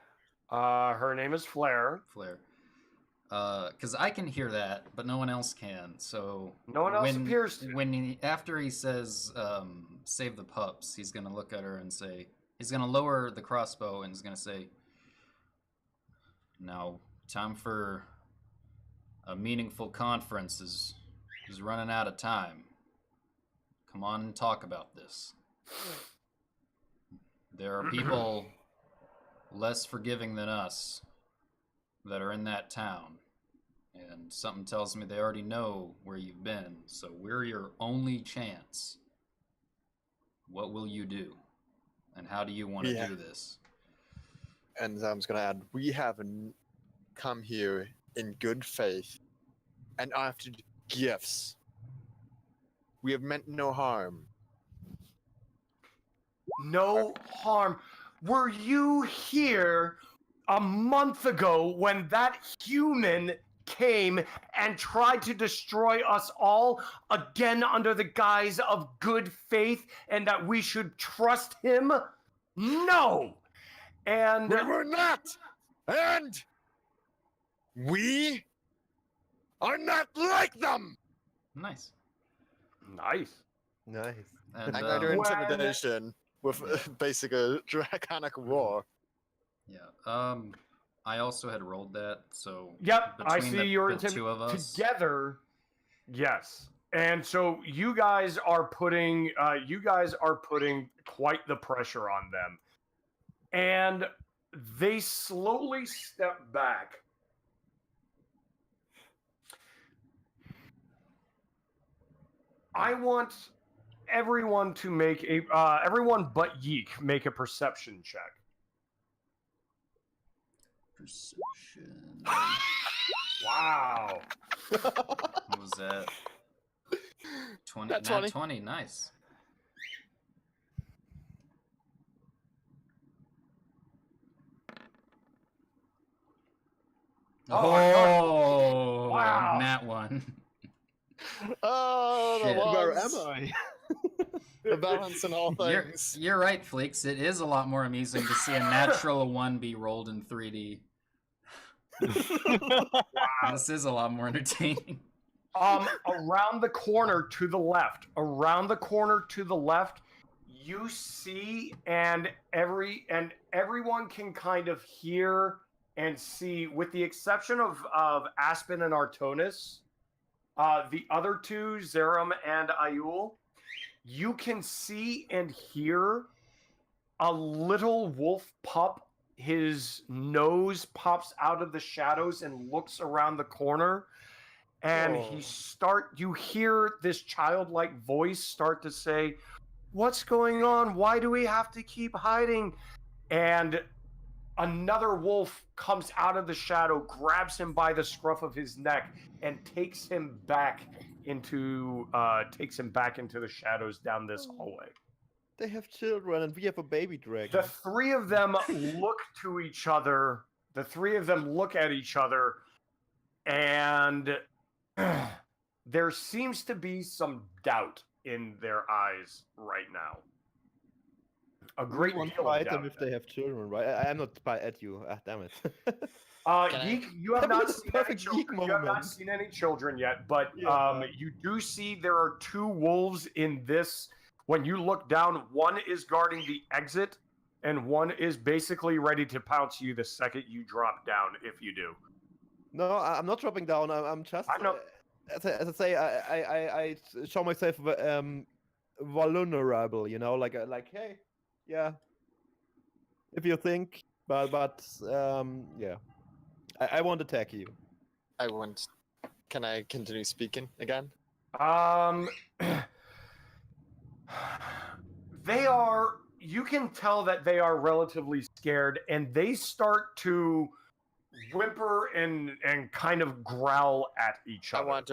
Her name is Flare. Flare. Because I can hear that, but no one else can. So No one else appears to. After he says "save the pups," he's gonna look at her and say, he's gonna lower the crossbow and he's gonna say, "Now, time for a meaningful conference is running out of time. Come on and talk about this. There are people less forgiving than us that are in that town. And something tells me they already know where you've been, so we're your only chance. What will you do? And how do you want to do this?" And I'm just gonna add, we have come here in good faith and after gifts. We have meant no harm. No harm. Were you here a month ago when that human came and tried to destroy us all again under the guise of good faith and that we should trust him? No! And We were not! And we are not like them! Nice. nice. nice. And I'm going to do When- intimidation with basic draconic roar. yeah. I also had rolled that, so Yep, I between see the, your the two of us. together. Yes, and so you guys are putting quite the pressure on them, and they slowly step back. I want everyone to make everyone but Yeek make a perception check. Perception. Wow. What was that? 20. Nat Nat 20. 20. Nice. Oh, Oh, wow. Nat 1. Oh, the Shit. Where am ones. I? The balance in all You're, things. you're right, Fleeks. It is a lot more amusing to see a natural 1 be rolled in 3D. Wow. This is a lot more entertaining. Around the corner to the left, you see, and everyone can kind of hear and see, with the exception of Aspen and Artonis, the other two, Zerum and Ayul, you can see and hear a little wolf pup. His nose pops out of the shadows and looks around the corner. And you hear this childlike voice start to say, "What's going on? Why do we have to keep hiding?" And another wolf comes out of the shadow, grabs him by the scruff of his neck, and takes him back into the shadows down this hallway. They have children and we have a baby dragon. The three of them look to each other. The three of them look at each other, and there seems to be some doubt in their eyes right now. A great We won't deal of fight them doubt. if they have children, right? I'm not at you. Ah, damn it. Yeek, you have That not was a seen any perfect children. Yeek You have not moment. seen any children yet, but Yeah. you do see there are two wolves in this. When you look down, one is guarding the exit, and one is basically ready to pounce you the second you drop down. If you do, No, I'm not dropping down. I'm just. I know. As I say, I show myself vulnerable. You know, like hey, yeah. if you think. But yeah, I won't attack you. I won't. Can I continue speaking again? They are. You can tell that they are relatively scared, and they start to whimper and kind of growl at each I other. want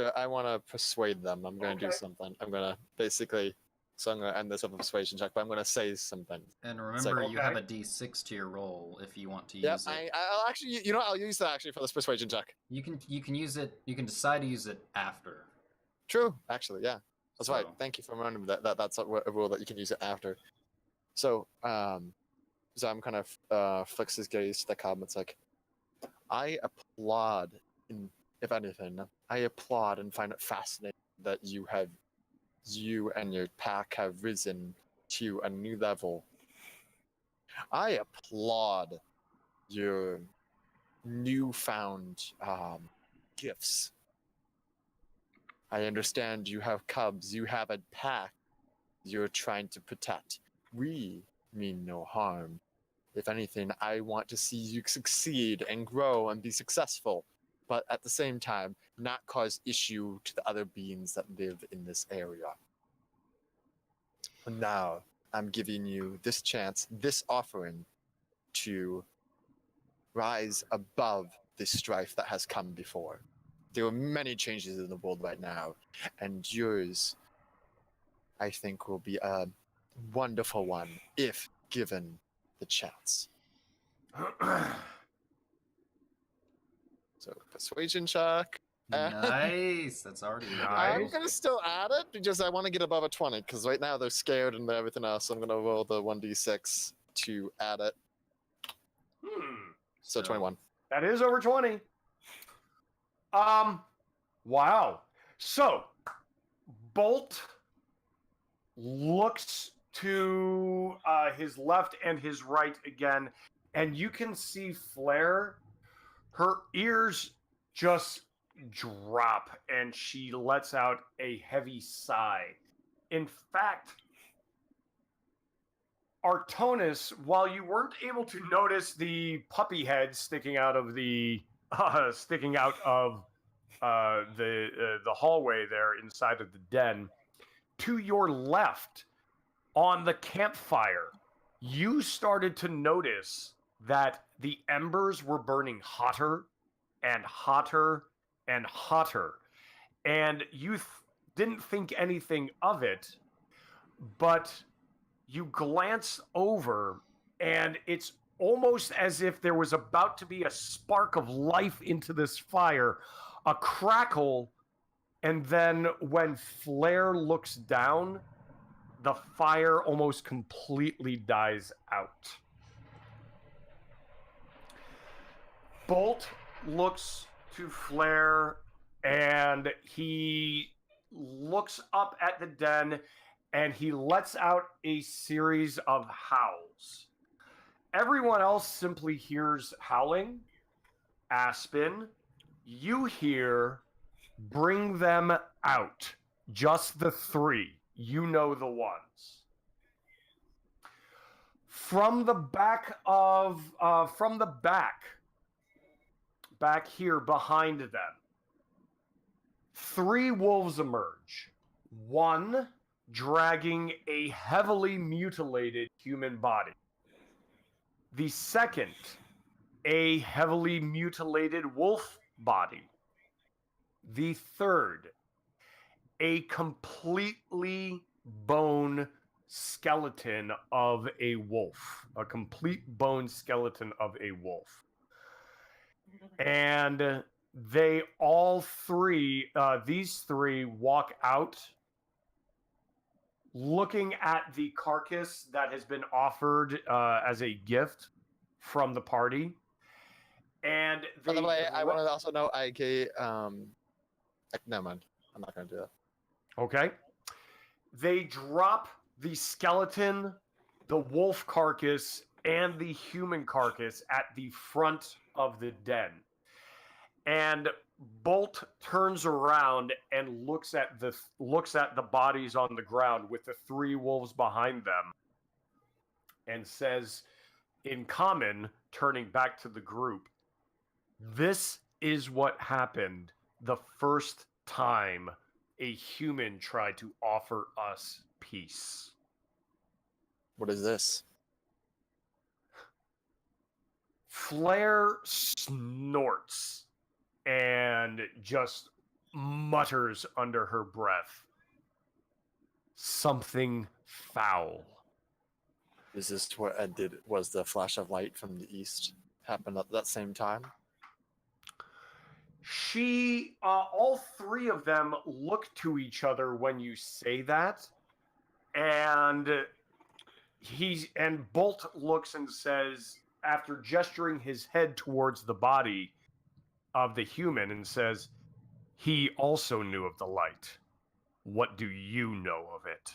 to persuade them. I'm going to do Okay. something. I'm going to basically. So I'm going to end this with a persuasion check, but I'm going to say something. And remember, you okay. have a D6 to your roll if you want to Yep. use it. I'll actually. You know, I'll use that actually for this persuasion check. You can use it. You can decide to use it after. True. Actually, yeah. That's right. So- Thank you for reminding me that's a rule that you can use it after. So, Zam kind of flicks his gaze to the cub. It's like, I applaud, if anything, I applaud and find it fascinating that you and your pack have risen to a new level. I applaud your newfound gifts. I understand you have cubs, you have a pack you're trying to protect. We mean no harm. If anything, I want to see you succeed and grow and be successful, but at the same time, not cause issue to the other beings that live in this area. Now, I'm giving you this chance, this offering, to rise above the strife that has come before. There are many changes in the world right now, and yours, I think, will be a wonderful one if given the chance. So, persuasion check. Nice. That's already a good I'm roll. gonna still add it because I want to get above a 20. Because right now they're scared and everything else. So I'm gonna roll the 1d6 to add it. So 21. That is over 20. Wow. So, Bolt looks to his left and his right again, and you can see Flare. Her ears just drop, and she lets out a heavy sigh. In fact, Artonis, while you weren't able to notice the puppy head sticking out of the hallway there inside of the den, to your left on the campfire, you started to notice that the embers were burning hotter and hotter and hotter, and you didn't think anything of it, but you glance over, and it's almost as if there was about to be a spark of life into this fire, a crackle, and then when Flare looks down, the fire almost completely dies out. Bolt looks to Flare, and he looks up at the den, and he lets out a series of howls. Everyone else simply hears howling. Aspen, you hear, bring them out. Just the three. You know the ones. From the back back here behind them, three wolves emerge. One dragging a heavily mutilated human body. The second, a heavily mutilated wolf body. The third, a completely bone skeleton of a wolf. A complete bone skeleton of a wolf. And they all three, these three walk out looking at the carcass that has been offered as a gift from the party. And By the way, I want to also know I gave never mind. I'm not gonna do that. Okay. They drop the skeleton, the wolf carcass, and the human carcass at the front of the den. And Bolt turns around and looks at the bodies on the ground with the three wolves behind them and says, in common, turning back to the group, this is what happened the first time a human tried to offer us peace. What is this? Flair snorts and just mutters under her breath, something foul. Is this what was the flash of light from the east happened at that same time? All three of them look to each other when you say that, and Bolt looks and says, after gesturing his head towards the body of the human, and says, he also knew of the light. What do you know of it?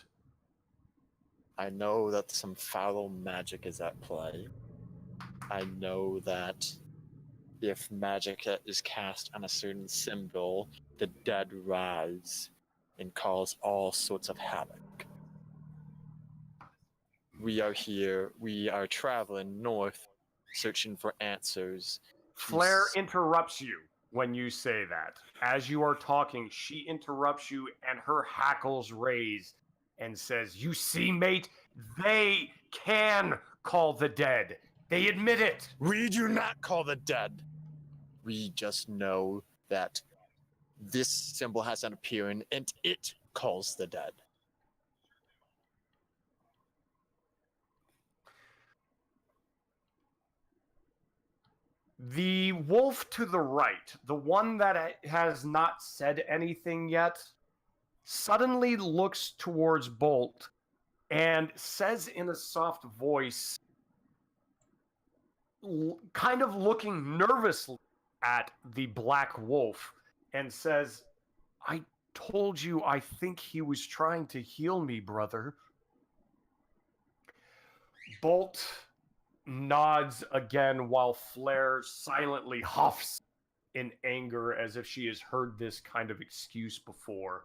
I know that some foul magic is at play. I know that if magic is cast on a certain symbol, the dead rise and cause all sorts of havoc. We are here, we are traveling north, searching for answers. Flair interrupts you when you say that. As you are talking, she interrupts you and her hackles raise and says, you see, mate, they can call the dead. They admit it. We do not call the dead. We just know that this symbol has an appearing and it calls the dead. The wolf to the right, the one that has not said anything yet, suddenly looks towards Bolt and says in a soft voice, kind of looking nervously at the black wolf, and says, I told you I think he was trying to heal me, brother. Bolt nods again while Flair silently huffs in anger as if she has heard this kind of excuse before.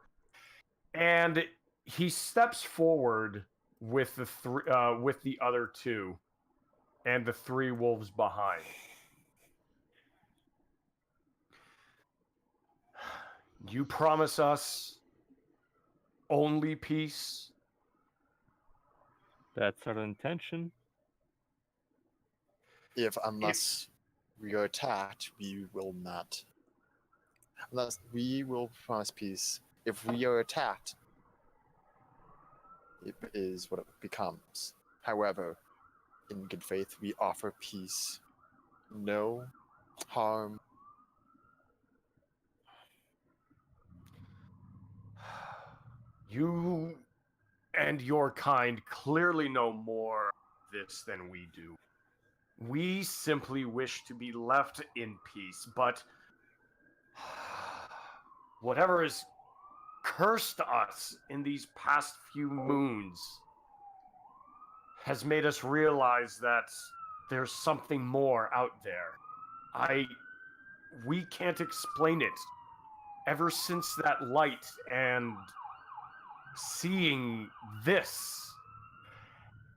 And he steps forward with the other two and the three wolves behind. You promise us only peace? That's our intention. Unless we are attacked, we will not. Unless we will promise peace. If we are attacked, it is what it becomes. However, in good faith, we offer peace. No harm. You and your kind clearly know more of this than we do. We simply wish to be left in peace, but whatever has cursed us in these past few moons has made us realize that there's something more out there. We can't explain it. Ever since that light and seeing this,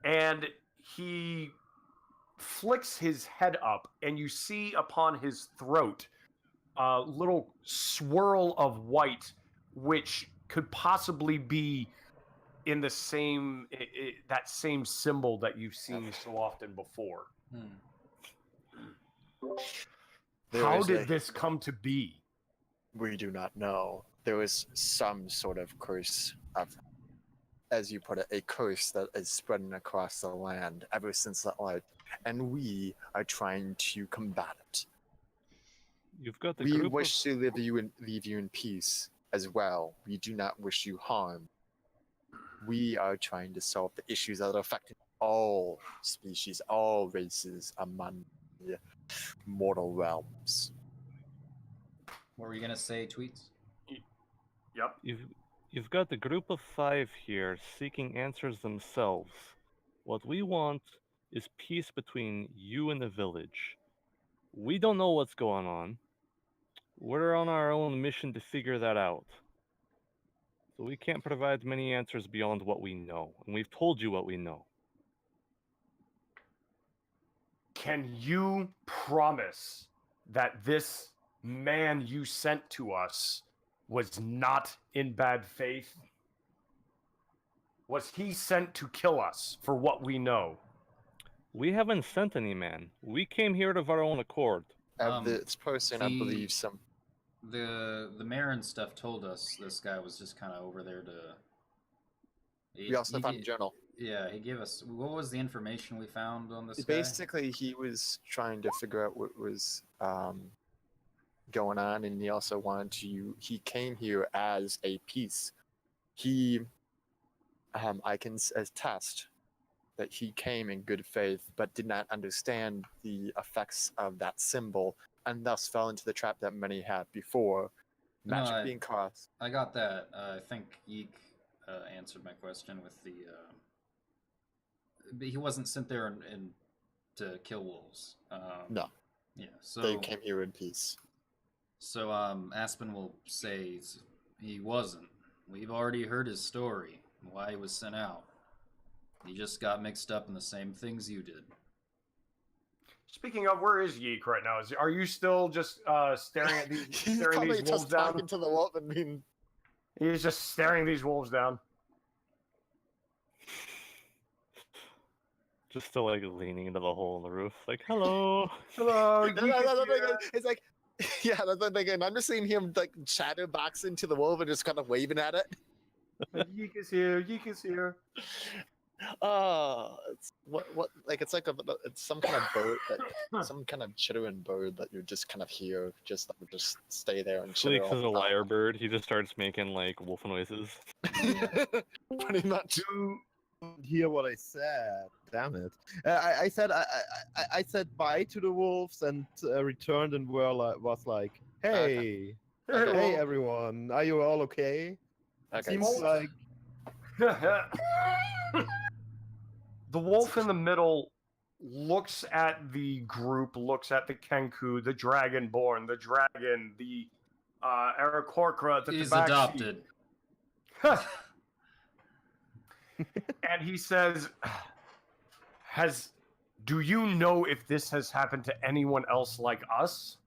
and he flicks his head up, and you see upon his throat a little swirl of white, which could possibly be in the same that same symbol that you've seen so often before. How did this come to be? We do not know. There is some sort of curse of, as you put it, a curse that is spreading across the land ever since that light, and we are trying to combat it. You've got the We group wish to leave you in peace as well. We do not wish you harm. We are trying to solve the issues that are affecting all species, all races among the mortal realms. What were you gonna say, Tweets? Yep. You've got the group of 5 here seeking answers themselves. What we want is peace between you and the village. We don't know what's going on. We're on our own mission to figure that out. So we can't provide many answers beyond what we know, and we've told you what we know. can you promise that this man you sent to us was not in bad faith? Was he sent to kill us for what we know? We haven't sent any man. We came here of our own accord. This person, I believe, The mayor and stuff told us this guy was just kind of over there to. we also found a journal. Yeah, he gave us. What was the information we found on this guy? Basically, he was trying to figure out what was going on, and he also wanted to. He came here as a piece. I can attest that he came in good faith, but did not understand the effects of that symbol, and thus fell into the trap that many had before. Magic being caused. I got that. I think Yeek answered my question with the. But he wasn't sent there and to kill wolves. No. Yeah. So They came here in peace. So Aspen will say he wasn't. We've already heard his story, why he was sent out. He just got mixed up in the same things you did. Speaking of, where is Yeek right now? Are you still just staring at these He's staring probably these wolves just down? talking to the wolf and being. He's just staring these wolves down. Just still like leaning into the hole in the roof, like, hello. Hello. No, it's like, yeah, that's the thing. And I'm just seeing him like shadow box into the wolf and just kind of waving at it. Yeek is here. Yeek is here. It's what like it's like it's some kind of bird some kind of chittering bird that you just kind of hear, just that would just stay there and chitter. Sleeks is a lyrebird. He just starts making like wolf noises. Pretty much. You hear what I said? Damn it! I said I said bye to the wolves and returned and was like, hey, hey everyone, are you all okay? Okay. Seems like The wolf in the middle looks at the group, looks at the Kenku, the Dragonborn, the dragon, the Aarakocra, the He's Tabaxi. adopted. And he says, do you know if this has happened to anyone else like us?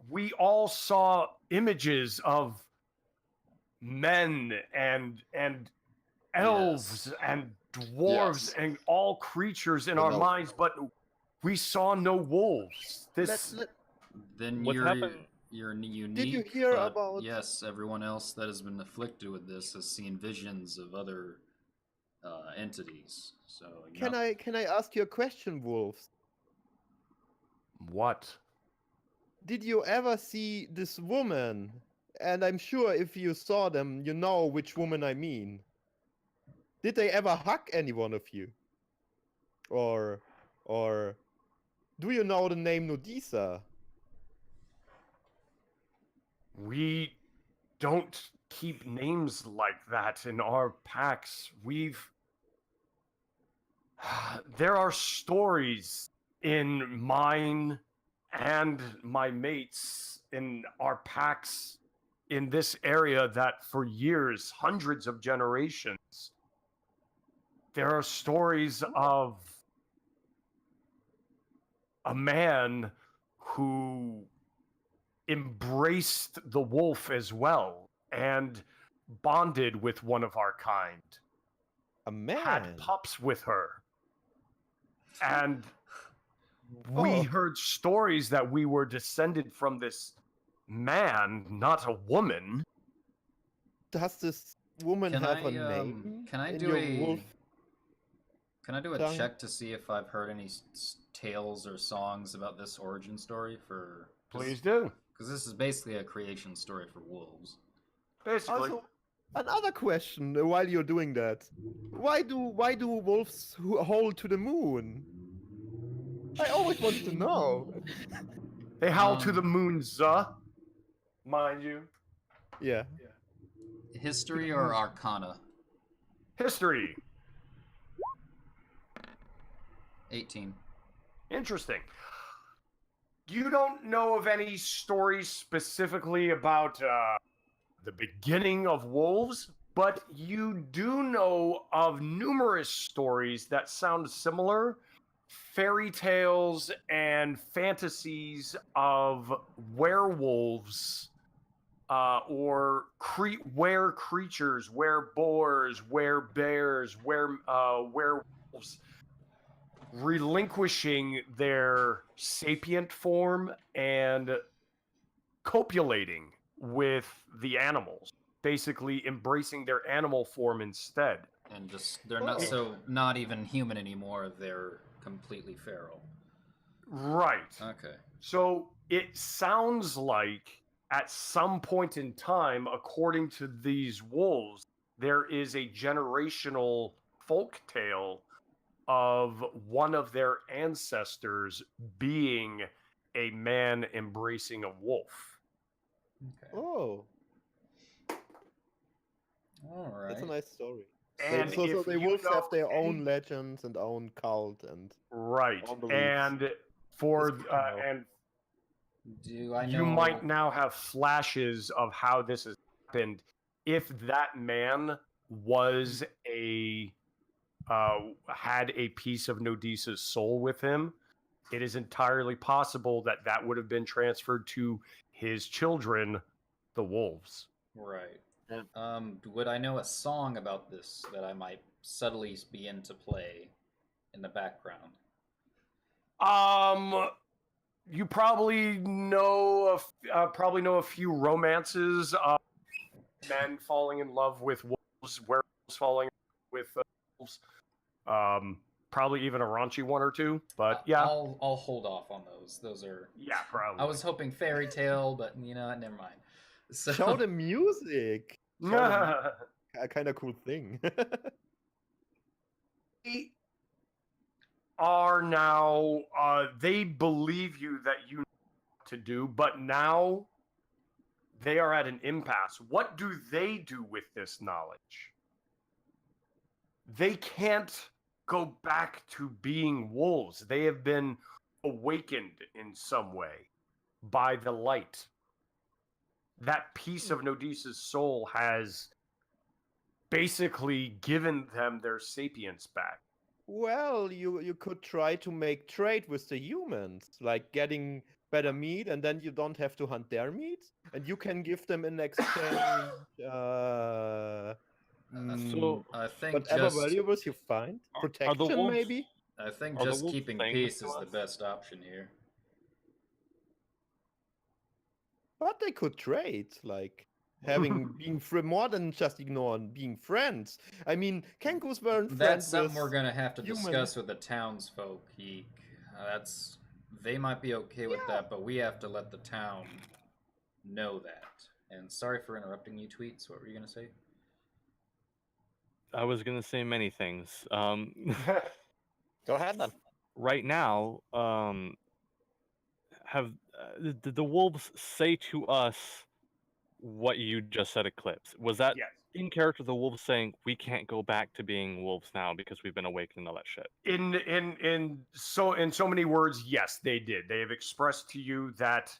We all saw images of men and elves and dwarves and all creatures in our minds, but we saw no wolves. Then What happened? you're unique. Did you hear but about- Yes, everyone else that has been afflicted with this has seen visions of other entities. So Can I ask you a question, wolves? What? Did you ever see this woman? And I'm sure if you saw them, you know which woman I mean. Did they ever hug any one of you? Or do you know the name Nodisa? We don't keep names like that in our packs. There are stories in mine and my mates in our packs in this area that for years, hundreds of generations, there are stories of a man who embraced the wolf as well and bonded with one of our kind. A man? Had pups with her. And we heard stories that we were descended from this man, not a woman. Does this woman Can have I, a name? can I in do your a- wolf Can I do a tongue? check to see if I've heard any tales or songs about this origin story for? Please do. Because this is basically a creation story for wolves. Basically. Also, another question while you're doing that. Why do wolves hold to the moon? I always wanted to know. They howl to the moon, mind you. Yeah. History or Arcana? History. 18. Interesting. You don't know of any stories specifically about the beginning of wolves, but you do know of numerous stories that sound similar fairy tales and fantasies of werewolves or were creatures, were boars, were bears, were werewolves relinquishing their sapient form and copulating with the animals, basically embracing their animal form instead. And just they're not even human anymore. They're completely feral. Right. Okay. So it sounds like at some point in time, according to these wolves, there is a generational folk tale of one of their ancestors being a man embracing a wolf. Okay. Oh, All right. that's a nice story. And so if the you wolves know have their any- own legends and own cult and right, own beliefs. and for That's good to know. and Do I know? you might now have flashes of how this has happened if that man was had a piece of Nodisa's soul with him. It is entirely possible that that would have been transferred to his children, the wolves. Right. Yeah. Would I know a song about this that I might subtly begin to play in the background? You probably know a few romances of men falling in love with wolves, werewolves falling in love with wolves. Probably even a raunchy one or two, but yeah, I'll hold off on those. Those are yeah, probably. I was hoping fairy tale, but you know, never mind. So show the music. A kind of cool thing. They are now. They believe you that you know what to do, but now they are at an impasse. What do they do with this knowledge? They can't go back to being wolves. They have been awakened in some way by the light. That piece of Nodisa's soul has basically given them their sapience back. Well, you could try to make trade with the humans, like getting better meat, and then you don't have to hunt their meat, and you can give them in exchange So, I think whatever just valuables you find. Are the Protection, wolves maybe? I think Are the just wolves keeping saying this peace to is the us? best option here. But they could trade, like having being more than just ignoring being friends. I mean, Kenkus weren't That's friends something with we're gonna have to human. discuss with the townsfolk. That's they might be okay with Yeah. that, but we have to let the town know that. And sorry for interrupting you, Tweets. What were you gonna say? I was gonna say many things. Go ahead then. Right now, have the wolves say to us what you just said, Eclipse? Was that Yes. in character? The wolves saying we can't go back to being wolves now because we've been awakened and all that shit. In so many words, yes, they did. They have expressed to you that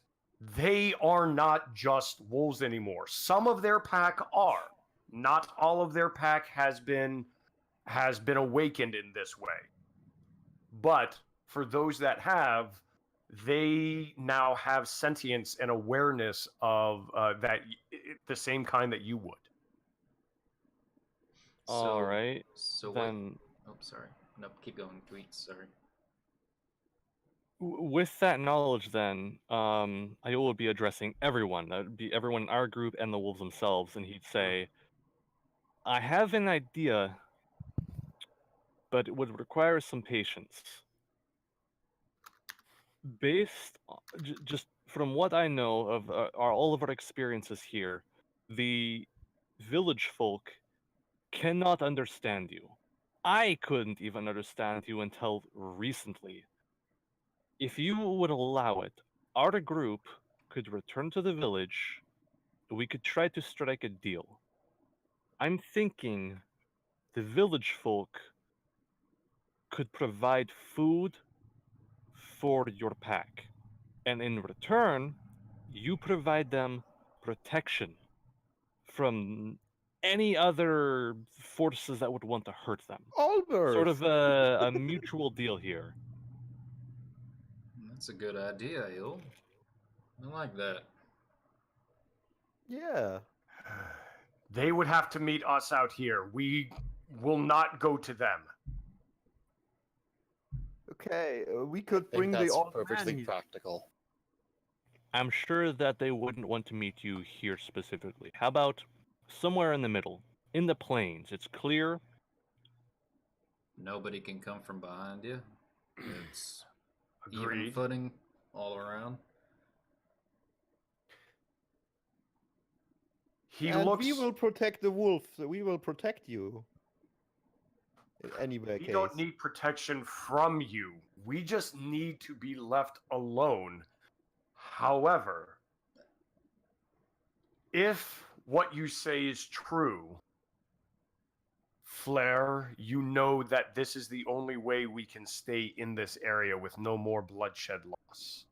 they are not just wolves anymore. Some of their pack are. Not all of their pack has been awakened in this way. But for those that have, they now have sentience and awareness of the same kind that you would. All right, So then. what? Oh, sorry. No, keep going, Tweets. Sorry. With that knowledge, then, I will be addressing everyone. That would be everyone in our group and the wolves themselves, and he'd say, "I have an idea, but it would require some patience. Based just from what I know of all of our experiences here, the village folk cannot understand you. I couldn't even understand you until recently. If you would allow it, our group could return to the village. We could try to strike a deal. I'm thinking the village folk could provide food for your pack, and in return, you provide them protection from any other forces that would want to hurt them. Albers. Sort of a mutual deal here. That's a good idea, Il. I like that. Yeah. They would have to meet us out here. We will not go to them. Okay, we I could think bring the that's old perfectly man. practical. I'm sure that they wouldn't want to meet you here specifically. How about somewhere in the middle, in the plains? It's clear. Nobody can come from behind you. It's even Agreed. footing all around. He And looks. we will protect the wolf. So we will protect you. In any We case. don't need protection from you. We just need to be left alone. However, if what you say is true, Flair, you know that this is the only way we can stay in this area with no more bloodshed loss.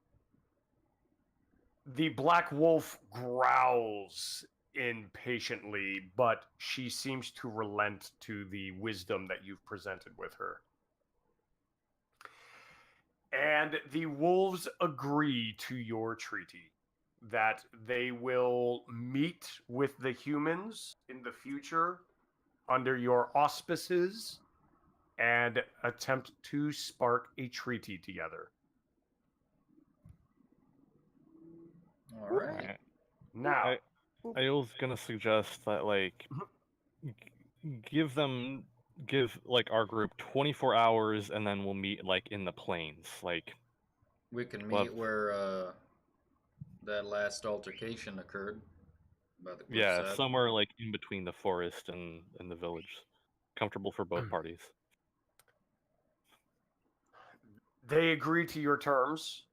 The Black Wolf growls impatiently, but she seems to relent to the wisdom that you've presented with her. And the wolves agree to your treaty that they will meet with the humans in the future under your auspices and attempt to spark a treaty together. All right. Now, I was gonna suggest that like give like our group 24 hours and then we'll meet like in the plains. Like We can Well, meet where that last altercation occurred. By the yeah, cliffside. somewhere like in between the forest and the village. Comfortable for both parties. they agree to your terms.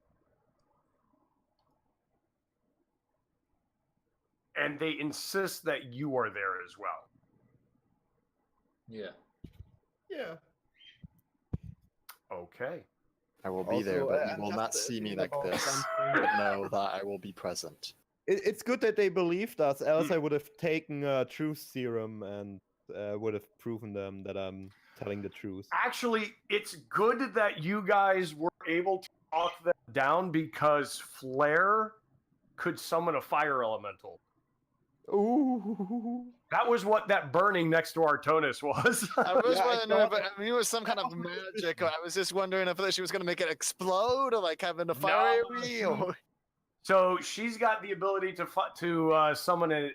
And they insist that you are there as well. Yeah. Yeah. Okay. I will be there, Also, but you I'm will just not see me thinking like about this. something. But know that I will be present. It's good that they believed us, else I would have taken a truth serum and would have proven them that I'm telling the truth. Actually, it's good that you guys were able to talk them down because Flare could summon a fire elemental. Ooh. That was what that burning next to Artonis was. I was Yeah, I wondering if thought- I mean, it was some kind of magic. I was just wondering if she was going to make it explode or like having a fire No, AoE, or So she's got the ability to summon a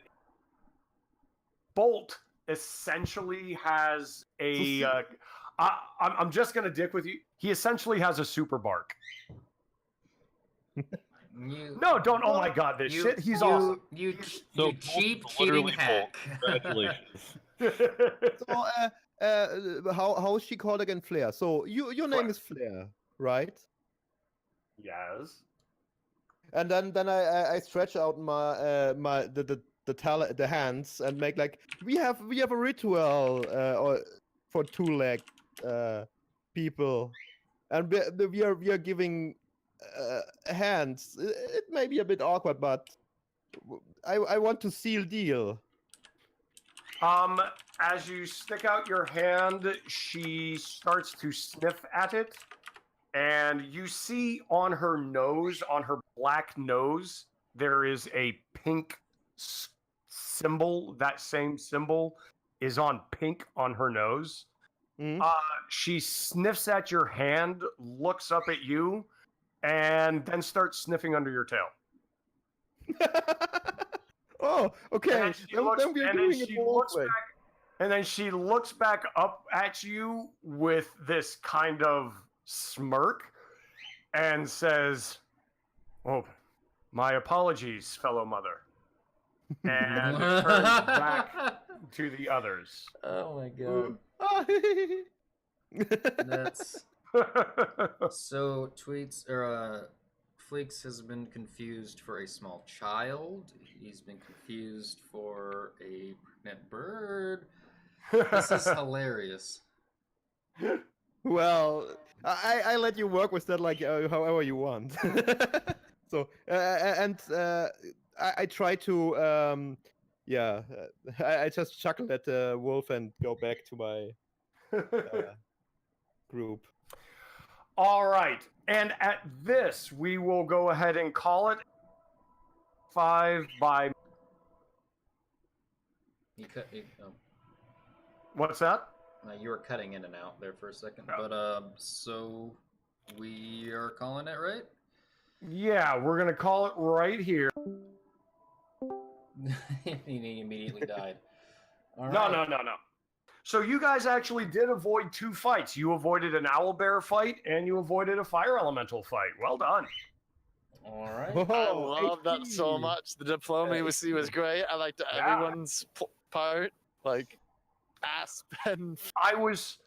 bolt. Essentially, has a. I'm just gonna dick with you. He essentially has a super bark. No, don't. Oh my god, this shit. He's awesome. You So cheap, Bolt is cheating literally hack. Bolt. Congratulations. So, how is she called again? Flair. So your name Flair. is Flair, right? Yes. And then I stretch out my the hands and make like we have a ritual or for two-leg people, and we are giving hands. It may be a bit awkward, but I want to seal deal. As you stick out your hand, she starts to sniff at it, and you see on her nose, on her black nose, there is a pink symbol. That same symbol is on pink on her nose. Mhm. She sniffs at your hand, looks up at you, and then starts sniffing under your tail. Oh, okay. Then we are doing it both ways. And then she looks back up at you with this kind of smirk and says, "Oh, my apologies, fellow mother." And turns back to the others. Oh my god. That's so tweets or Fleeks has been confused for a small child. He's been confused for a pregnant bird. This is hilarious. Well, I let you work with that like however you want. So and I try to yeah I just chuckle at the wolf and go back to my group. All right. And at this, we will go ahead and call it 5 by. What's that? You were cutting in and out there for a second. Oh. But so we are calling it, right? Yeah, we're going to call it right here. He immediately died. All No, right. no. So you guys actually did avoid 2 fights. You avoided an owlbear fight, and you avoided a fire elemental fight. Well done. All right. I Oh, love that so HP. much. The diplomacy was great. I liked everyone's part. Like, Aspen. I was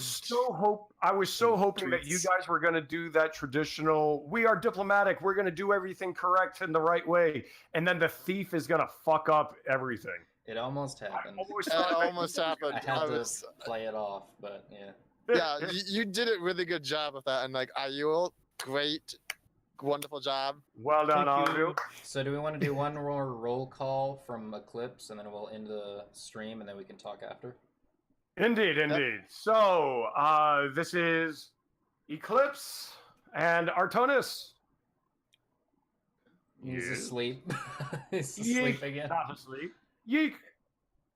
so hoping that you guys were going to do that traditional. We are diplomatic. We're going to do everything correct in the right way, and then the thief is going to fuck up everything. It almost happened. It almost happened. I had to play it off, but yeah. Yeah, you did a really good job of that, and like Ayul, great, wonderful job. Well done, all of you. So do we want to do one more roll call from Eclipse, and then we'll end the stream, and then we can talk after? Indeed. So this is Eclipse and Artonis. He's asleep. He's Yeek. asleep again. Not asleep. Yeek.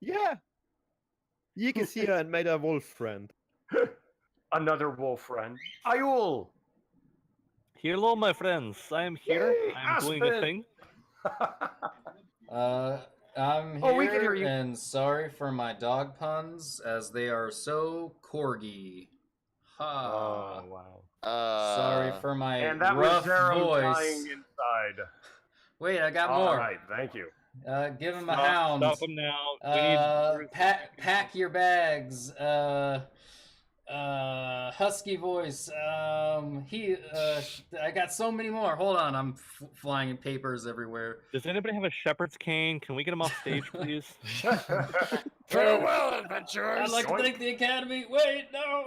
Yeah. Yeek is here and made a wolf friend. Another wolf friend. Ayul. Hello, my friends. I am here. Yay, I'm doing a Aspen. thing. I'm here, Oh, we can hear you. and sorry for my dog puns, as they are so corgi. Ha. Oh, wow. Sorry for my And that rough was Zero voice. dying inside. Wait, I got All more. right, thank you. Give him a hound. Stop him now. We need. Pack your bags. Husky voice. I got so many more. Hold on, I'm flying papers everywhere. Does anybody have a shepherd's cane? Can we get him off stage, please? Farewell, adventurers. I'd like to thank the Academy. Wait, no.